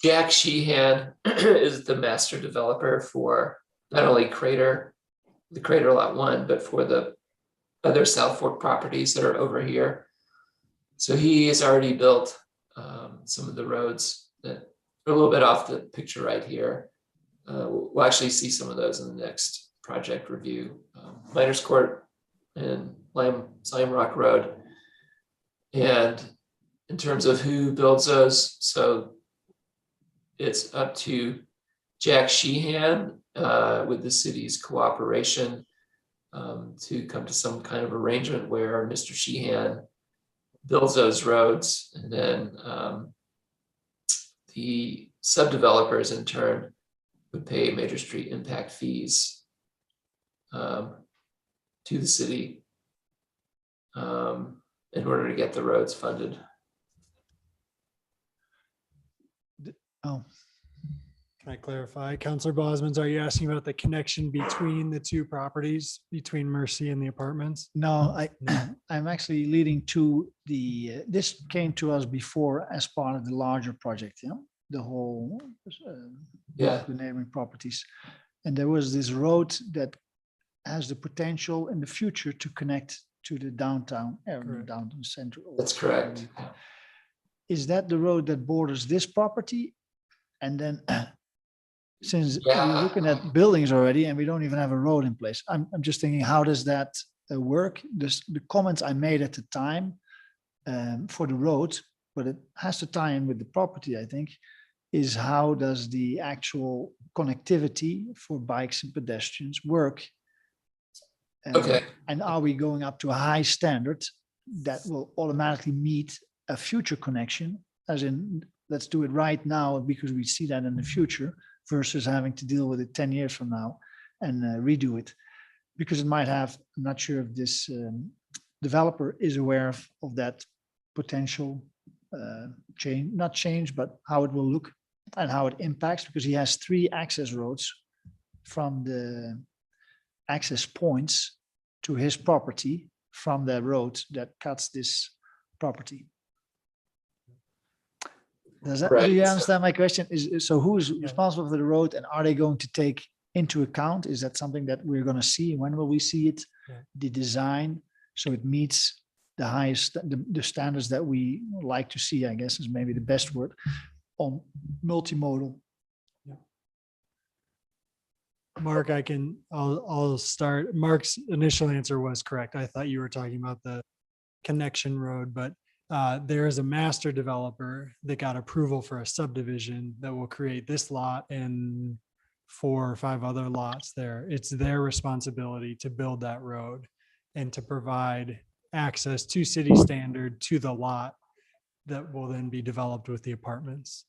Jack Sheehan is the master developer for not only the Crater Lot 1, but for the other South Fork properties that are over here. So he has already built some of the roads that are a little bit off the picture right here. We'll actually see some of those in the next project review. Miners Court and Slime Rock Road. And in terms of who builds those, so it's up to Jack Sheehan with the city's cooperation to come to some kind of arrangement where Mr. Sheehan builds those roads, and then the subdevelopers in turn would pay major street impact fees to the city in order to get the roads funded. Oh, Can I clarify? Counselor Bosman's, are you asking about the connection between the two properties, between Mercy and the apartments? no, I'm actually leading to this came to us before as part of the larger project, yeah? The whole, Yeah. the neighboring properties. And there was this road that has the potential in the future to connect to the downtown area, Correct. downtown center. That's correct. Is that the road that borders this property? And then since Yeah. we're looking at buildings already and we don't even have a road in place, I'm just thinking, how does that work? The comments I made at the time for the road, but it has to tie in with the property, I think, is how does the actual connectivity for bikes and pedestrians work? Okay. And are we going up to a high standard that will automatically meet a future connection, as in, let's do it right now because we see that in the future, versus having to deal with it 10 years from now and redo it? Because it might have, I'm not sure if this developer is aware of that potential change, not change, but how it will look and how it impacts, because he has 3 access roads from the access points to his property from the road that cuts this property. Do you Right. understand my question? So who is responsible for the road, and are they going to take into account? Is that something that we're going to see? When will we see it? Yeah. The design, so it meets the highest, the standards that we like to see, I guess is maybe the best word, on multimodal. Mark, I'll start. Mark's initial answer was correct. I thought you were talking about the connection road, but there is a master developer that got approval for a subdivision that will create this lot and 4 or 5 other lots there. It's their responsibility to build that road and to provide access to city standard to the lot that will then be developed with the apartments.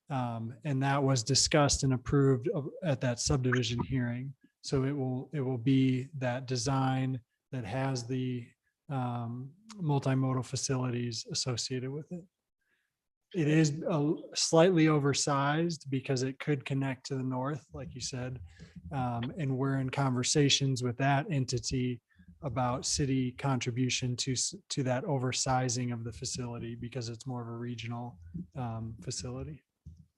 And that was discussed and approved at that subdivision hearing. So it will be that design that has the multimodal facilities associated with it. It is slightly oversized because it could connect to the north, like you said. And we're in conversations with that entity about city contribution to that oversizing of the facility because it's more of a regional facility.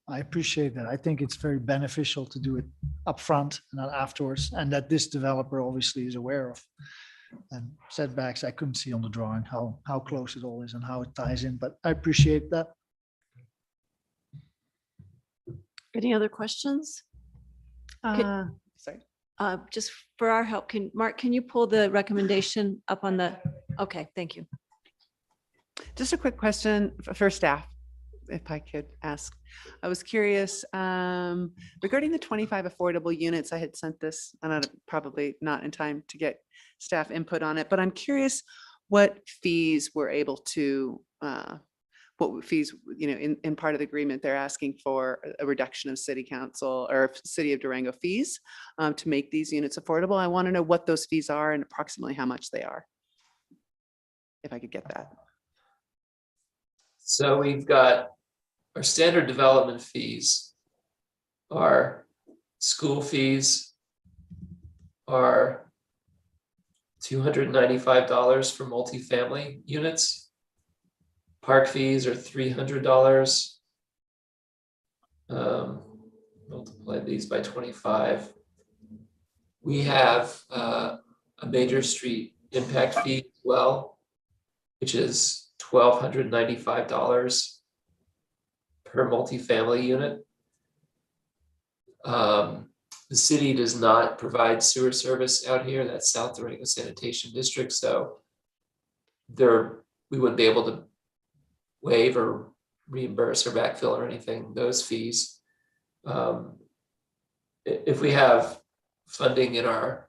I appreciate that. I think it's very beneficial to do it upfront and not afterwards, and that this developer obviously is aware of. And setbacks, I couldn't see on the drawing how close it all is and how it ties in, but I appreciate that. Any other questions? Sorry. Just for our help, Mark, can you pull the recommendation up on the, okay, thank you. Just a quick question for staff, if I could ask. I was curious regarding the 25 affordable units. I had sent this, and probably not in time to get staff input on it, but I'm curious what fees we're able to, what fees, in part of the agreement, they're asking for a reduction of city council or city of Durango fees to make these units affordable. I want to know what those fees are and approximately how much they are, if I could get that. So we've got our standard development fees, our school fees are $295 for multifamily units. Park fees are $300. Multiply these by 25. We have a major street impact fee as well, which is $1,295 per multifamily unit. The city does not provide sewer service out here. That's South Durango Sanitation District. So we wouldn't be able to waive or reimburse or backfill or anything, those fees. If we have funding in our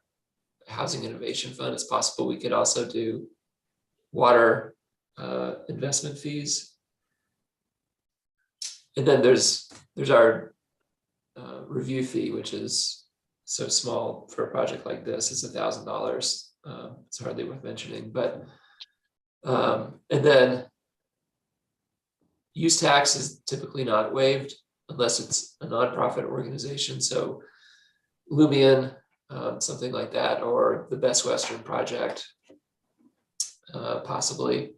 Housing Innovation Fund, it's possible we could also do water investment fees. And then there's our review fee, which is so small for a project like this. It's $1,000. It's hardly worth mentioning, but and then use tax is typically not waived unless it's a nonprofit organization. So Lumion, something like that, or the Best Western Project, possibly.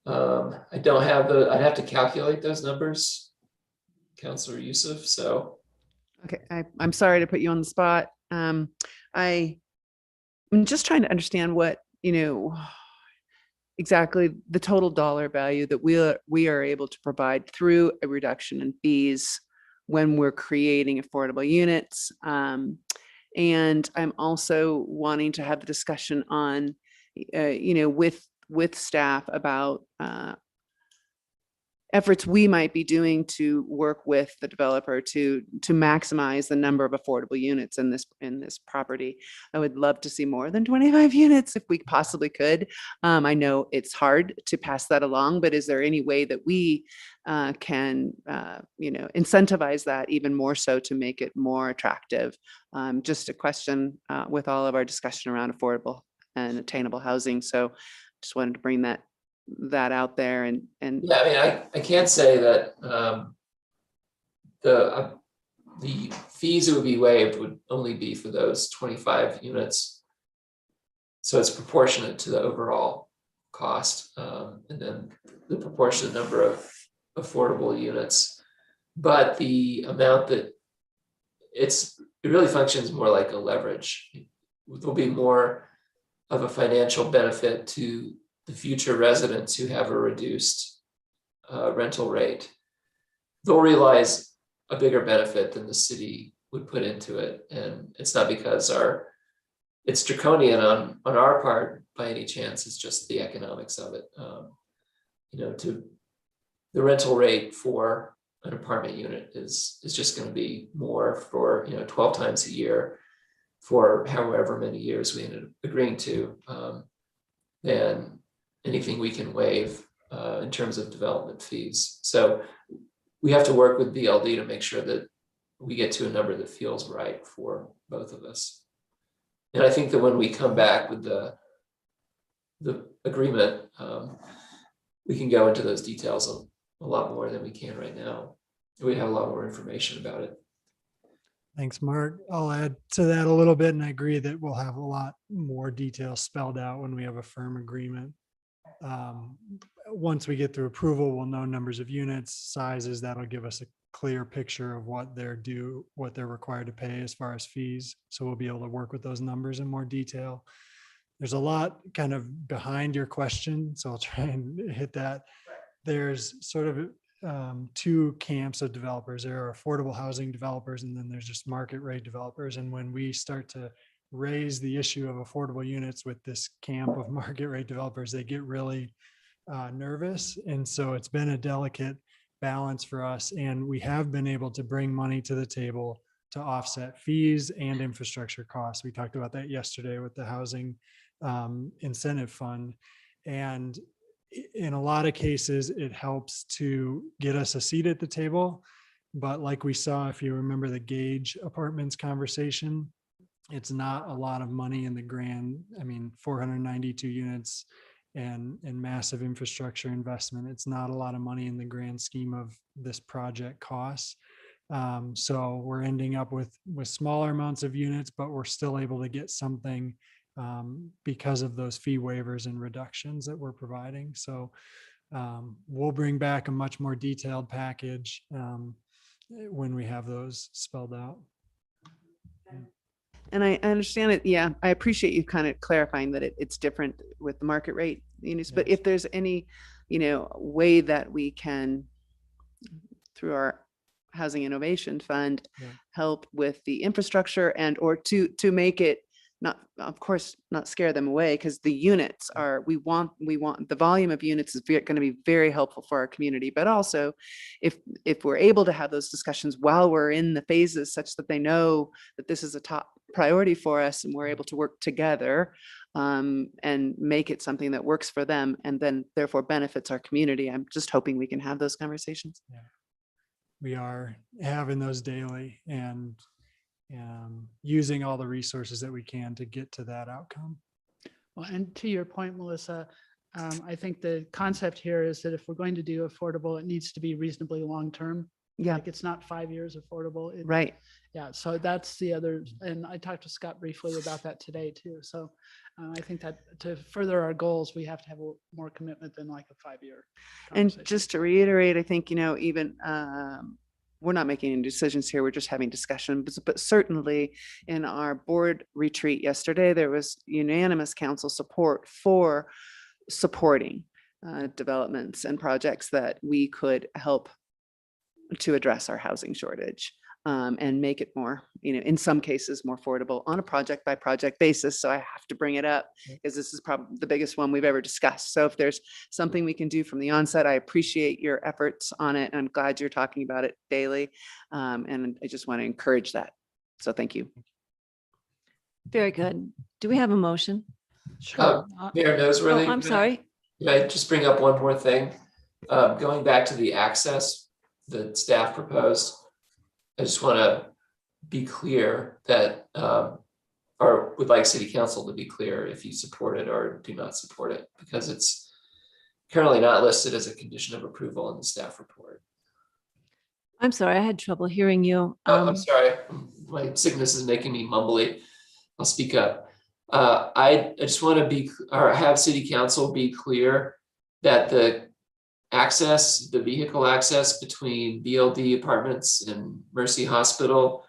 I don't have I'd have to calculate those numbers, Councilor Youssef, so. Okay, I'm sorry to put you on the spot. I'm just trying to understand what, exactly the total dollar value that we are able to provide through a reduction in fees when we're creating affordable units. And I'm also wanting to have the discussion on, with staff about efforts we might be doing to work with the developer to maximize the number of affordable units in this property. I would love to see more than 25 units if we possibly could. I know it's hard to pass that along, but is there any way that we can incentivize that even more so to make it more attractive? Just a question with all of our discussion around affordable and attainable housing. So just wanted to bring that out there and yeah, I mean, I can't say that the fees that would be waived would only be for those 25 units. So it's proportionate to the overall cost, and then the proportionate number of affordable units. But the amount that it really functions more like a leverage. There'll be more of a financial benefit to the future residents who have a reduced rental rate. They'll realize a bigger benefit than the city would put into it. And it's not because it's draconian on our part by any chance, it's just the economics of it. To the rental rate for an apartment unit is just going to be more for 12 times a year for however many years we ended up agreeing to, than anything we can waive in terms of development fees. So we have to work with BLD to make sure that we get to a number that feels right for both of us. And I think that when we come back with the agreement, we can go into those details a lot more than we can right now. We have a lot more information about it. Thanks, Mark. I'll add to that a little bit, and I agree that we'll have a lot more details spelled out when we have a firm agreement. Once we get through approval, we'll know numbers of units, sizes. That'll give us a clear picture of what they're due, what they're required to pay as far as fees. So we'll be able to work with those numbers in more detail. There's a lot kind of behind your question, so I'll try and hit that. There's sort of two camps of developers. There are affordable housing developers, and then there's just market rate developers. And when we start to raise the issue of affordable units with this camp of market rate developers, they get really nervous. And so it's been a delicate balance for us. And we have been able to bring money to the table to offset fees and infrastructure costs. We talked about that yesterday with the housing incentive fund. And in a lot of cases, it helps to get us a seat at the table. But like we saw, if you remember the Gage Apartments conversation, it's not a lot of money in the grand, 492 units and massive infrastructure investment. It's not a lot of money in the grand scheme of this project costs. So we're ending up with smaller amounts of units, but we're still able to get something because of those fee waivers and reductions that we're providing. So we'll bring back a much more detailed package when we have those spelled out. And I understand it. Yeah, I appreciate you kind of clarifying that it's different with the market rate units. But if there's any, way that we can, through our Housing Innovation Fund, help with the infrastructure and or to make it not, of course, not scare them away, because the units are, we want the volume of units is going to be very helpful for our community. But also if we're able to have those discussions while we're in the phases such that they know that this is a top priority for us and we're able to work together and make it something that works for them and then therefore benefits our community. I'm just hoping we can have those conversations. Yeah. We are having those daily and using all the resources that we can to get to that outcome. Well, and to your point, Melissa, I think the concept here is that if we're going to do affordable, it needs to be reasonably long-term. Yeah. Like it's not 5 years affordable. Right. Yeah. So that's the other, and I talked to Scott briefly about that today too. So I think that to further our goals, we have to have more commitment than like a 5-year. And just to reiterate, I think, even we're not making any decisions here. We're just having discussions, but certainly in our board retreat yesterday, there was unanimous council support for supporting developments and projects that we could help to address our housing shortage and make it more, in some cases more affordable on a project by project basis. So I have to bring it up because this is probably the biggest one we've ever discussed. So if there's something we can do from the onset, I appreciate your efforts on it. And I'm glad you're talking about it daily. And I just want to encourage that. So thank you. Very good. Do we have a motion? Sure. Mayor Noseworthy. Oh, I'm sorry. Can I just bring up one more thing? Going back to the access that staff proposed, I just want to be clear that, or would like City Council to be clear if you support it or do not support it, because it's currently not listed as a condition of approval in the staff report. I'm sorry, I had trouble hearing you. I'm sorry, my sickness is making me mumbly. I'll speak up. I just want to have City Council be clear that the vehicle access between BLD Apartments and Mercy Hospital,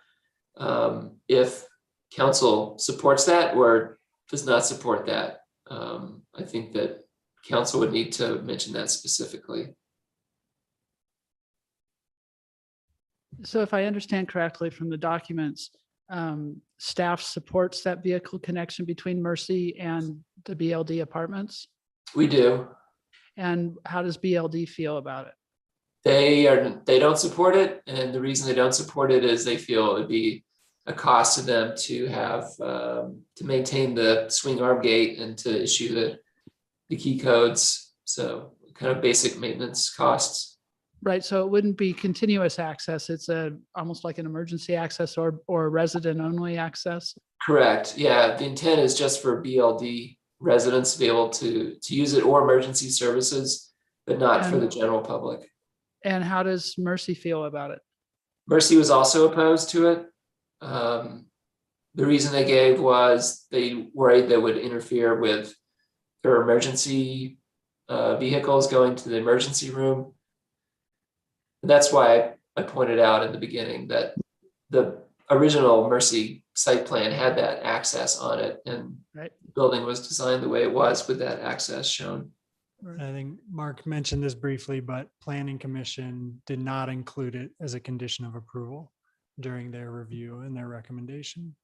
if council supports that or does not support that, I think that council would need to mention that specifically. So if I understand correctly from the documents, staff supports that vehicle connection between Mercy and the BLD Apartments? We do. And how does BLD feel about it? They don't support it, and the reason they don't support it is they feel it would be a cost to them to have to maintain the swing arm gate and to issue the key codes. So kind of basic maintenance costs. Right. So it wouldn't be continuous access. It's almost like an emergency access or resident only access. Correct. Yeah. The intent is just for BLD residents to be able to use it or emergency services, but not for the general public. And how does Mercy feel about it? Mercy was also opposed to it. The reason they gave was they worried that would interfere with their emergency vehicles going to the emergency room. And that's why I pointed out in the beginning that the original Mercy site plan had that access on it, and Right. the building was designed the way it was with that access shown. I think Mark mentioned this briefly, but Planning Commission did not include it as a condition of approval during their review and their recommendation.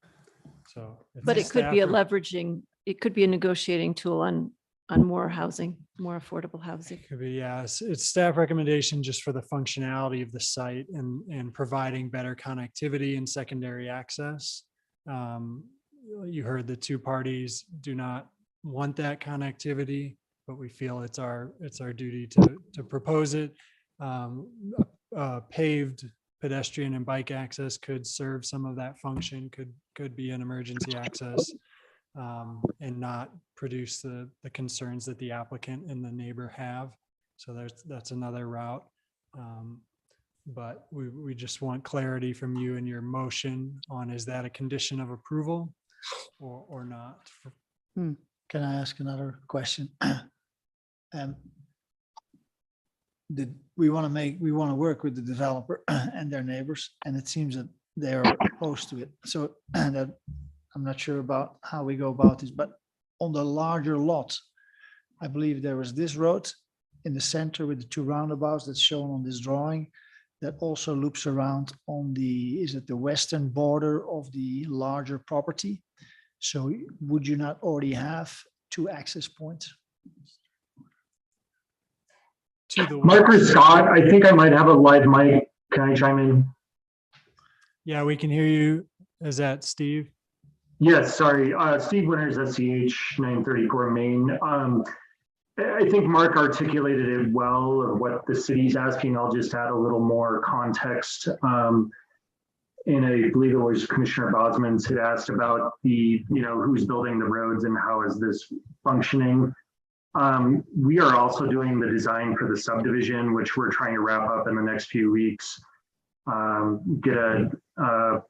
So. if But the it could be a staff- leveraging, it could be a negotiating tool on more housing, more affordable housing. Could be, yes. It's staff recommendation just for the functionality of the site and providing better connectivity and secondary access. You heard the two parties do not want that connectivity, but we feel it's our duty to propose it. Paved pedestrian and bike access could serve some of that function, could be an emergency access. And not produce the concerns that the applicant and the neighbor have. So that's another route. But we just want clarity from you and your motion on, is that a condition of approval or not? Can I ask another question? We want to work with the developer and their neighbors, and it seems that they're opposed to it. So that I'm not sure about how we go about this, but on the larger lot, I believe there was this road in the center with the two roundabouts that's shown on this drawing that also loops around on is it the western border of the larger property? So would you not already have two access points? To the Mark or Scott, I think I might have a live mic. Can I chime in? Yeah, we can hear you. Is that Steve? Yes, sorry. Steve Winters, SCH 934 Main. I think Mark articulated it well of what the city's asking. I'll just add a little more context. And I believe it was Commissioner Bosman had asked about who's building the roads and how is this functioning. We are also doing the design for the subdivision, which we're trying to wrap up in the next few weeks. Get a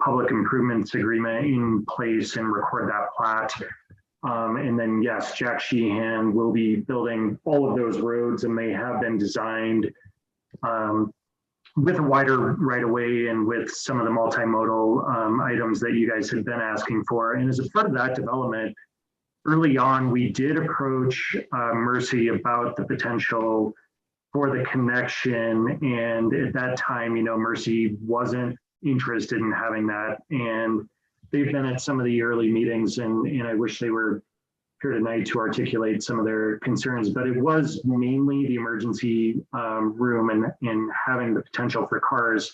public improvements agreement in place and record that plat. And then, yes, Jack Sheehan will be building all of those roads, and they have been designed with a wider right of way and with some of the multimodal items that you guys had been asking for. And as a part of that development, early on, we did approach Mercy about the potential for the connection. And at that time, Mercy wasn't interested in having that. And they've been at some of the early meetings, and I wish they were here tonight to articulate some of their concerns, but it was mainly the emergency room and having the potential for cars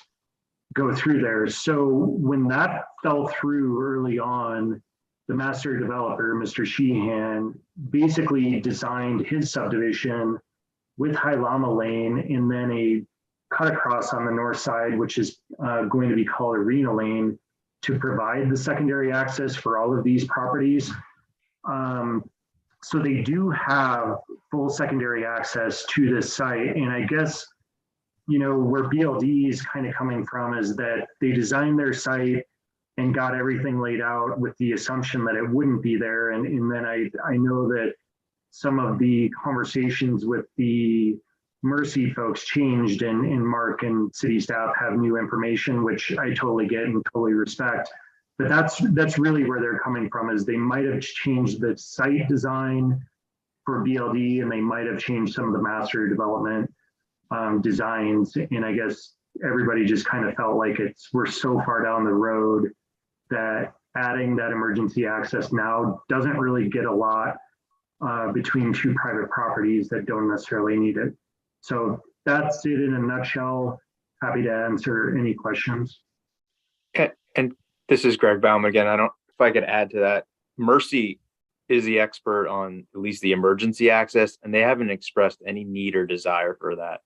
go through there. So when that fell through early on, the master developer, Mr. Sheehan, basically designed his subdivision with High Llama Lane and then a cut across on the north side, which is going to be called Arena Lane, to provide the secondary access for all of these properties. So they do have full secondary access to this site. And I guess, where BLD is kind of coming from is that they designed their site and got everything laid out with the assumption that it wouldn't be there. And then I know that some of the conversations with the Mercy folks changed, and Mark and city staff have new information, which I totally get and totally respect. But that's really where they're coming from, is they might have changed the site design for BLD, and they might have changed some of the master development designs. And I guess everybody just kind of felt like we're so far down the road that adding that emergency access now doesn't really get a lot between two private properties that don't necessarily need it. So that's it in a nutshell. Happy to answer any questions. And this is Greg Bauman again. If I could add to that, Mercy is the expert on at least the emergency access, and they haven't expressed any need or desire for that.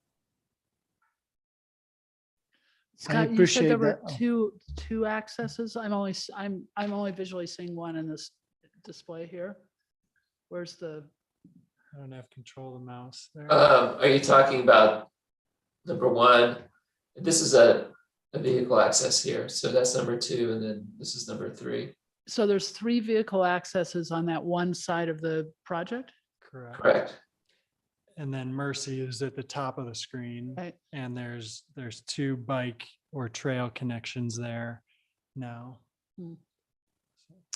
Scott, you said there were two accesses. I'm only visually seeing one in this display here. Where's the? I don't have control of the mouse there. Are you talking about number one? This is a a vehicle access here. So that's number 2, and then this is number 3. So there's 3 vehicle accesses on that one side of the project? Correct. Correct. And then Mercy is at the top of the screen. Right. And there's 2 bike or trail connections there now.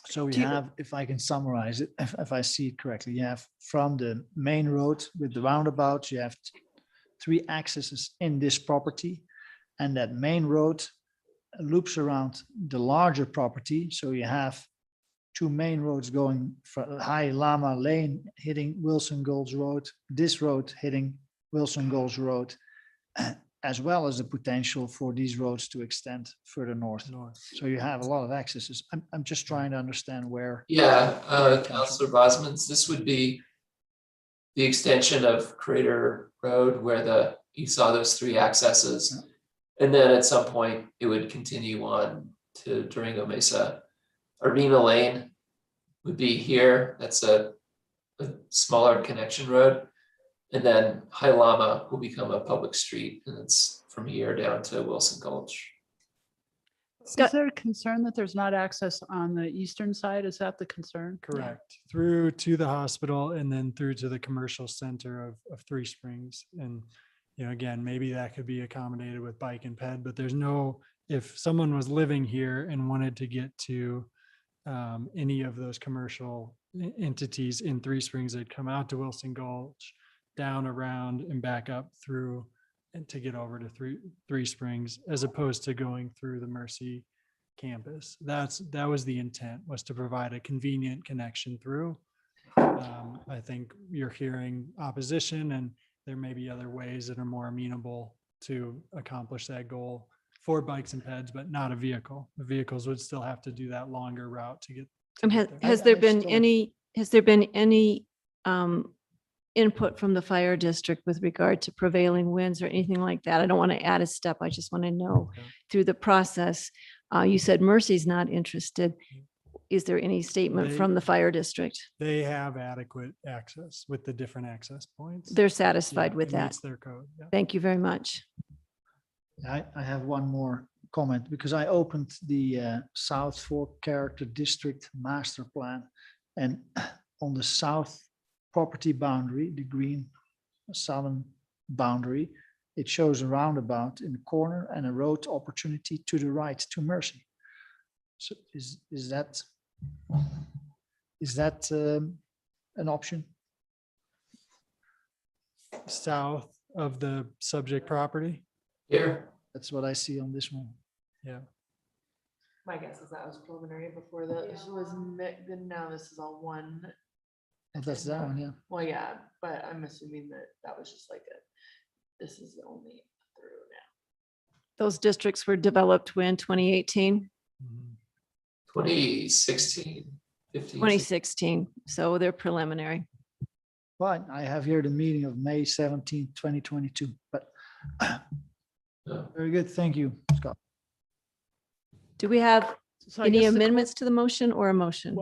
So we Do you- have, if I can summarize it, if I see it correctly, you have from the main road with the roundabouts, you have 3 accesses in this property. And that main road loops around the larger property. So you have 2 main roads going from High Lama Lane hitting Wilson Gulch Road, this road hitting Wilson Gulch Road, as well as the potential for these roads to extend further north. So you have a lot of accesses. I'm just trying to understand where. Yeah, Councilor Bosman's, this would be the extension of Crater Road where you saw those 3 accesses. And then at some point, it would continue on to Durango Mesa. Arena Lane would be here. That's a smaller connection road. And then High Lama will become a public street, and it's from here down to Wilson Gulch. Is there a concern that there's not access on the eastern side? Is that the concern? Correct. Through to the hospital and then through to the commercial center of Three Springs. And, again, maybe that could be accommodated with bike and ped, but there's no, if someone was living here and wanted to get to any of those commercial entities in Three Springs, they'd come out to Wilson Gulch, down, around, and back up through and to get over to Three Springs, as opposed to going through the Mercy campus. That was the intent, was to provide a convenient connection through. I think you're hearing opposition, and there may be other ways that are more amenable to accomplish that goal for bikes and peds, but not a vehicle. The vehicles would still have to do that longer route to get. Has there been any input from the fire district with regard to prevailing winds or anything like that? I don't want to add a step. I just want to know through the process. You said Mercy's not interested. Is there any statement from the fire district? They have adequate access with the different access points. They're satisfied Yeah, with it that. meets their code. Yeah. Thank you very much. I have one more comment because I opened the South Fork Character District Master Plan, and on the south property boundary, the green southern boundary, it shows a roundabout in the corner and a road opportunity to the right to Mercy. So is that an option? South of the subject property? Here. That's what I see on this one. Yeah. My guess is that was preliminary before this was, now this is all one. Oh, that's that one, yeah. Well, yeah, but I'm assuming that was just like this is only through now. Those districts were developed when 2018, 2016, 15. 2016. So they're preliminary. Fine, I have here the meeting of May 17, 2022, but very good, thank you, Scott. Do we have So I any guess the amendments to the motion or a motion?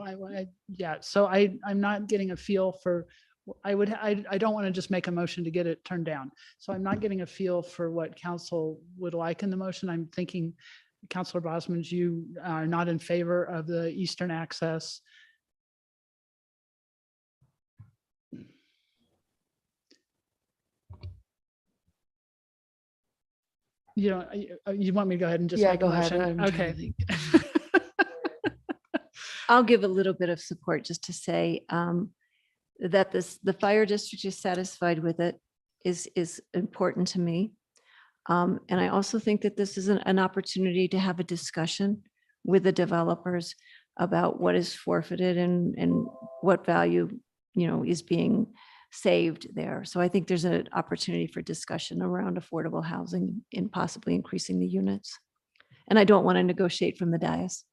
Yeah, so I'm not getting a feel for, I don't want to just make a motion to get it turned down. So I'm not getting a feel for what council would like in the motion. I'm thinking, Councilor Bosman, you are not in favor of the eastern access. You want me to go ahead and just Yeah, make a go ahead. motion? I'm trying to Okay. think. I'll give a little bit of support just to say that the fire district is satisfied with it is important to me. And I also think that this is an opportunity to have a discussion with the developers about what is forfeited and what value, is being saved there. So I think there's an opportunity for discussion around affordable housing and possibly increasing the units. And I don't want to negotiate from the dais.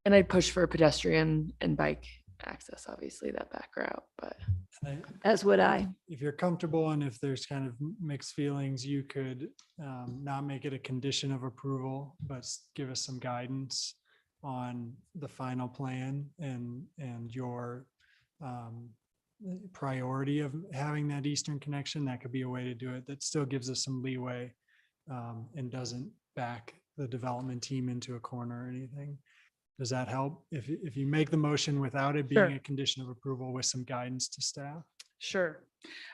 And I'd push for pedestrian and bike access, obviously that back route, but. As would I. If you're comfortable and if there's kind of mixed feelings, you could not make it a condition of approval, but give us some guidance on the final plan and your priority of having that eastern connection. That could be a way to do it that still gives us some leeway and doesn't back the development team into a corner or anything. Does that help? If you make the motion without it being Sure. a condition of approval with some guidance to staff? Sure.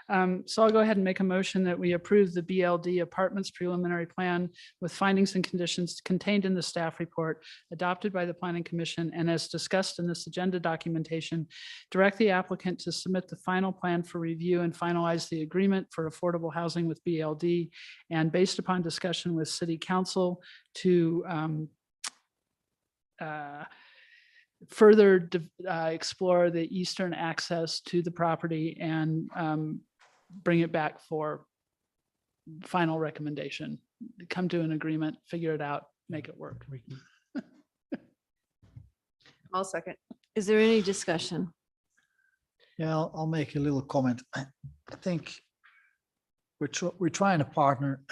So I'll go ahead and make a motion that we approve the BLD Apartments preliminary plan with findings and conditions contained in the staff report adopted by the Planning Commission, and as discussed in this agenda documentation, direct the applicant to submit the final plan for review and finalize the agreement for affordable housing with BLD, and based upon discussion with City Council to further explore the eastern access to the property and bring it back for final recommendation. Come to an agreement, figure it out, make it work. I'll second. Is there any discussion? Yeah, I'll make a little comment. I think we're trying to partner,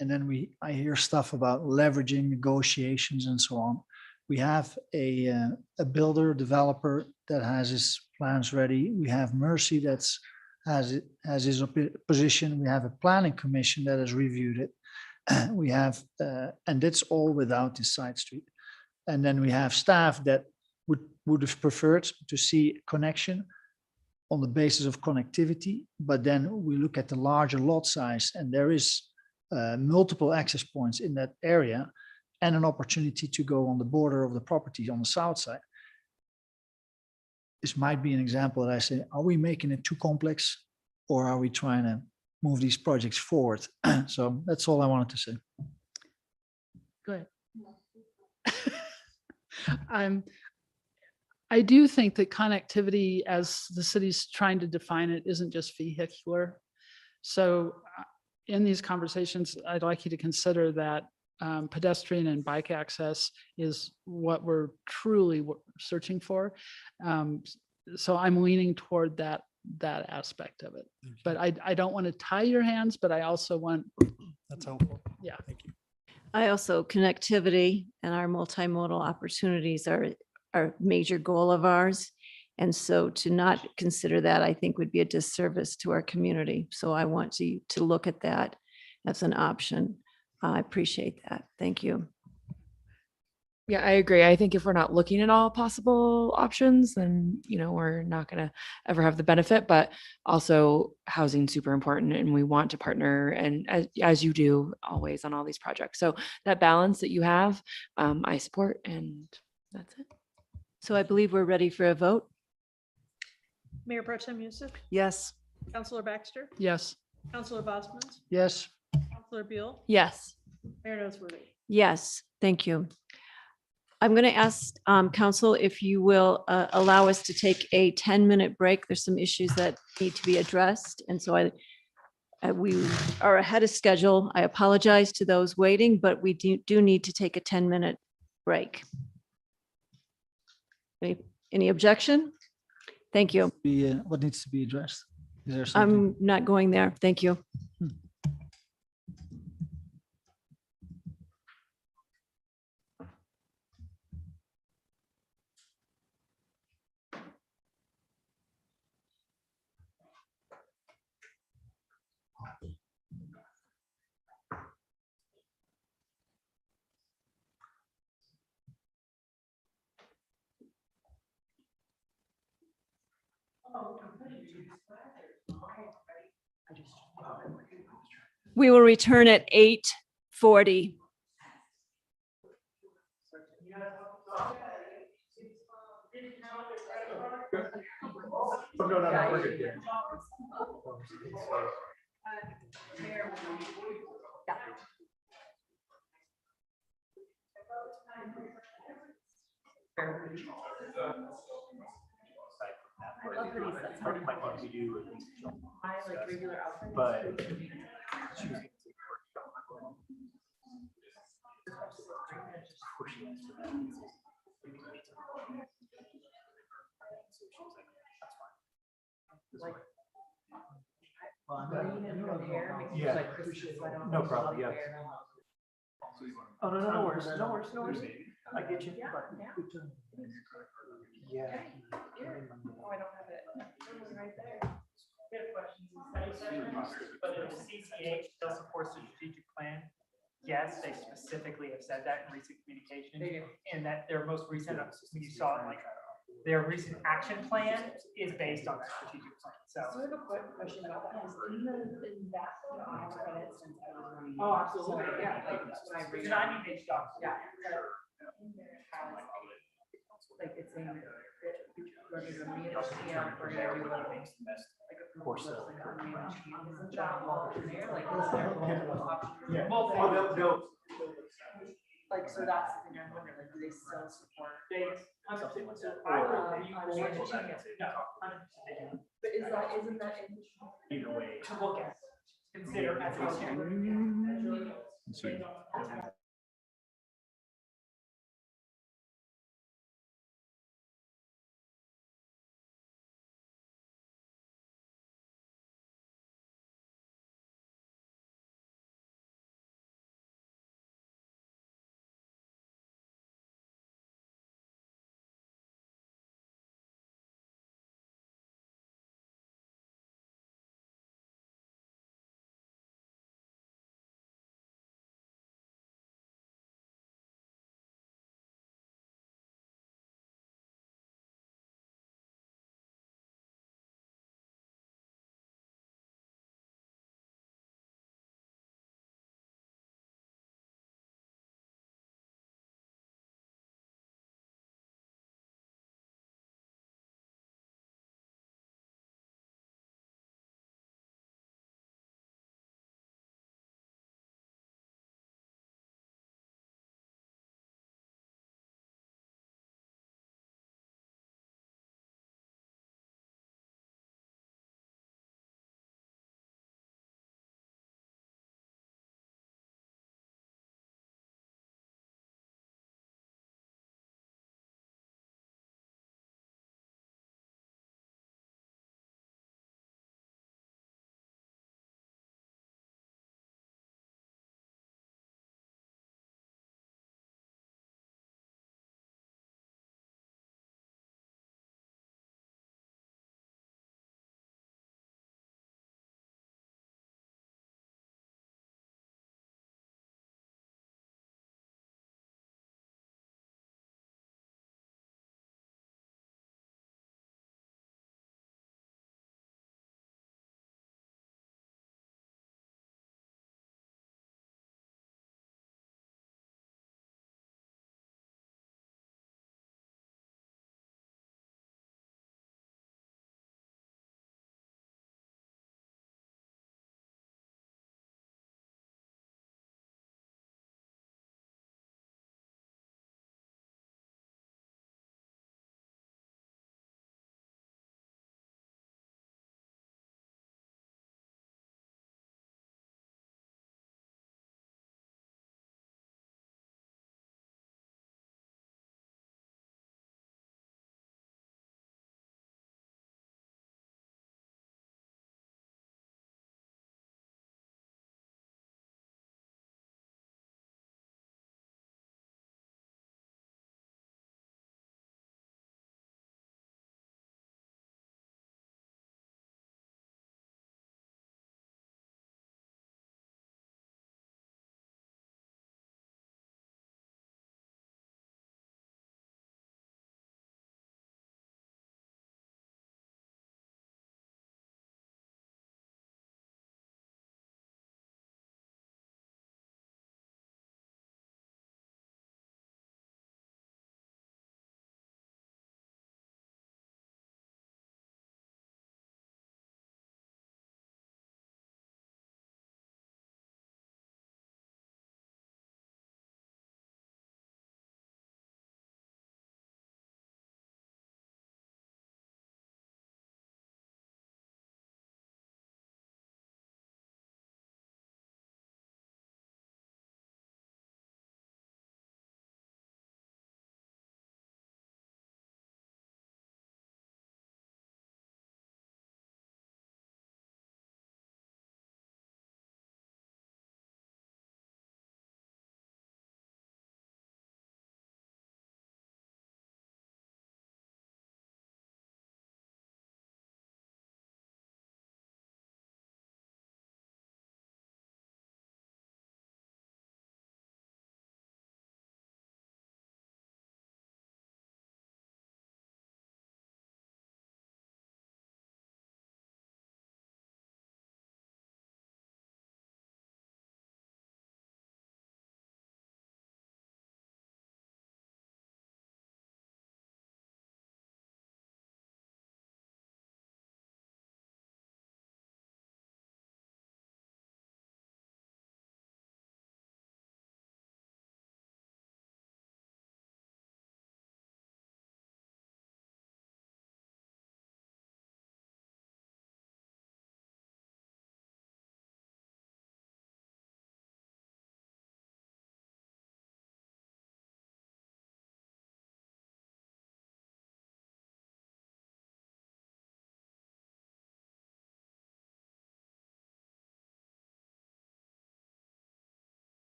and then I hear stuff about leveraging negotiations and so on. We have a builder developer that has his plans ready. We have Mercy has his position. We have a planning commission that has reviewed it. We have, and that's all without the side street. And then we have staff that would have preferred to see connection on the basis of connectivity. But then we look at the larger lot size, and there is multiple access points in that area, and an opportunity to go on the border of the property on the south side. This might be an example that I say, are we making it too complex, or are we trying to move these projects forward? So that's all I wanted to say. Go ahead. I do think that connectivity, as the city's trying to define it, isn't just vehicular. So in these conversations, I'd like you to consider that pedestrian and bike access is what we're truly searching for. So I'm leaning toward that aspect of it. But I don't want to tie your hands, but I also want. That's helpful. Yeah. Thank you. I also, connectivity and our multimodal opportunities are a major goal of ours. And so to not consider that, I think would be a disservice to our community. So I want to look at that as an option. I appreciate that. Thank you. Yeah, I agree. I think if we're not looking at all possible options, then, we're not going to ever have the benefit, but also housing's super important and we want to partner, and as you do always on all these projects. So that balance that you have, I support, and that's it. So I believe we're ready for a vote. Mayor Pro Tem Youssef, Yes. Councilor Baxter, Yes. Councilor Bosman's, Yes. Councilor Beal, Yes. Mayor Noseworthy. Yes, thank you. I'm going to ask council if you will allow us to take a 10-minute break. There's some issues that need to be addressed. And so we are ahead of schedule. I apologize to those waiting, but we do need to take a 10-minute break. Any objection? Thank you. What needs to be addressed? Is there something? I'm not going there. Thank you. We will return at 8:40. Yeah, no problem, yeah. Oh, no worries, no worries. I get you. Yeah. Oh, I don't have it. Right there. But CCH still supports the strategic plan. yes, they specifically have said that in recent communication. And that their most recent, when you saw it, like their recent action plan is based on that strategic plan. So. I have a quick question about that. Has Lima invested on credit since I was running? Oh, absolutely. So, Yeah. like, when I read. It's 90-page doc. Yeah. Like it's in. We're gonna meet LCM, we're gonna do like a. Course. Isn't that law in there? Like, is there multiple options? Yeah. Well, they'll. Like, so that's the thing I'm wondering, like, do they still support? They. I would say no. But isn't that interesting? Either way. To look at, consider as a.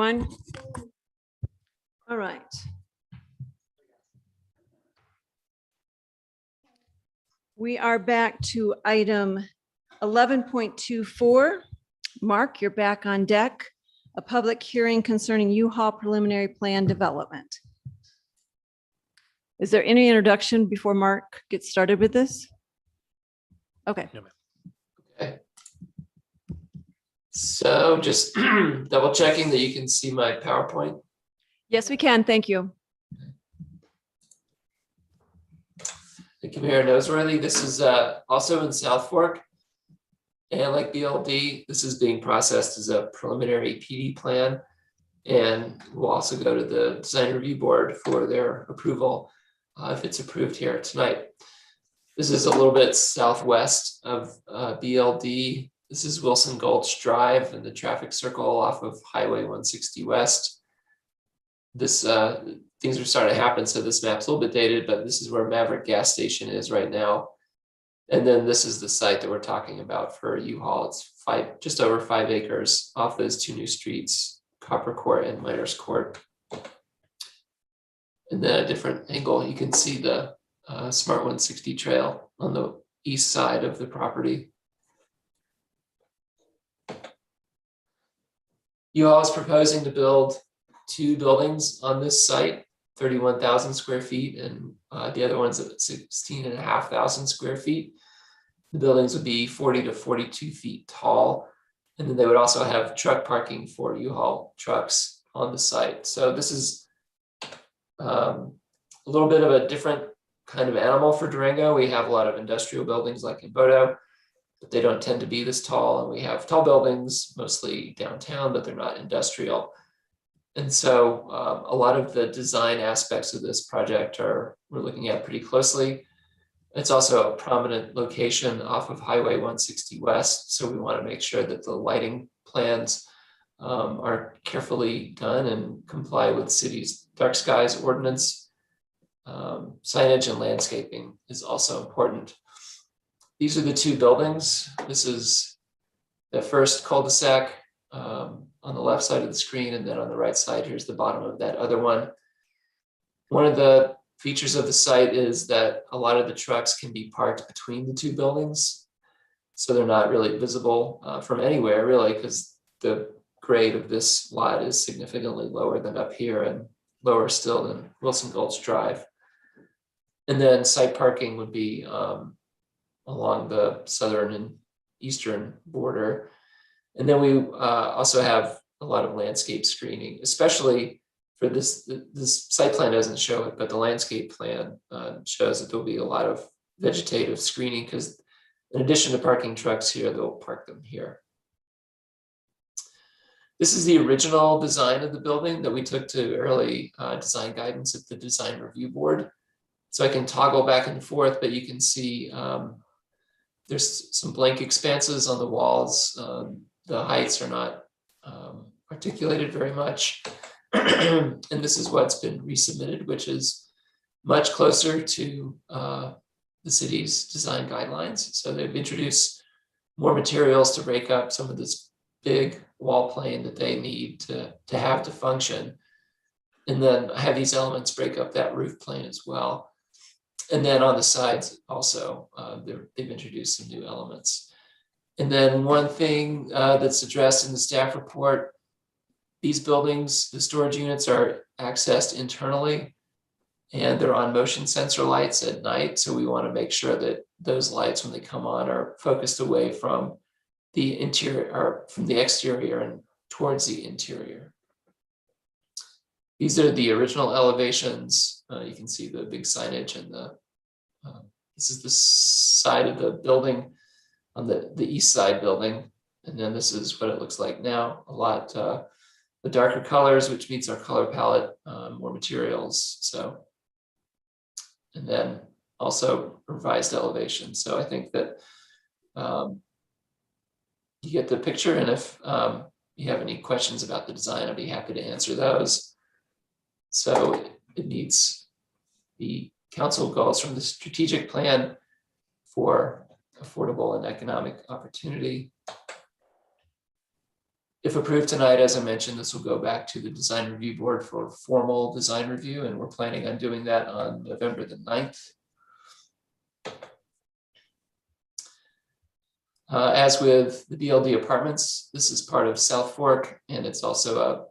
Fine. All right. We are back to item 11.24. Mark, you're back on deck. A public hearing concerning U-Haul preliminary plan development. Is there any introduction before Mark gets started with this? Okay. Okay. So just double checking that you can see my PowerPoint. Yes, we can. Thank you. Thank you, Mayor Noseworthy. This is also in South Fork. And like BLD, this is being processed as a preliminary PD plan. And we'll also go to the design review board for their approval if it's approved here tonight. This is a little bit southwest of BLD. This is Wilson Gulch Drive and the traffic circle off of Highway 160 West. This things are starting to happen, so this map's a little bit dated, but this is where Maverick gas station is right now. And then this is the site that we're talking about for U-Haul. It's just over 5 acres off those 2 new streets, Copper Court and Miners Court. And then a different angle, you can see the Smart 160 trail on the east side of the property. U-Haul is proposing to build 2 buildings on this site, 31,000 square feet, and the other one's at 16,500 square feet. The buildings would be 40 to 42 feet tall. And then they would also have truck parking for U-Haul trucks on the site. So this is a little bit of a different kind of animal for Durango. We have a lot of industrial buildings like in Bodo, but they don't tend to be this tall. And we have tall buildings, mostly downtown, but they're not industrial. And so a lot of the design aspects of this project we're looking at pretty closely. It's also a prominent location off of Highway 160 West. So we want to make sure that the lighting plans are carefully done and comply with city's dark skies ordinance. Signage and landscaping is also important. These are the 2 buildings. This is the first cul-de-sac on the left side of the screen, and then on the right side, here's the bottom of that other one. One of the features of the site is that a lot of the trucks can be parked between the 2 buildings. So they're not really visible from anywhere really, because the grade of this lot is significantly lower than up here and lower still than Wilson Gulch Drive. And then site parking would be along the southern and eastern border. And then we also have a lot of landscape screening, especially for this site plan doesn't show it, but the landscape plan shows that there'll be a lot of vegetative screening because in addition to parking trucks here, they'll park them here. This is the original design of the building that we took to early design guidance at the design review board. So I can toggle back and forth, but you can see there's some blank expanses on the walls. The heights are not articulated very much. And this is what's been resubmitted, which is much closer to the city's design guidelines. So they've introduced more materials to break up some of this big wall plane that they need to have to function. And then have these elements break up that roof plane as well. And then on the sides also, they've introduced some new elements. And then one thing that's addressed in the staff report, these buildings, the storage units are accessed internally and they're on motion sensor lights at night. So we want to make sure that those lights, when they come on, are focused away from the interior or from the exterior and towards the interior. These are the original elevations. You can see the big signage and this is the side of the building on the east side building. And then this is what it looks like now, a lot the darker colors, which meets our color palette, more materials. So, and then also revised elevation. So I think that you get the picture, and if you have any questions about the design, I'd be happy to answer those. So it meets the council goals from the strategic plan for affordable and economic opportunity. If approved tonight, as I mentioned, this will go back to the design review board for formal design review, and we're planning on doing that on November the 9th. As with the BLD apartments, this is part of South Fork, and it's also a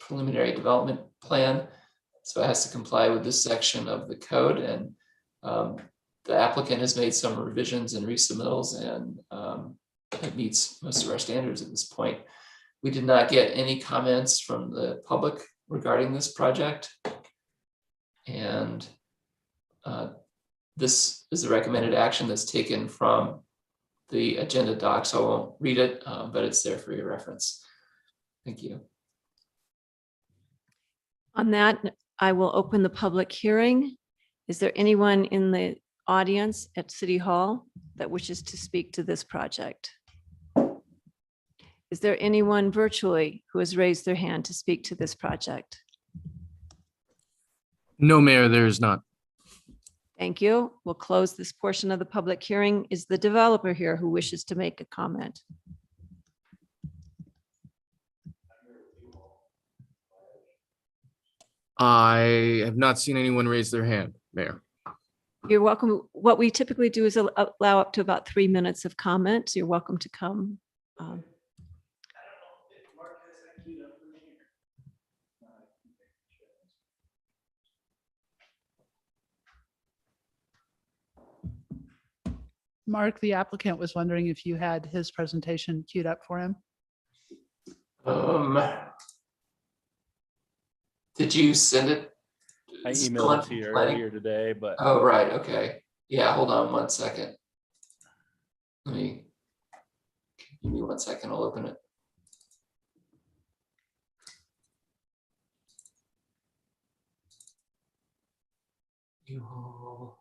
preliminary development plan. So it has to comply with this section of the code, and the applicant has made some revisions and resubmittals, and it meets most of our standards at this point. We did not get any comments from the public regarding this project. And this is the recommended action that's taken from the agenda doc, so I won't read it, but it's there for your reference. Thank you. On that, I will open the public hearing. Is there anyone in the audience at City Hall that wishes to speak to this project? Is there anyone virtually who has raised their hand to speak to this project? No, Mayor, there is not. Thank you. We'll close this portion of the public hearing. Is the developer here who wishes to make a comment? I have not seen anyone raise their hand, Mayor. You're welcome. What we typically do is allow up to about 3 minutes of comment. So you're welcome to come. Mark, the applicant, was wondering if you had his presentation queued up for him. Did you send it? I It's emailed it still to you planning? earlier today, but Oh, right, okay. Yeah, hold on 1 second. Give me 1 second, I'll open it. U-Haul.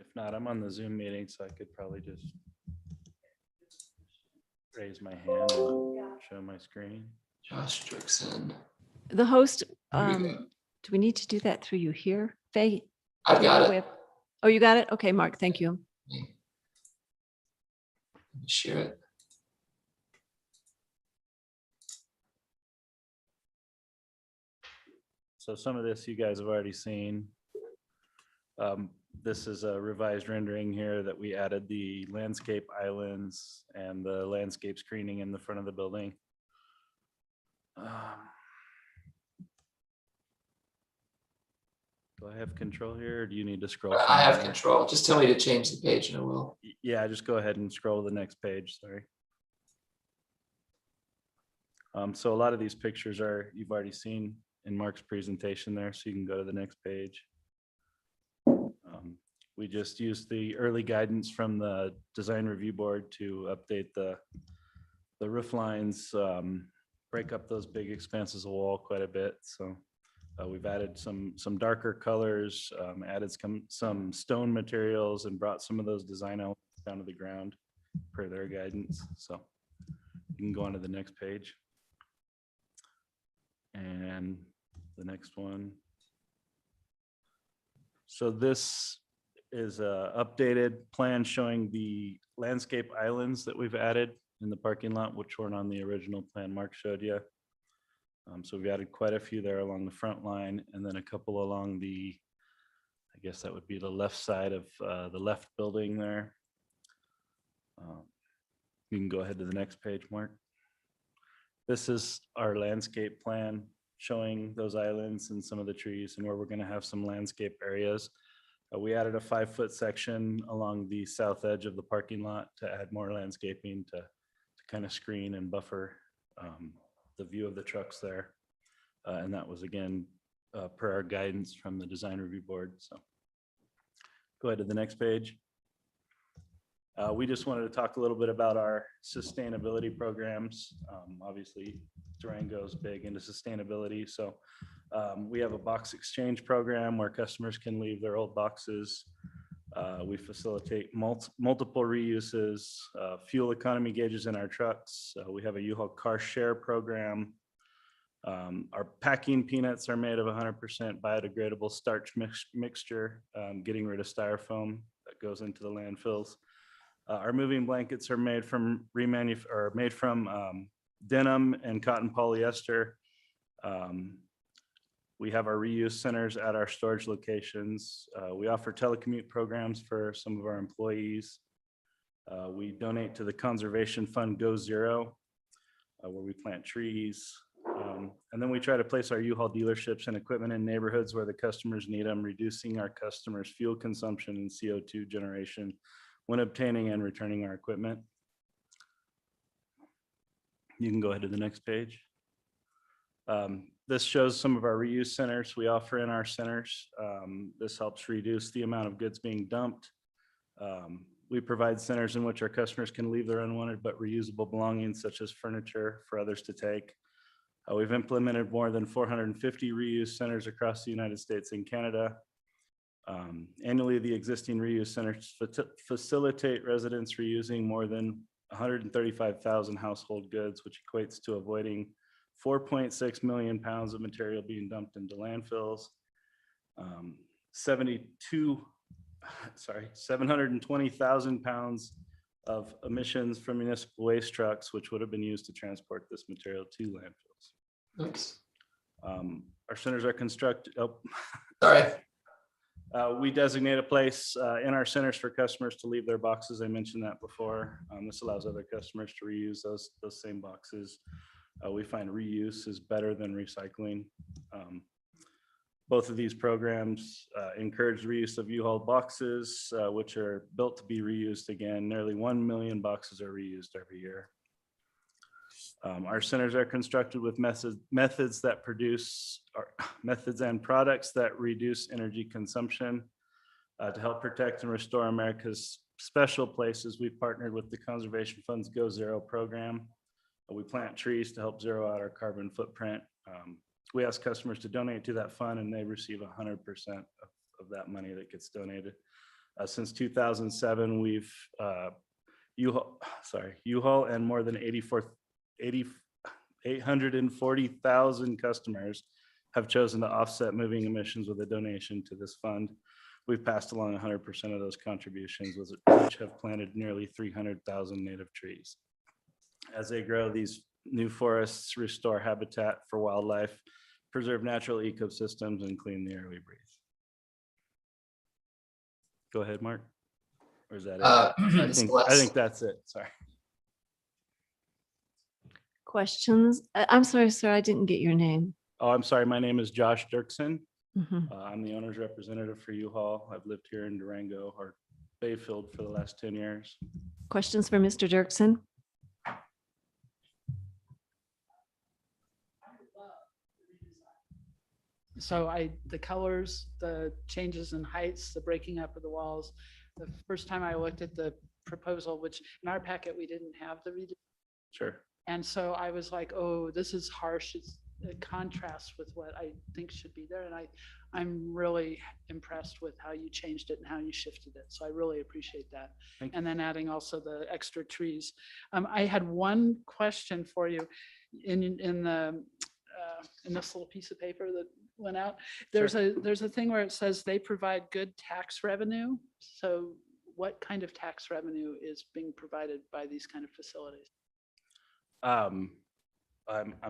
if not, I'm on the Zoom meeting, so I could probably just raise my hand and show my screen. Josh Strickson. The host, Here we go. do we need to do that through you here? Faye? I've got it. We have- Oh, you got it? Okay, Mark, thank you. Let me share it. So some of this you guys have already seen. This is a revised rendering here that we added the landscape islands and the landscape screening in the front of the building. Do I have control here, or do you need to scroll? I from have there? control. Just tell me to change the page and I will. Yeah, just go ahead and scroll to the next page, sorry. So a lot of these pictures you've already seen in Mark's presentation there, so you can go to the next page. We just used the early guidance from the design review board to update the roof lines, break up those big expanses of wall quite a bit. So we've added some darker colors, added some stone materials, and brought some of those design elements down to the ground per their guidance. So you can go on to the next page. And the next one. So this is a updated plan showing the landscape islands that we've added in the parking lot, which weren't on the original plan Mark showed you. So we've added quite a few there along the front line, and then a couple along the, I guess that would be the left side of the left building there. You can go ahead to the next page, Mark. This is our landscape plan showing those islands and some of the trees and where we're going to have some landscape areas. We added a 5-foot section along the south edge of the parking lot to add more landscaping to kind of screen and buffer the view of the trucks there. And that was again per our guidance from the design review board. So go ahead to the next page. We just wanted to talk a little bit about our sustainability programs. Obviously, Durango's big into sustainability. So we have a box exchange program where customers can leave their old boxes. We facilitate multiple reuses, fuel economy gauges in our trucks. We have a U-Haul car share program. Our packing peanuts are made of 100% biodegradable starch mixture, getting rid of styrofoam that goes into the landfills. Our moving blankets are made from denim and cotton polyester. We have our reuse centers at our storage locations. We offer telecommute programs for some of our employees. We donate to the Conservation Fund Go Zero, where we plant trees. And then we try to place our U-Haul dealerships and equipment in neighborhoods where the customers need them, reducing our customers' fuel consumption and CO2 generation when obtaining and returning our equipment. You can go ahead to the next page. This shows some of our reuse centers we offer in our centers. This helps reduce the amount of goods being dumped. We provide centers in which our customers can leave their unwanted but reusable belongings such as furniture for others to take. We've implemented more than 450 reuse centers across the United States and Canada. Annually, the existing reuse centers facilitate residents reusing more than 135,000 household goods, which equates to avoiding 4.6 million pounds of material being dumped into landfills. 720,000 pounds of emissions from municipal waste trucks, which would have been used to transport this material to landfills. Thanks. Our centers are constructed. Sorry. We designate a place in our centers for customers to leave their boxes. I mentioned that before. This allows other customers to reuse those same boxes. We find reuse is better than recycling. Both of these programs encourage reuse of U-Haul boxes, which are built to be reused again. Nearly 1 million boxes are reused every year. Our centers are constructed with methods and products that reduce energy consumption. To help protect and restore America's special places, we've partnered with the Conservation Fund's Go Zero program. We plant trees to help zero out our carbon footprint. We ask customers to donate to that fund and they receive 100% of that money that gets donated. Since 2007, we've U-Haul and more than 840,000 customers have chosen to offset moving emissions with a donation to this fund. We've passed along 100% of those contributions, which have planted nearly 300,000 native trees. As they grow, these new forests restore habitat for wildlife, preserve natural ecosystems, and clean the air we breathe. Go ahead, Mark. Or is that it? I think that's it. Sorry. Questions? I'm sorry, sir, I didn't get your name. Oh, I'm sorry. My name is Josh Dirksen. Mhm. I'm the owner's representative for U-Haul. I've lived here in Durango or Bayfield for the last 10 years. Questions for Mr. Dirksen? So the colors, the changes in heights, the breaking up of the walls. The first time I looked at the proposal, which in our packet, we didn't have the redesign. Sure. And so I was like, oh, this is harsh. It contrasts with what I think should be there. And I'm really impressed with how you changed it and how you shifted it. So I really appreciate that. And then adding also the extra trees. I had one question for you in this little piece of paper that went out. There's a thing where it says they provide good tax revenue. So what kind of tax revenue is being provided by these kind of facilities? I'm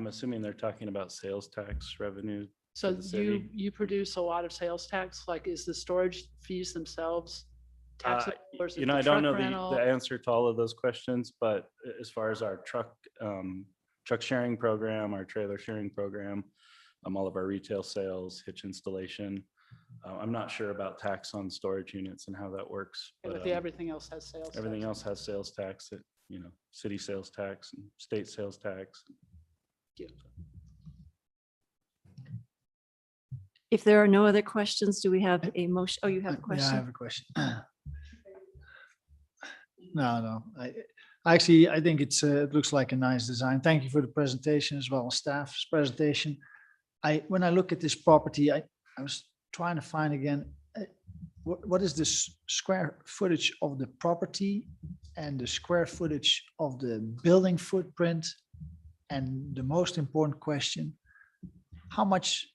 assuming they're talking about sales tax revenue. So you produce a lot of sales tax, like is the storage fees themselves taxable? Or is it the I don't know truck rental? the answer to all of those questions, but as far as our truck sharing program, our trailer sharing program, all of our retail sales, hitch installation. I'm not sure about tax on storage units and how that works. But everything else has sales. Everything tax. else has sales tax, city sales tax and state sales tax. If there are no other questions, do we have a motion? Oh, you have a question? Yeah, I have a question. No. I think it looks like a nice design. Thank you for the presentation as well as staff's presentation. When I look at this property, I was trying to find again, what is the square footage of the property and the square footage of the building footprint? And the most important question, how much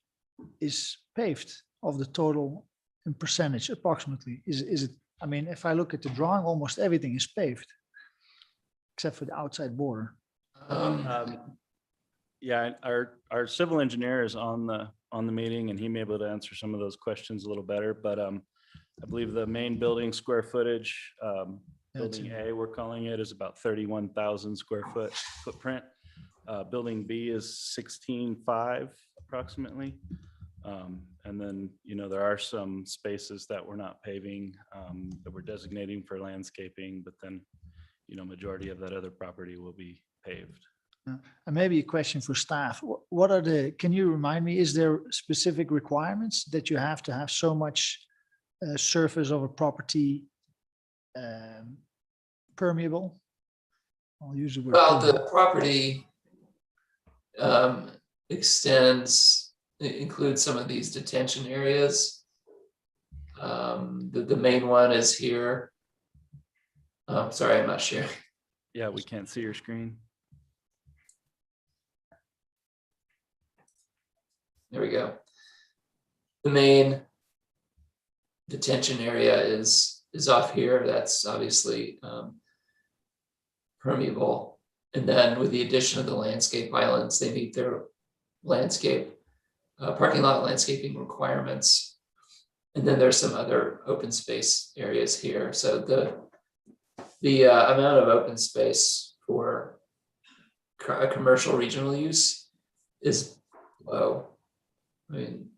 is paved of the total in percentage approximately? Is it I mean, if I look at the drawing, almost everything is paved, except for the outside border. Yeah, our civil engineer is on the meeting and he may be able to answer some of those questions a little better, but I believe the main building square footage, building A, we're calling it, is about 31,000 square footprint. Building B is 16.5 approximately. And then, there are some spaces that we're not paving, that we're designating for landscaping, but then, majority of that other property will be paved. And maybe a question for staff. What are can you remind me, is there specific requirements that you have to have so much surface of a property permeable? I'll use the word. Well, permeable. the property includes some of these detention areas. The main one is here. Sorry, I'm not sharing. Yeah, we can't see your screen. There we go. The main detention area is off here. That's obviously permeable. And then with the addition of the landscape islands, they meet their parking lot landscaping requirements. And then there's some other open space areas here. So the amount of open space for a commercial regional use is low. I mean,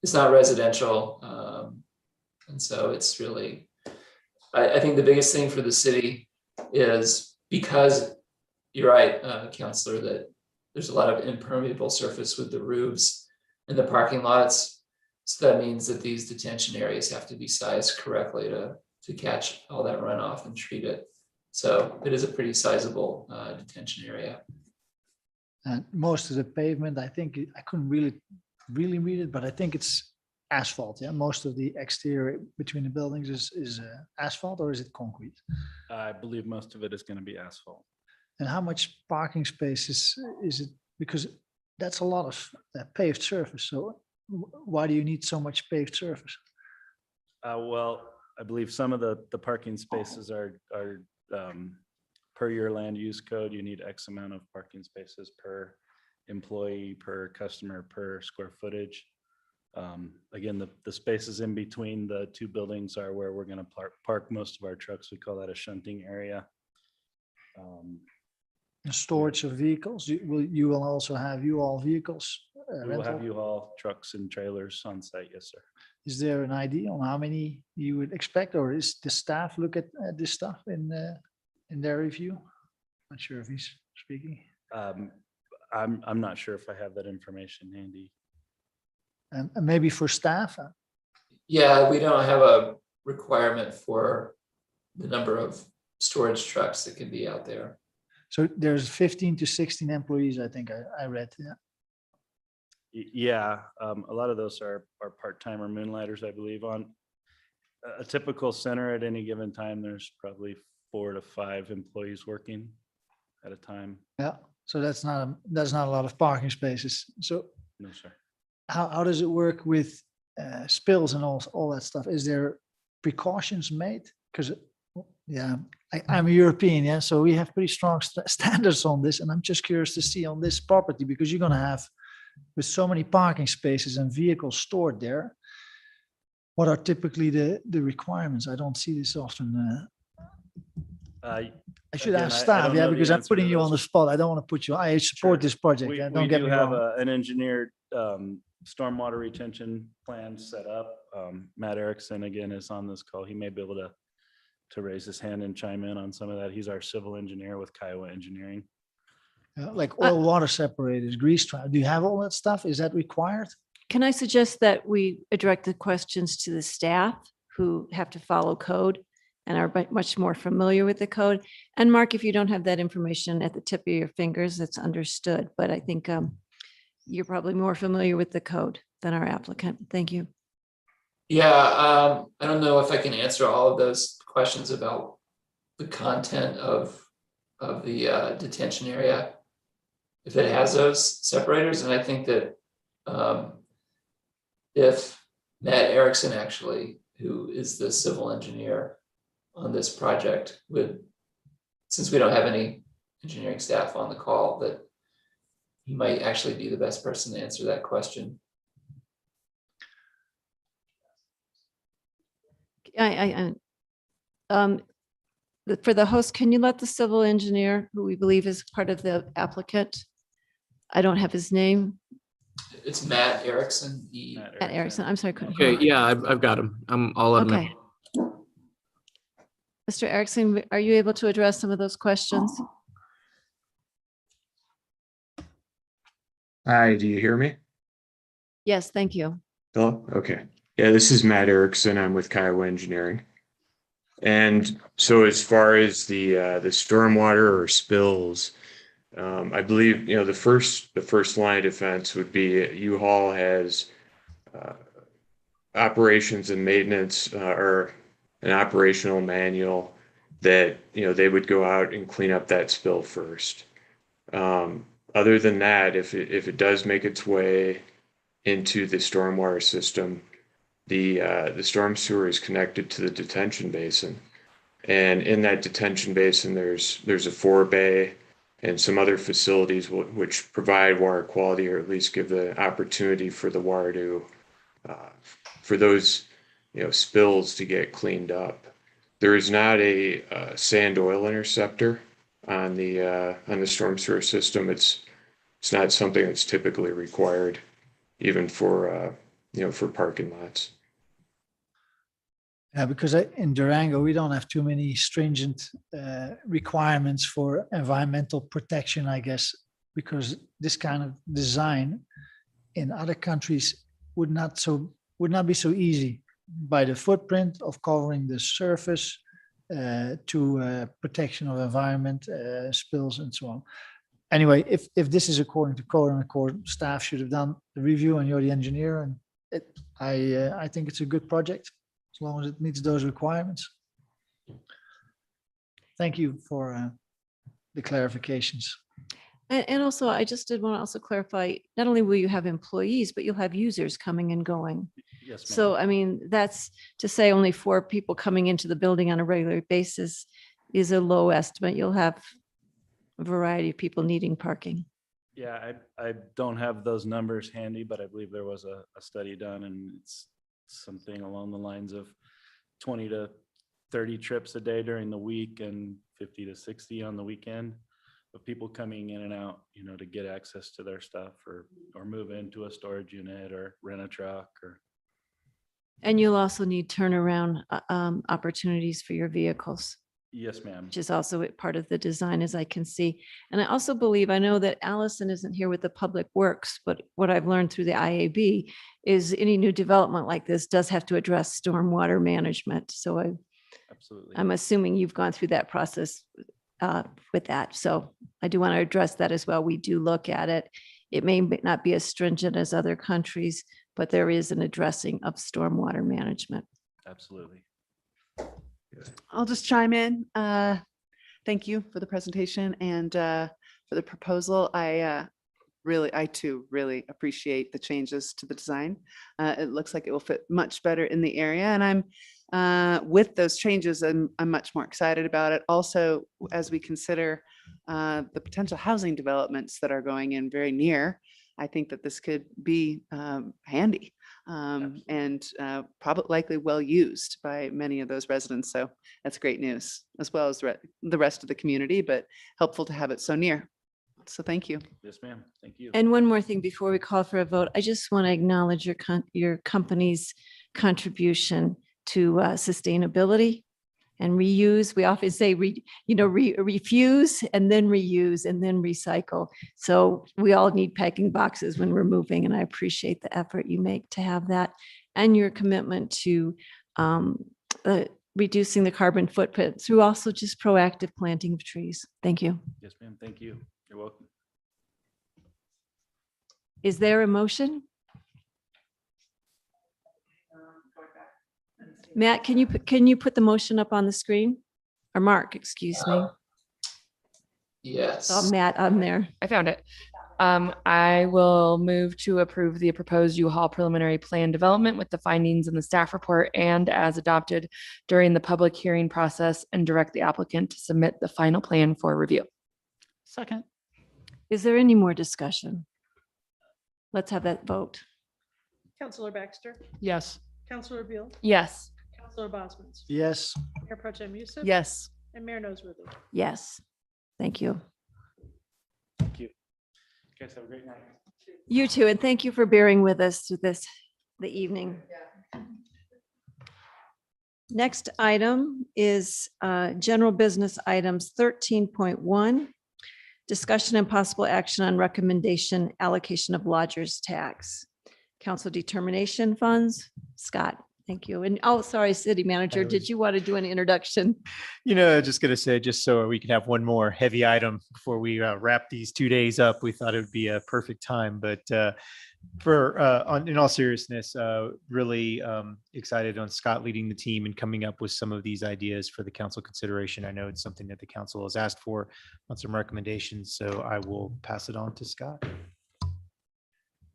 it's not residential. And so it's really, I think the biggest thing for the city is, because you're right, Counselor, that there's a lot of impermeable surface with the roofs and the parking lots. So that means that these detention areas have to be sized correctly to catch all that runoff and treat it. So it is a pretty sizable detention area. And most of the pavement, I think, I couldn't really read it, but I think it's asphalt. Yeah, most of the exterior between the buildings is asphalt, or is it concrete? I believe most of it is going to be asphalt. And how much parking space is it? Because that's a lot of paved surface. So why do you need so much paved surface? Well, I believe some of the parking spaces are per your land use code. You need X amount of parking spaces per employee, per customer, per square footage. Again, the spaces in between the two buildings are where we're going to park most of our trucks. We call that a shunting area. Storage of vehicles. You will also have U-Haul vehicles. We will have U-Haul trucks and trailers on site. Yes, sir. Is there an idea on how many you would expect, or is the staff look at this stuff in their review? Not sure if he's speaking. I'm not sure if I have that information handy. And maybe for staff. Yeah, we don't have a requirement for the number of storage trucks that can be out there. So there's 15 to 16 employees, I think I read. Yeah. Yeah, a lot of those are part-time or moonlighters, I believe. On a typical center at any given time, there's probably 4 to 5 employees working at a time. Yeah. So that's not a lot of parking spaces. So no, sir. How does it work with spills and all that stuff? Is there precautions made? Because yeah, I'm a European, yeah, so we have pretty strong standards on this, and I'm just curious to see on this property, because you're going to have, with so many parking spaces and vehicles stored there, what are typically the requirements? I don't see this often. I should ask staff, yeah, because I'm putting you on the spot. I don't want to put you. I support this project. We, yeah, we don't get do me have wrong. an engineered stormwater retention plan set up. Matt Erickson again is on this call. He may be able to raise his hand and chime in on some of that. He's our civil engineer with Kiowa Engineering. Like oil water separators, grease trap. Do you have all that stuff? Is that required? Can I suggest that we direct the questions to the staff who have to follow code and are much more familiar with the code? And Mark, if you don't have that information at the tip of your fingers, that's understood. But I think you're probably more familiar with the code than our applicant. Thank you. Yeah, I don't know if I can answer all of those questions about the content of the detention area, if it has those separators. And I think that if Matt Erickson actually who is the civil engineer on this project, since we don't have any engineering staff on the call, that he might actually be the best person to answer that question. For the host, can you let the civil engineer, who we believe is part of the applicant? I don't have his name. It's Matt Erickson. Matt Erickson. I'm sorry, I couldn't Okay, hear. yeah, I've got him. I'll let him in. Okay. Mr. Erickson, are you able to address some of those questions? Hi, do you hear me? Yes, thank you. Hello? Okay. Yeah, this is Matt Erickson. I'm with Kiowa Engineering. And so as far as the stormwater or spills, I believe, the first line of defense would be U-Haul has operations and maintenance or an operational manual that, they would go out and clean up that spill first. Other than that, if it does make its way into the stormwater system, the storm sewer is connected to the detention basin. And in that detention basin, there's a forebay and some other facilities which provide water quality, or at least give the opportunity for the water to, for those, spills to get cleaned up. There is not a sand oil interceptor on the storm sewer system. It's not something that's typically required, even for for parking lots. Yeah, because in Durango, we don't have too many stringent requirements for environmental protection, I guess, because this kind of design in other countries would not be so easy by the footprint of covering the surface to protection of environment, spills and so on. Anyway, if this is according to code and accord, staff should have done the review and you're the engineer, and I think it's a good project as long as it meets those requirements. Thank you for the clarifications. And also, I just did want to also clarify, not only will you have employees, but you'll have users coming and going. Yes, ma'am. So, I mean, that's to say only 4 people coming into the building on a regular basis is a low estimate. You'll have a variety of people needing parking. Yeah, I don't have those numbers handy, but I believe there was a study done, and it's something along the lines of 20 to 30 trips a day during the week and 50 to 60 on the weekend of people coming in and out, to get access to their stuff or move into a storage unit or rent a truck or. And you'll also need turnaround opportunities for your vehicles. Yes, ma'am. Which is also part of the design, as I can see. And I also believe, I know that Allison isn't here with the Public Works, but what I've learned through the IAB is any new development like this does have to address stormwater management. So Absolutely. I'm assuming you've gone through that process with that. So I do want to address that as well. We do look at it. It may not be as stringent as other countries, but there is an addressing of stormwater management. Absolutely. I'll just chime in. Thank you for the presentation and for the proposal. I too really appreciate the changes to the design. It looks like it will fit much better in the area, and I'm with those changes, I'm much more excited about it. Also, as we consider the potential housing developments that are going in very near, I think that this could be handy and probably likely well used by many of those residents. So that's great news, as well as the rest of the community, but helpful to have it so near. So thank you. Yes, ma'am. Thank you. And one more thing before we call for a vote, I just want to acknowledge your company's contribution to sustainability and reuse. We often say, refuse and then reuse and then recycle. So we all need packing boxes when we're moving, and I appreciate the effort you make to have that and your commitment to reducing the carbon footprint through also just proactive planting of trees. Thank you. Yes, ma'am. Thank you. You're welcome. Is there a motion? Matt, can you put the motion up on the screen? Or Mark, excuse me. Yes. Oh, Matt, I'm there. I found it. I will move to approve the proposed U-Haul preliminary plan development with the findings in the staff report and as adopted during the public hearing process, and direct the applicant to submit the final plan for review. Second. Is there any more discussion? Let's have that vote. Counselor Baxter, Yes. Counselor Beal, Yes. Counselor Bosman's, Yes. Mayor Pro Tem Youssef. Yes. And Mayor Noseworthy. Yes. Thank you. Thank you. You guys have a great night. You too, and thank you for bearing with us through the evening. Next item is general business items 13.1. Discussion and possible action on recommendation allocation of lodgers tax. Council determination funds. Scott, thank you. And sorry, city manager, did you want to do an introduction? Just going to say, just so we can have one more heavy item before we wrap these 2 days up, we thought it would be a perfect time. But in all seriousness, really excited on Scott leading the team and coming up with some of these ideas for the council consideration. I know it's something that the council has asked for on some recommendations, so I will pass it on to Scott.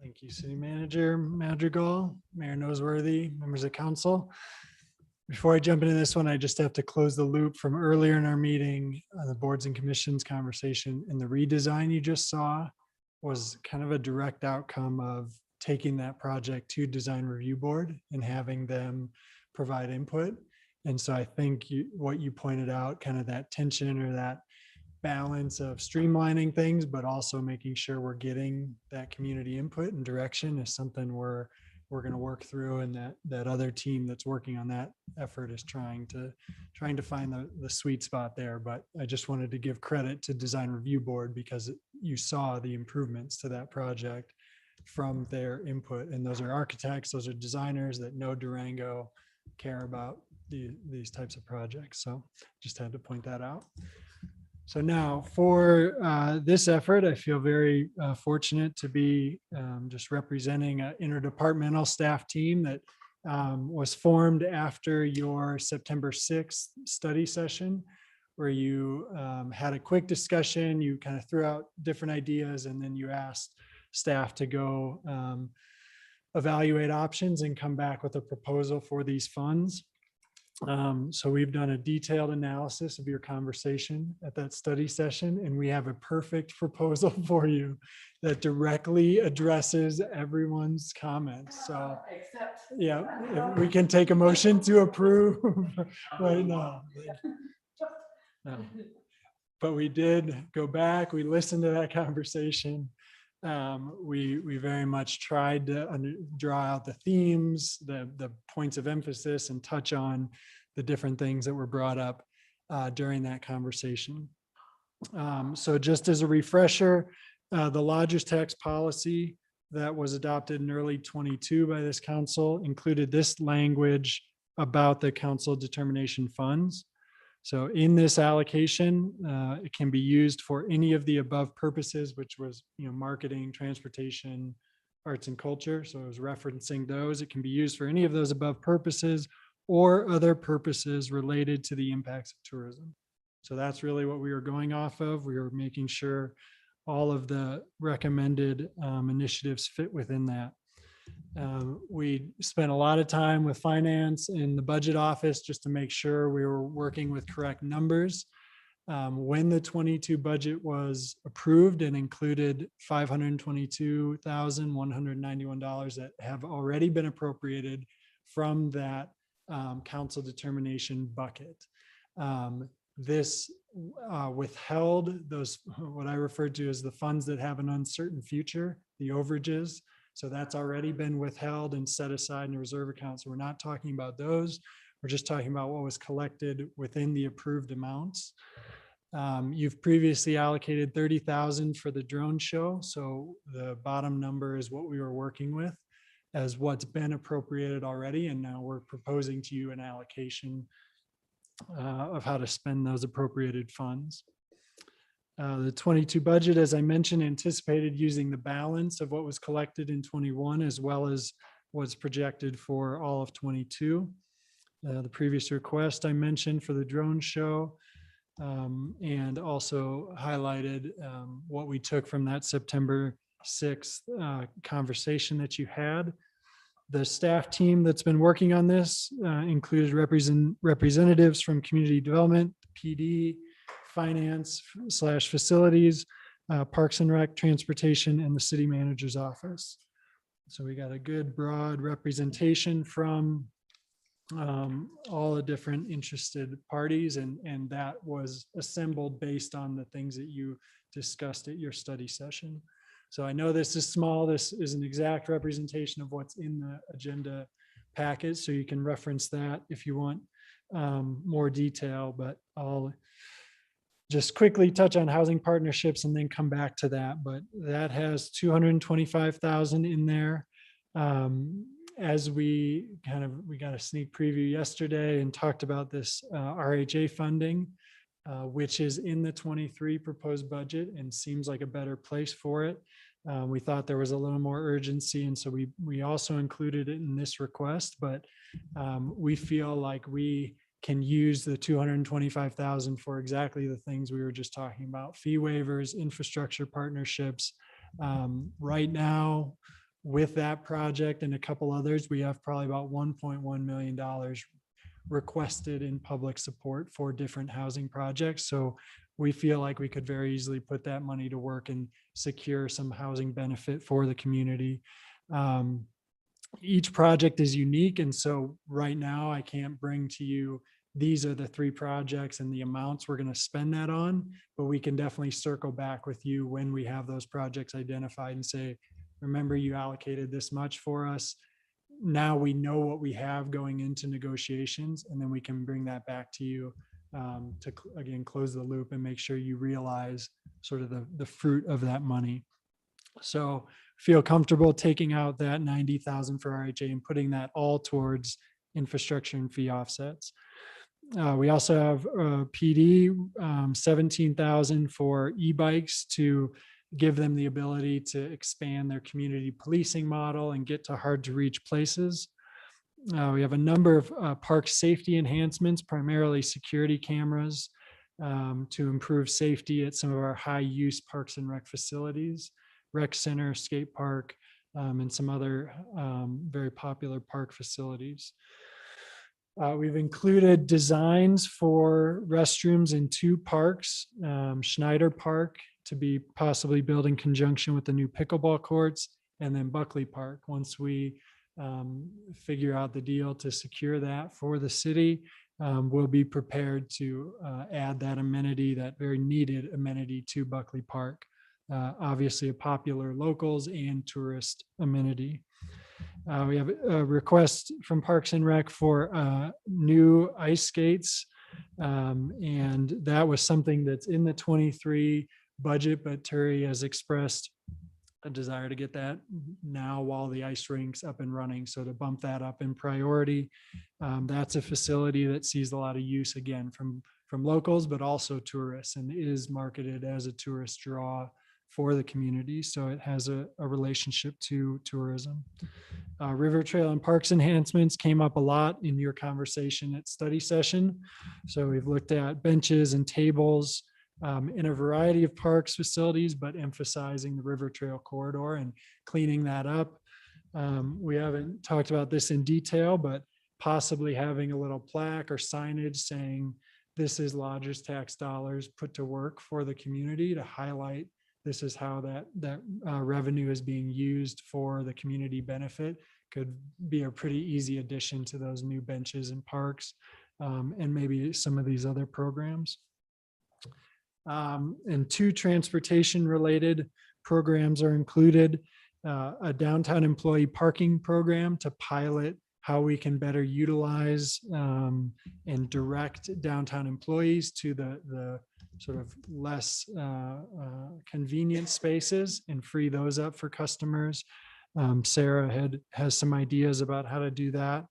Thank you, City Manager Madrigal, Mayor Noseworthy, members of council. Before I jump into this one, I just have to close the loop from earlier in our meeting, the boards and commissions conversation, and the redesign you just saw was kind of a direct outcome of taking that project to design review board and having them provide input. And so I think what you pointed out, kind of that tension or that balance of streamlining things, but also making sure we're getting that community input and direction is something we're going to work through, and that other team that's working on that effort is trying to find the sweet spot there. But I just wanted to give credit to Design Review Board because you saw the improvements to that project from their input, and those are architects, those are designers that know Durango, care about these types of projects. So just had to point that out. So now for this effort, I feel very fortunate to be just representing an interdepartmental staff team that was formed after your September 6th study session, where you had a quick discussion, you kind of threw out different ideas, and then you asked staff to go evaluate options and come back with a proposal for these funds. So we've done a detailed analysis of your conversation at that study session, and we have a perfect proposal for you that directly addresses everyone's comments. So yeah, if we can take a motion to approve right now. No. But we did go back, we listened to that conversation. We very much tried to draw out the themes, the points of emphasis, and touch on the different things that were brought up during that conversation. So just as a refresher, the lodgers tax policy that was adopted in early 22 by this council included this language about the council determination funds. So in this allocation, it can be used for any of the above purposes, which was, marketing, transportation, arts and culture. So I was referencing those. It can be used for any of those above purposes or other purposes related to the impacts of tourism. So that's really what we were going off of. We were making sure all of the recommended initiatives fit within that. We spent a lot of time with finance in the budget office just to make sure we were working with correct numbers. When the 22 budget was approved and included $522,191 that have already been appropriated from that council determination bucket. This withheld those, what I referred to as the funds that have an uncertain future, the overages. So that's already been withheld and set aside in a reserve account. So we're not talking about those. We're just talking about what was collected within the approved amounts. You've previously allocated $30,000 for the drone show. So the bottom number is what we were working with as what's been appropriated already. And now we're proposing to you an allocation of how to spend those appropriated funds. The 22 budget, as I mentioned, anticipated using the balance of what was collected in 21 as well as what's projected for all of 22. The previous request I mentioned for the drone show and also highlighted what we took from that September 6th conversation that you had. The staff team that's been working on this included representatives from community development, PD, finance / facilities, Parks and Rec, transportation, and the city manager's office. So we got a good broad representation from all the different interested parties, and that was assembled based on the things that you discussed at your study session. So I know this is small. This is an exact representation of what's in the agenda packet, so you can reference that if you want more detail, but I'll just quickly touch on housing partnerships and then come back to that. But that has 225,000 in there. As we got a sneak preview yesterday and talked about this RHA funding, which is in the 23 proposed budget and seems like a better place for it. We thought there was a little more urgency, and so we also included it in this request, but we feel like we can use the 225,000 for exactly the things we were just talking about: fee waivers, infrastructure partnerships. Right now, with that project and a couple others, we have probably about $1.1 million requested in public support for different housing projects. So we feel like we could very easily put that money to work and secure some housing benefit for the community. Each project is unique, and so right now I can't bring to you, these are the 3 projects and the amounts we're going to spend that on, but we can definitely circle back with you when we have those projects identified and say, remember, you allocated this much for us. Now we know what we have going into negotiations, and then we can bring that back to you to again close the loop and make sure you realize sort of the fruit of that money. So feel comfortable taking out that 90,000 for RHA and putting that all towards infrastructure and fee offsets. We also have PD, 17,000 for e-bikes to give them the ability to expand their community policing model and get to hard to reach places. We have a number of park safety enhancements, primarily security cameras, to improve safety at some of our high use Parks and Rec facilities, rec center, skate park, and some other very popular park facilities. We've included designs for restrooms in 2 parks, Schneider Park to be possibly built in conjunction with the new pickleball courts, and then Buckley Park. Once we figure out the deal to secure that for the city, we'll be prepared to add that amenity, that very needed amenity, to Buckley Park. Obviously a popular locals and tourist amenity. We have a request from Parks and Rec for new ice skates. And that was something that's in the 23 budget, but Terry has expressed a desire to get that now while the ice rink's up and running. So to bump that up in priority. That's a facility that sees a lot of use, again, from locals, but also tourists, and is marketed as a tourist draw for the community. So it has a relationship to tourism. River Trail and Parks enhancements came up a lot in your conversation at study session. So we've looked at benches and tables in a variety of parks facilities, but emphasizing the River Trail corridor and cleaning that up. We haven't talked about this in detail, but possibly having a little plaque or signage saying this is lodgers tax dollars put to work for the community, to highlight this is how that revenue is being used for the community benefit. Could be a pretty easy addition to those new benches and parks, and maybe some of these other programs. And 2 transportation related programs are included. A downtown employee parking program to pilot how we can better utilize and direct downtown employees to the sort of less convenient spaces and free those up for customers. Sarah has some ideas about how to do that.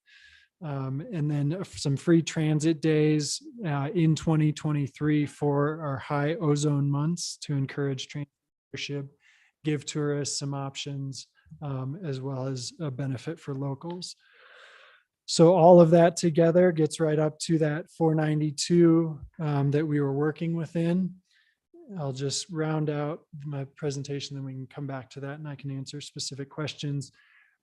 And then some free transit days in 2023 for our high ozone months to encourage transit, give tourists some options, as well as a benefit for locals. So all of that together gets right up to that 492 that we were working within. I'll just round out my presentation, then we can come back to that and I can answer specific questions.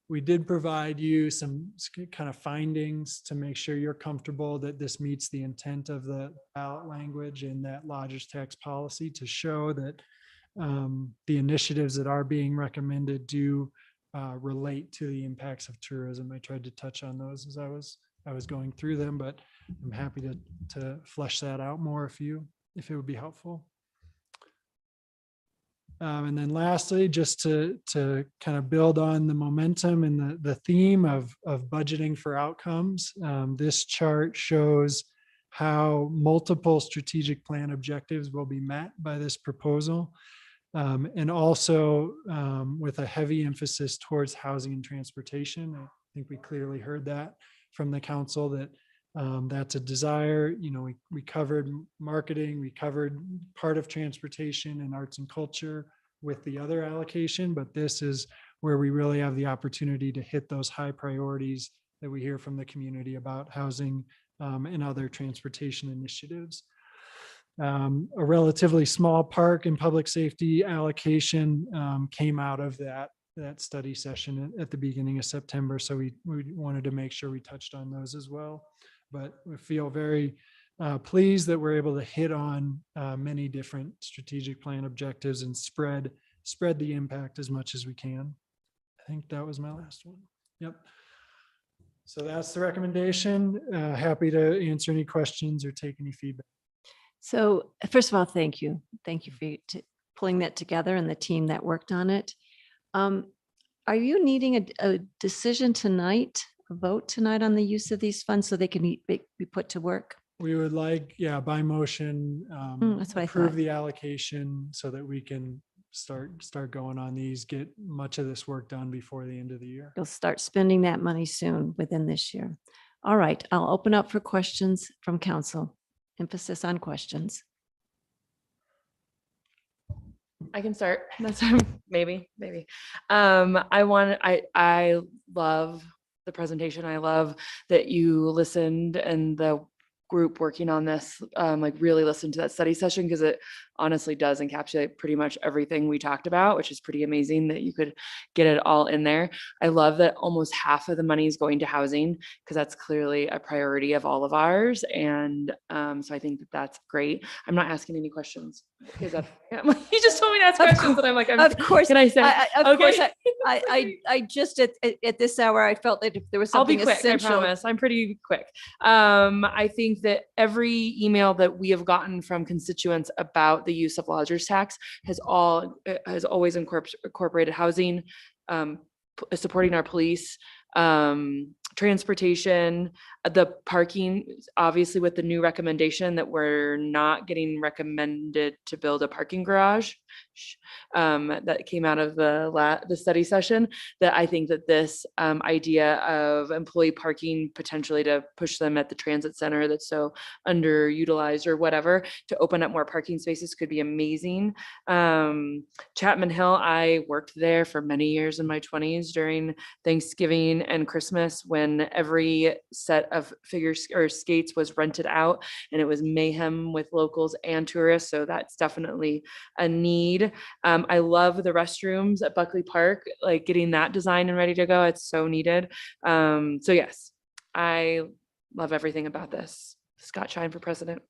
We did provide you some kind of findings to make sure you're comfortable that this meets the intent of the ballot language in that lodgers tax policy, to show that the initiatives that are being recommended do relate to the impacts of tourism. I tried to touch on those as I was going through them, but I'm happy to flesh that out more if it would be helpful. And then lastly, just to kind of build on the momentum and the theme of budgeting for outcomes, this chart shows how multiple strategic plan objectives will be met by this proposal. And also with a heavy emphasis towards housing and transportation. I think we clearly heard that from the council, that that's a desire. You know, we covered marketing, we covered part of transportation and arts and culture with the other allocation, but this is where we really have the opportunity to hit those high priorities that we hear from the community about housing and other transportation initiatives. A relatively small park and public safety allocation came out of that study session at the beginning of September. So we wanted to make sure we touched on those as well. But we feel very pleased that we're able to hit on many different strategic plan objectives and spread the impact as much as we can. I think that was my last one. Yep. So that's the recommendation. Happy to answer any questions or take any feedback. So first of all, thank you. Thank you for pulling that together and the team that worked on it. Are you needing a decision tonight, a vote tonight on the use of these funds so they can be put to work? We would like, by motion, That's what I approve thought. the allocation so that we can start going on these, get much of this work done before the end of the year. You'll start spending that money soon within this year. All right, I'll open up for questions from council. Emphasis on questions. I can start. That's maybe. I love the presentation. I love that you listened and the group working on this, like really listened to that study session, because it honestly does encapsulate pretty much everything we talked about, which is pretty amazing that you could get it all in there. I love that almost half of the money is going to housing, because that's clearly a priority of all of ours. And so I think that that's great. I'm not asking any questions because you just told me to ask questions, and I'm like, of course. Can I say? Of course, I just at this hour, I felt that if there was I'll be something quick. essential. I promise. I'm pretty quick. I think that every email that we have gotten from constituents about the use of lodgers tax has always incorporated housing, supporting our police, transportation, the parking, obviously with the new recommendation that we're not getting recommended to build a parking garage that came out of the study session, that I think that this idea of employee parking potentially to push them at the transit center that's so underutilized or whatever, to open up more parking spaces could be amazing. Chapman Hill, I worked there for many years in my 20s during Thanksgiving and Christmas, when every set of figure or skates was rented out, and it was mayhem with locals and tourists. So that's definitely a need. I love the restrooms at Buckley Park, like getting that designed and ready to go. It's so needed. So yes, I love everything about this. Scott Shine for president.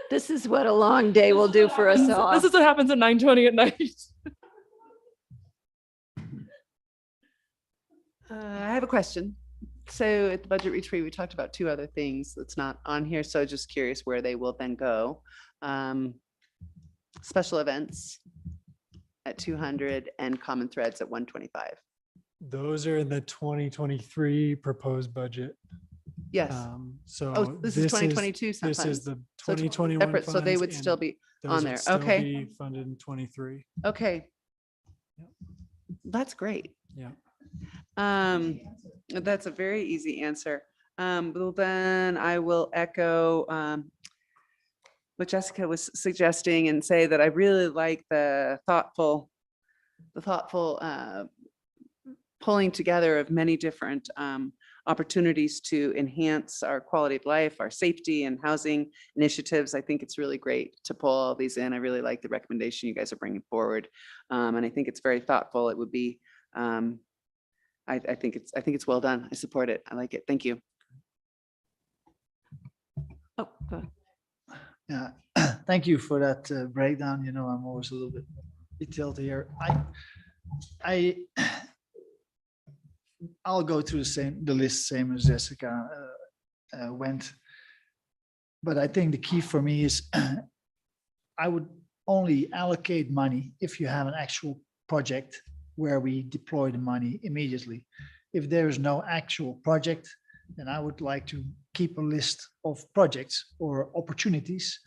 This is what a long day will do for us all. This is what happens at 9:20 at night. I have a question. So at the budget retreat, we talked about two other things that's not on here. So just curious where they will then go. Special events at 200 and common threads at 125. Those are in the 2023 proposed budget. Yes. So Oh, this is 2022 This is funds. the So it's 2021 separate, so they funds, would and still be those on would there. still Okay. be funded in 23. Okay. That's great. Yeah. That's a very easy answer. Well, then I will echo what Jessica was suggesting and say that I really like the thoughtful pulling together of many different opportunities to enhance our quality of life, our safety and housing initiatives. I think it's really great to pull all these in. I really like the recommendation you guys are bringing forward. And I think it's very thoughtful. It would be, I think it's well done. I support it. I like it. Thank you. Oh, go ahead. Yeah, thank you for that breakdown. You know, I'm always a little bit detailed here. I'll go through the list same as Jessica went. But I think the key for me is I would only allocate money if you have an actual project where we deploy the money immediately. If there is no actual project, then I would like to keep a list of projects or opportunities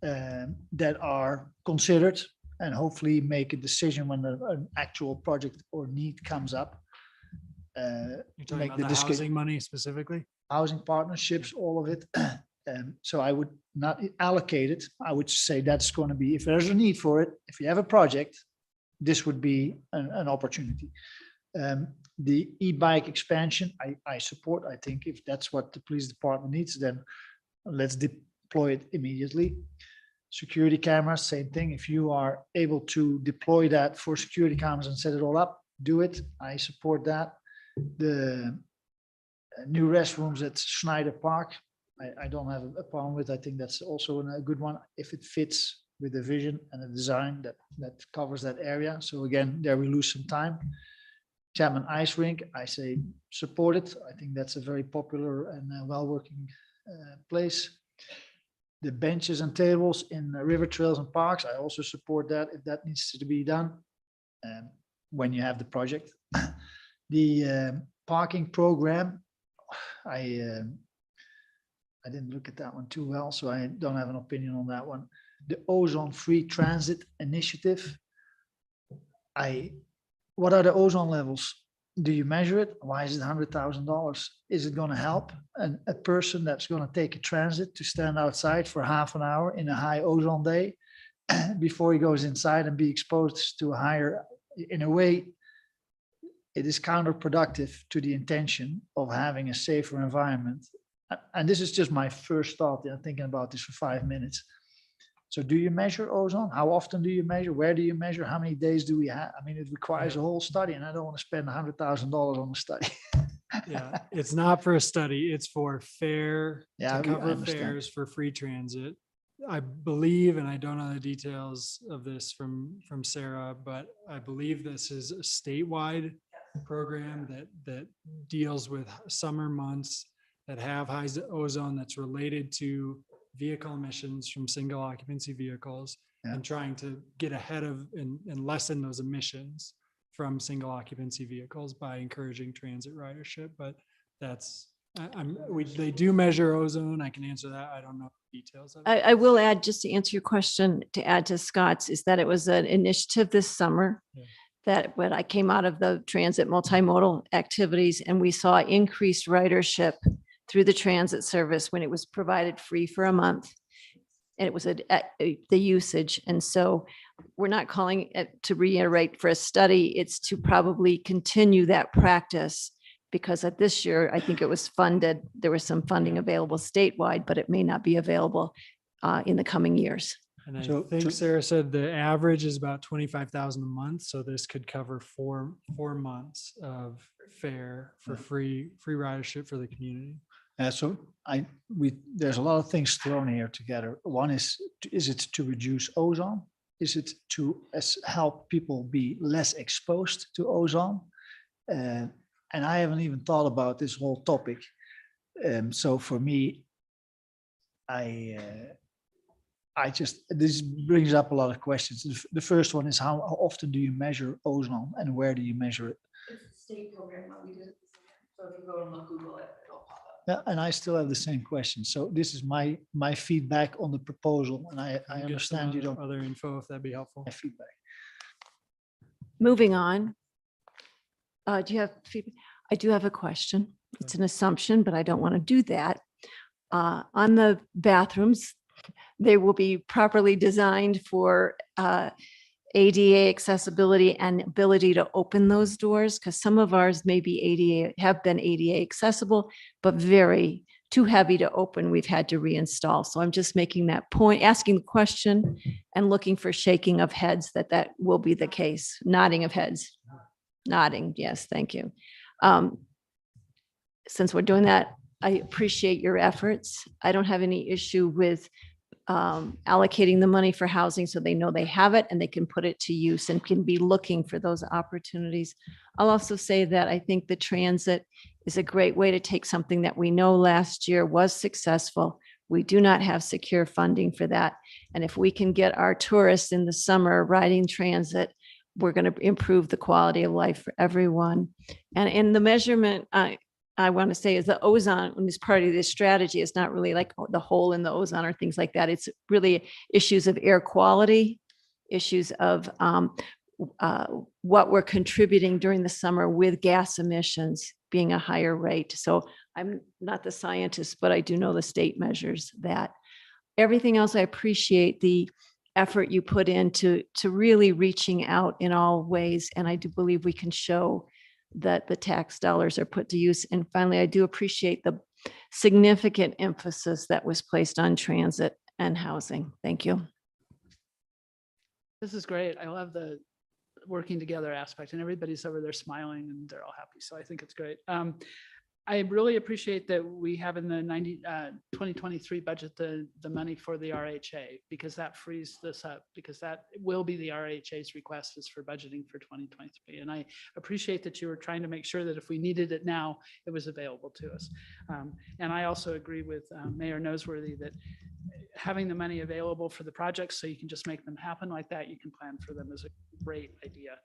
that are considered, and hopefully make a decision when an actual project or need comes up. You're talking about the housing money specifically? Housing partnerships, all of it. So I would not allocate it. I would say that's going to be, if there's a need for it, if you have a project, this would be an opportunity. The e-bike expansion, I support. I think if that's what the police department needs, then let's deploy it immediately. Security cameras, same thing. If you are able to deploy that for security cameras and set it all up, do it. I support that. The new restrooms at Schneider Park, I don't have a problem with. I think that's also a good one if it fits with the vision and the design that covers that area. So again, there we lose some time. Chapman Ice Rink, I say support it. I think that's a very popular and well-working place. The benches and tables in river trails and parks, I also support that if that needs to be done when you have the project. The parking program, I didn't look at that one too well, so I don't have an opinion on that one. The ozone-free transit initiative, what are the ozone levels? Do you measure it? Why is it $100,000? Is it going to help a person that's going to take a transit to stand outside for half an hour in a high ozone day before he goes inside and be exposed to a higher, in a way, it is counterproductive to the intention of having a safer environment. And this is just my first thought. I'm thinking about this for 5 minutes. So do you measure ozone? How often do you measure? Where do you measure? How many days do we have? I mean, it requires a whole study, and I don't want to spend $100,000 on a study. Yeah, it's not for a study. It's for fare, Yeah, to I cover understand. fares for free transit. I believe, and I don't know the details of this from Sarah, but I believe this is a statewide program that deals with summer months that have high ozone that's related to vehicle emissions from single occupancy vehicles, and trying to get ahead of and lessen those emissions from single occupancy vehicles by encouraging transit ridership. But that's, they do measure ozone. I can answer that. I don't know the details of it. I will add, just to answer your question, to add to Scott's, is that it was an initiative this summer that when I came out of the transit multimodal activities, and we saw increased ridership through the transit service when it was provided free for a month. And it was the usage. And so we're not calling it to reiterate for a study. It's to probably continue that practice, because at this year, I think it was funded. There was some funding available statewide, but it may not be available in the coming years. And I think Sarah said the average is about 25,000 a month. So this could cover four months of fare for free ridership for the community. So there's a lot of things thrown here together. One is it to reduce ozone? Is it to help people be less exposed to ozone? And I haven't even thought about this whole topic. So for me, this brings up a lot of questions. The first one is how often do you measure ozone and where do you measure it? It's a state program that we did. So if you go and look Google it, it'll pop up. Yeah, and I still have the same question. So this is my feedback on the proposal, and I understand you don't. Other info, if that'd be helpful. My feedback. Moving on. Do you have feedback? I do have a question. It's an assumption, but I don't want to do that. On the bathrooms, they will be properly designed for ADA accessibility and ability to open those doors, because some of ours may be ADA, have been ADA accessible, but very too heavy to open. We've had to reinstall. So I'm just making that point, asking the question and looking for shaking of heads that that will be the case. Nodding of heads. Nodding. Yes, thank you. Since we're doing that, I appreciate your efforts. I don't have any issue with allocating the money for housing so they know they have it and they can put it to use and can be looking for those opportunities. I'll also say that I think the transit is a great way to take something that we know last year was successful. We do not have secure funding for that. And if we can get our tourists in the summer riding transit, we're going to improve the quality of life for everyone. And in the measurement, I want to say is the ozone, when it's part of this strategy, it's not really like the hole in the ozone or things like that. It's really issues of air quality, issues of what we're contributing during the summer with gas emissions being a higher rate. So I'm not the scientist, but I do know the state measures that. Everything else, I appreciate the effort you put into really reaching out in all ways. And I do believe we can show that the tax dollars are put to use. And finally, I do appreciate the significant emphasis that was placed on transit and housing. Thank you. This is great. I love the working together aspect, and everybody's over there smiling and they're all happy. So I think it's great. I really appreciate that we have in the 2023 budget the money for the RHA, because that frees this up, because that will be the RHA's request is for budgeting for 2023. And I appreciate that you were trying to make sure that if we needed it now, it was available to us. And I also agree with Mayor Noseworthy that having the money available for the projects so you can just make them happen like that, you can plan for them, is a great idea.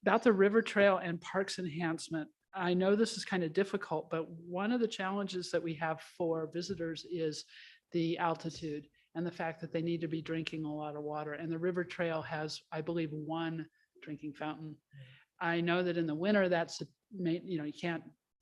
About the river trail and parks enhancement, I know this is kind of difficult, but one of the challenges that we have for visitors is the altitude and the fact that they need to be drinking a lot of water. And the river trail has, I believe, one drinking fountain. I know that in the winter, that's, you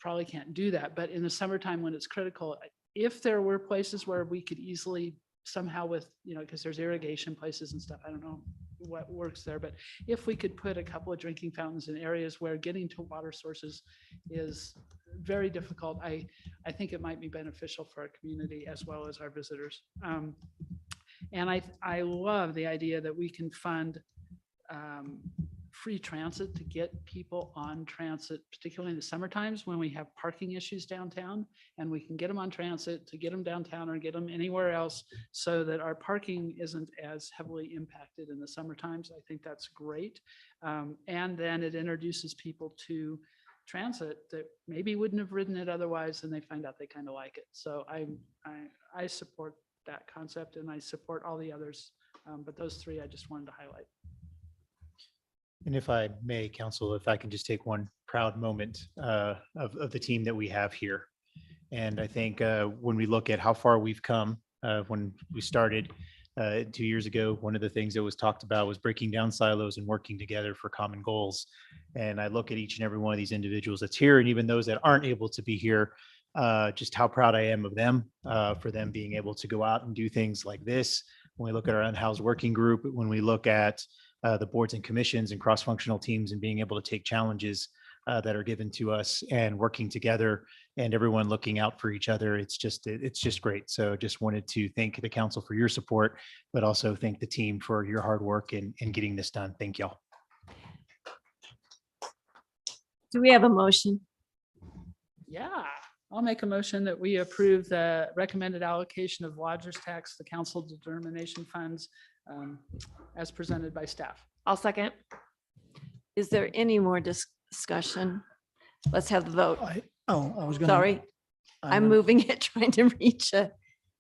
probably can't do that. But in the summertime, when it's critical, if there were places where we could easily somehow with, because there's irrigation places and stuff, I don't know what works there, but if we could put a couple of drinking fountains in areas where getting to water sources is very difficult, I think it might be beneficial for our community as well as our visitors. And I love the idea that we can fund free transit to get people on transit, particularly in the summer times when we have parking issues downtown, and we can get them on transit to get them downtown or get them anywhere else so that our parking isn't as heavily impacted in the summer times. I think that's great. And then it introduces people to transit that maybe wouldn't have ridden it otherwise, and they find out they kind of like it. So I support that concept, and I support all the others. But those three I just wanted to highlight. And if I may, Council, if I can just take one proud moment of the team that we have here. And I think when we look at how far we've come, when we started 2 years ago, one of the things that was talked about was breaking down silos and working together for common goals. And I look at each and every one of these individuals that's here, and even those that aren't able to be here, just how proud I am of them, for them being able to go out and do things like this. When we look at our unhoused working group, when we look at the boards and commissions and cross-functional teams and being able to take challenges that are given to us and working together and everyone looking out for each other, it's just great. So just wanted to thank the council for your support, but also thank the team for your hard work in getting this done. Thank y'all. Do we have a motion? Yeah, I'll make a motion that we approve the recommended allocation of lodgers tax, the council determination funds, as presented by staff. I'll second. Is there any more discussion? Let's have the vote. I was gonna. Sorry, I'm moving it, trying to reach a,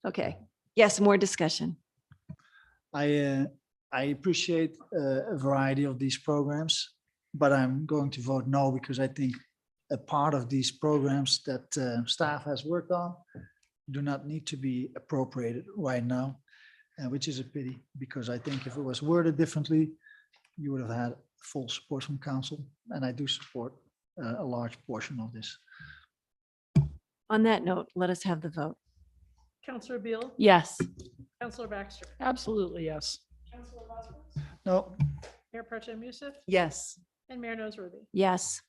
okay. Yes, more discussion. I appreciate a variety of these programs, but I'm going to vote no because I think a part of these programs that staff has worked on do not need to be appropriated right now, which is a pity, because I think if it was worded differently, you would have had full support from council, and I do support a large portion of this. On that note, let us have the vote. Counselor Beal? Yes. Counselor Baxter? Absolutely, yes. Counselor Boswell? No, Mayor Pro Tem Youssef, Yes. and Mayor Noseworthy. Yes.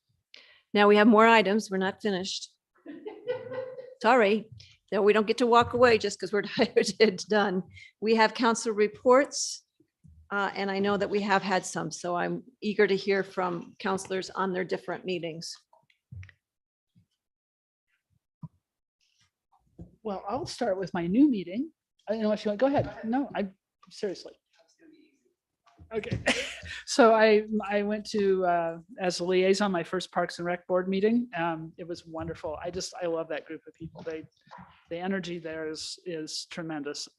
Now we have more items. We're not finished. Sorry. No, we don't get to walk away just because we're tired. It's done. We have council reports. And I know that we have had some, so I'm eager to hear from councilors on their different meetings. Well, I'll start with my new meeting. I don't know if you want, go ahead. No, I seriously. Okay, so I went to, as a liaison, my first Parks and Rec Board meeting. It was wonderful. I love that group of people. The energy there is tremendous.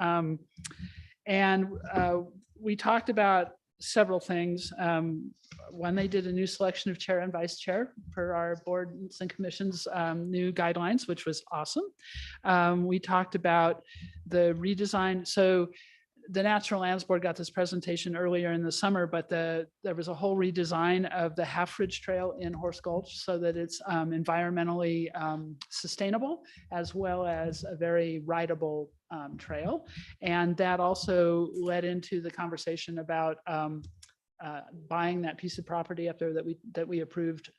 And we talked about several things. One, they did a new selection of chair and vice chair for our boards and commissions, new guidelines, which was awesome. We talked about the redesign. So the Natural Lands Board got this presentation earlier in the summer, but there was a whole redesign of the Half Ridge Trail in Horse Gulch so that it's environmentally sustainable, as well as a very rideable trail. And that also led into the conversation about buying that piece of property up there that we approved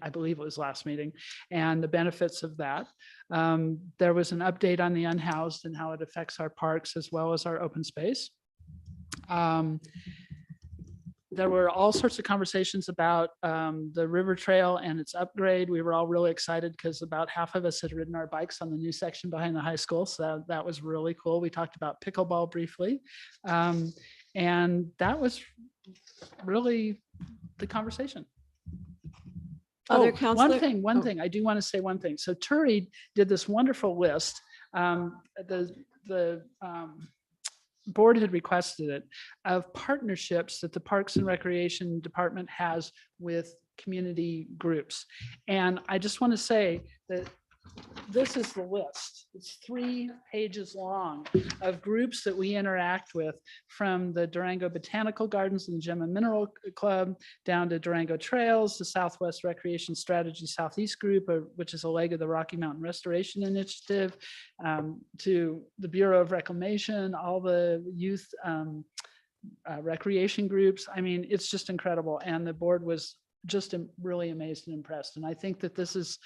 I believe it was last meeting, and the benefits of that. There was an update on the unhoused and how it affects our parks as well as our open space. There were all sorts of conversations about the river trail and its upgrade. We were all really excited because about half of us had ridden our bikes on the new section behind the high school. So that was really cool. We talked about pickleball briefly. And that was really the conversation. Other Oh, counselor? One thing, I do want to say one thing. So Turi did this wonderful list. The board had requested it, of partnerships that the Parks and Recreation Department has with community groups. And I just want to say that this is the list. It's 3 pages long of groups that we interact with, from the Durango Botanical Gardens and the Gem and Mineral Club down to Durango Trails, the Southwest Recreation Strategy Southeast Group, which is a leg of the Rocky Mountain Restoration Initiative, to the Bureau of Reclamation, all the youth recreation groups. I mean, it's just incredible. And the board was just really amazed and impressed. And I think that this is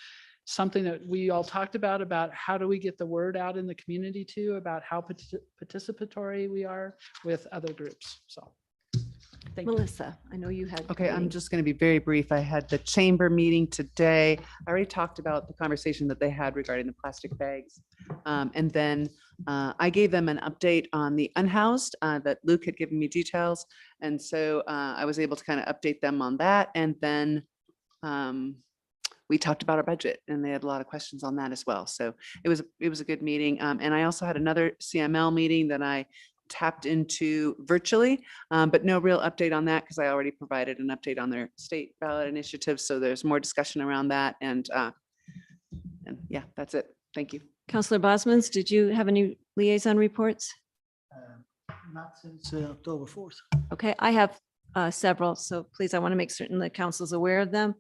something that we all talked about how do we get the word out in the community too, about how participatory we are with other groups. So thank you. Melissa, I know you had. Okay, I'm just going to be very brief. I had the chamber meeting today. I already talked about the conversation that they had regarding the plastic bags. And then I gave them an update on the unhoused that Luke had given me details. And so I was able to kind of update them on that. And then we talked about our budget, and they had a lot of questions on that as well. So it was a good meeting. And I also had another CML meeting that I tapped into virtually, but no real update on that because I already provided an update on their state ballot initiative. So there's more discussion around that. And yeah, that's it. Thank you. Councillor Bosmans, did you have any liaison reports? Not since October 4th. Okay, I have several, so please, I want to make certain the council's aware of them.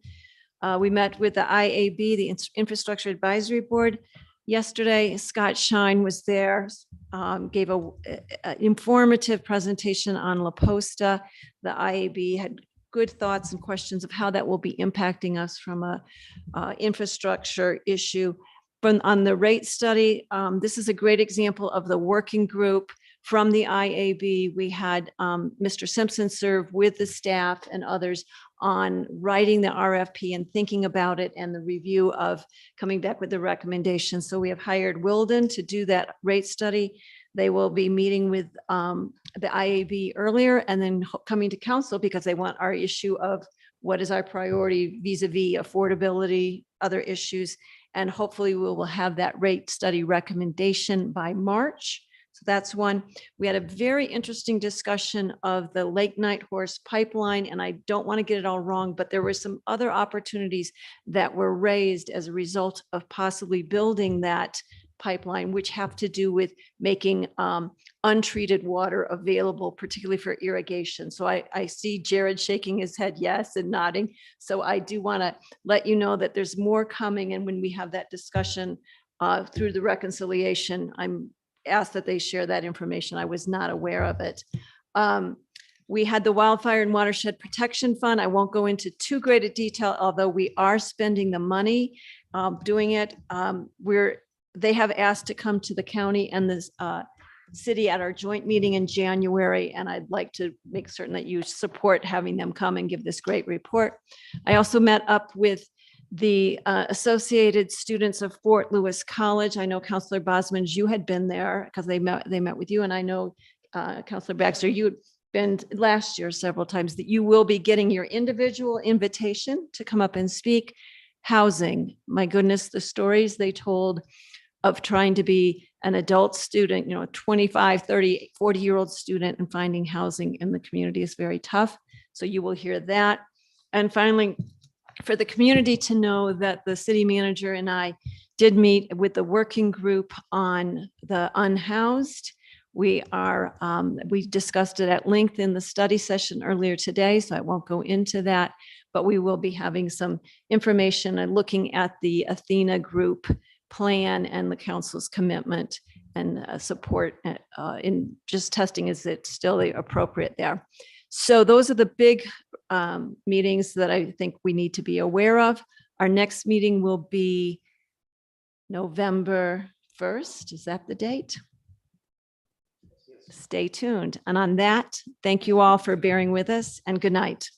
We met with the IAB, the Infrastructure Advisory Board. Yesterday, Scott Shine was there, gave an informative presentation on La Posta. The IAB had good thoughts and questions of how that will be impacting us from a infrastructure issue. On the rate study, this is a great example of the working group from the IAB. We had Mr. Simpson serve with the staff and others on writing the RFP and thinking about it, and the review of coming back with the recommendations. So we have hired Wilden to do that rate study. They will be meeting with the IAB earlier and then coming to council because they want our issue of what is our priority vis-a-vis affordability, other issues. And hopefully we will have that rate study recommendation by March. So that's one. We had a very interesting discussion of the Lake Night Horse pipeline, and I don't want to get it all wrong, but there were some other opportunities that were raised as a result of possibly building that pipeline, which have to do with making untreated water available, particularly for irrigation. So I see Jared shaking his head yes and nodding. So I do want to let you know that there's more coming. And when we have that discussion through the reconciliation, I'm asked that they share that information. I was not aware of it. We had the Wildfire and Watershed Protection Fund. I won't go into too great a detail, although we are spending the money doing it. They have asked to come to the county and the city at our joint meeting in January, and I'd like to make certain that you support having them come and give this great report. I also met up with the Associated Students of Fort Lewis College. I know Counselor Bosman, you had been there because they met with you, and I know Counselor Baxter, you had been last year several times, that you will be getting your individual invitation to come up and speak. Housing, my goodness, the stories they told of trying to be an adult student, 25, 30, 40-year-old student, and finding housing in the community is very tough. So you will hear that. And finally, for the community to know that the city manager and I did meet with the working group on the unhoused. We discussed it at length in the study session earlier today, so I won't go into that, but we will be having some information and looking at the Athena group plan and the council's commitment and support in just testing, is it still appropriate there? So those are the big meetings that I think we need to be aware of. Our next meeting will be November 1st. Is that the date? Stay tuned. And on that, thank you all for bearing with us, and good night.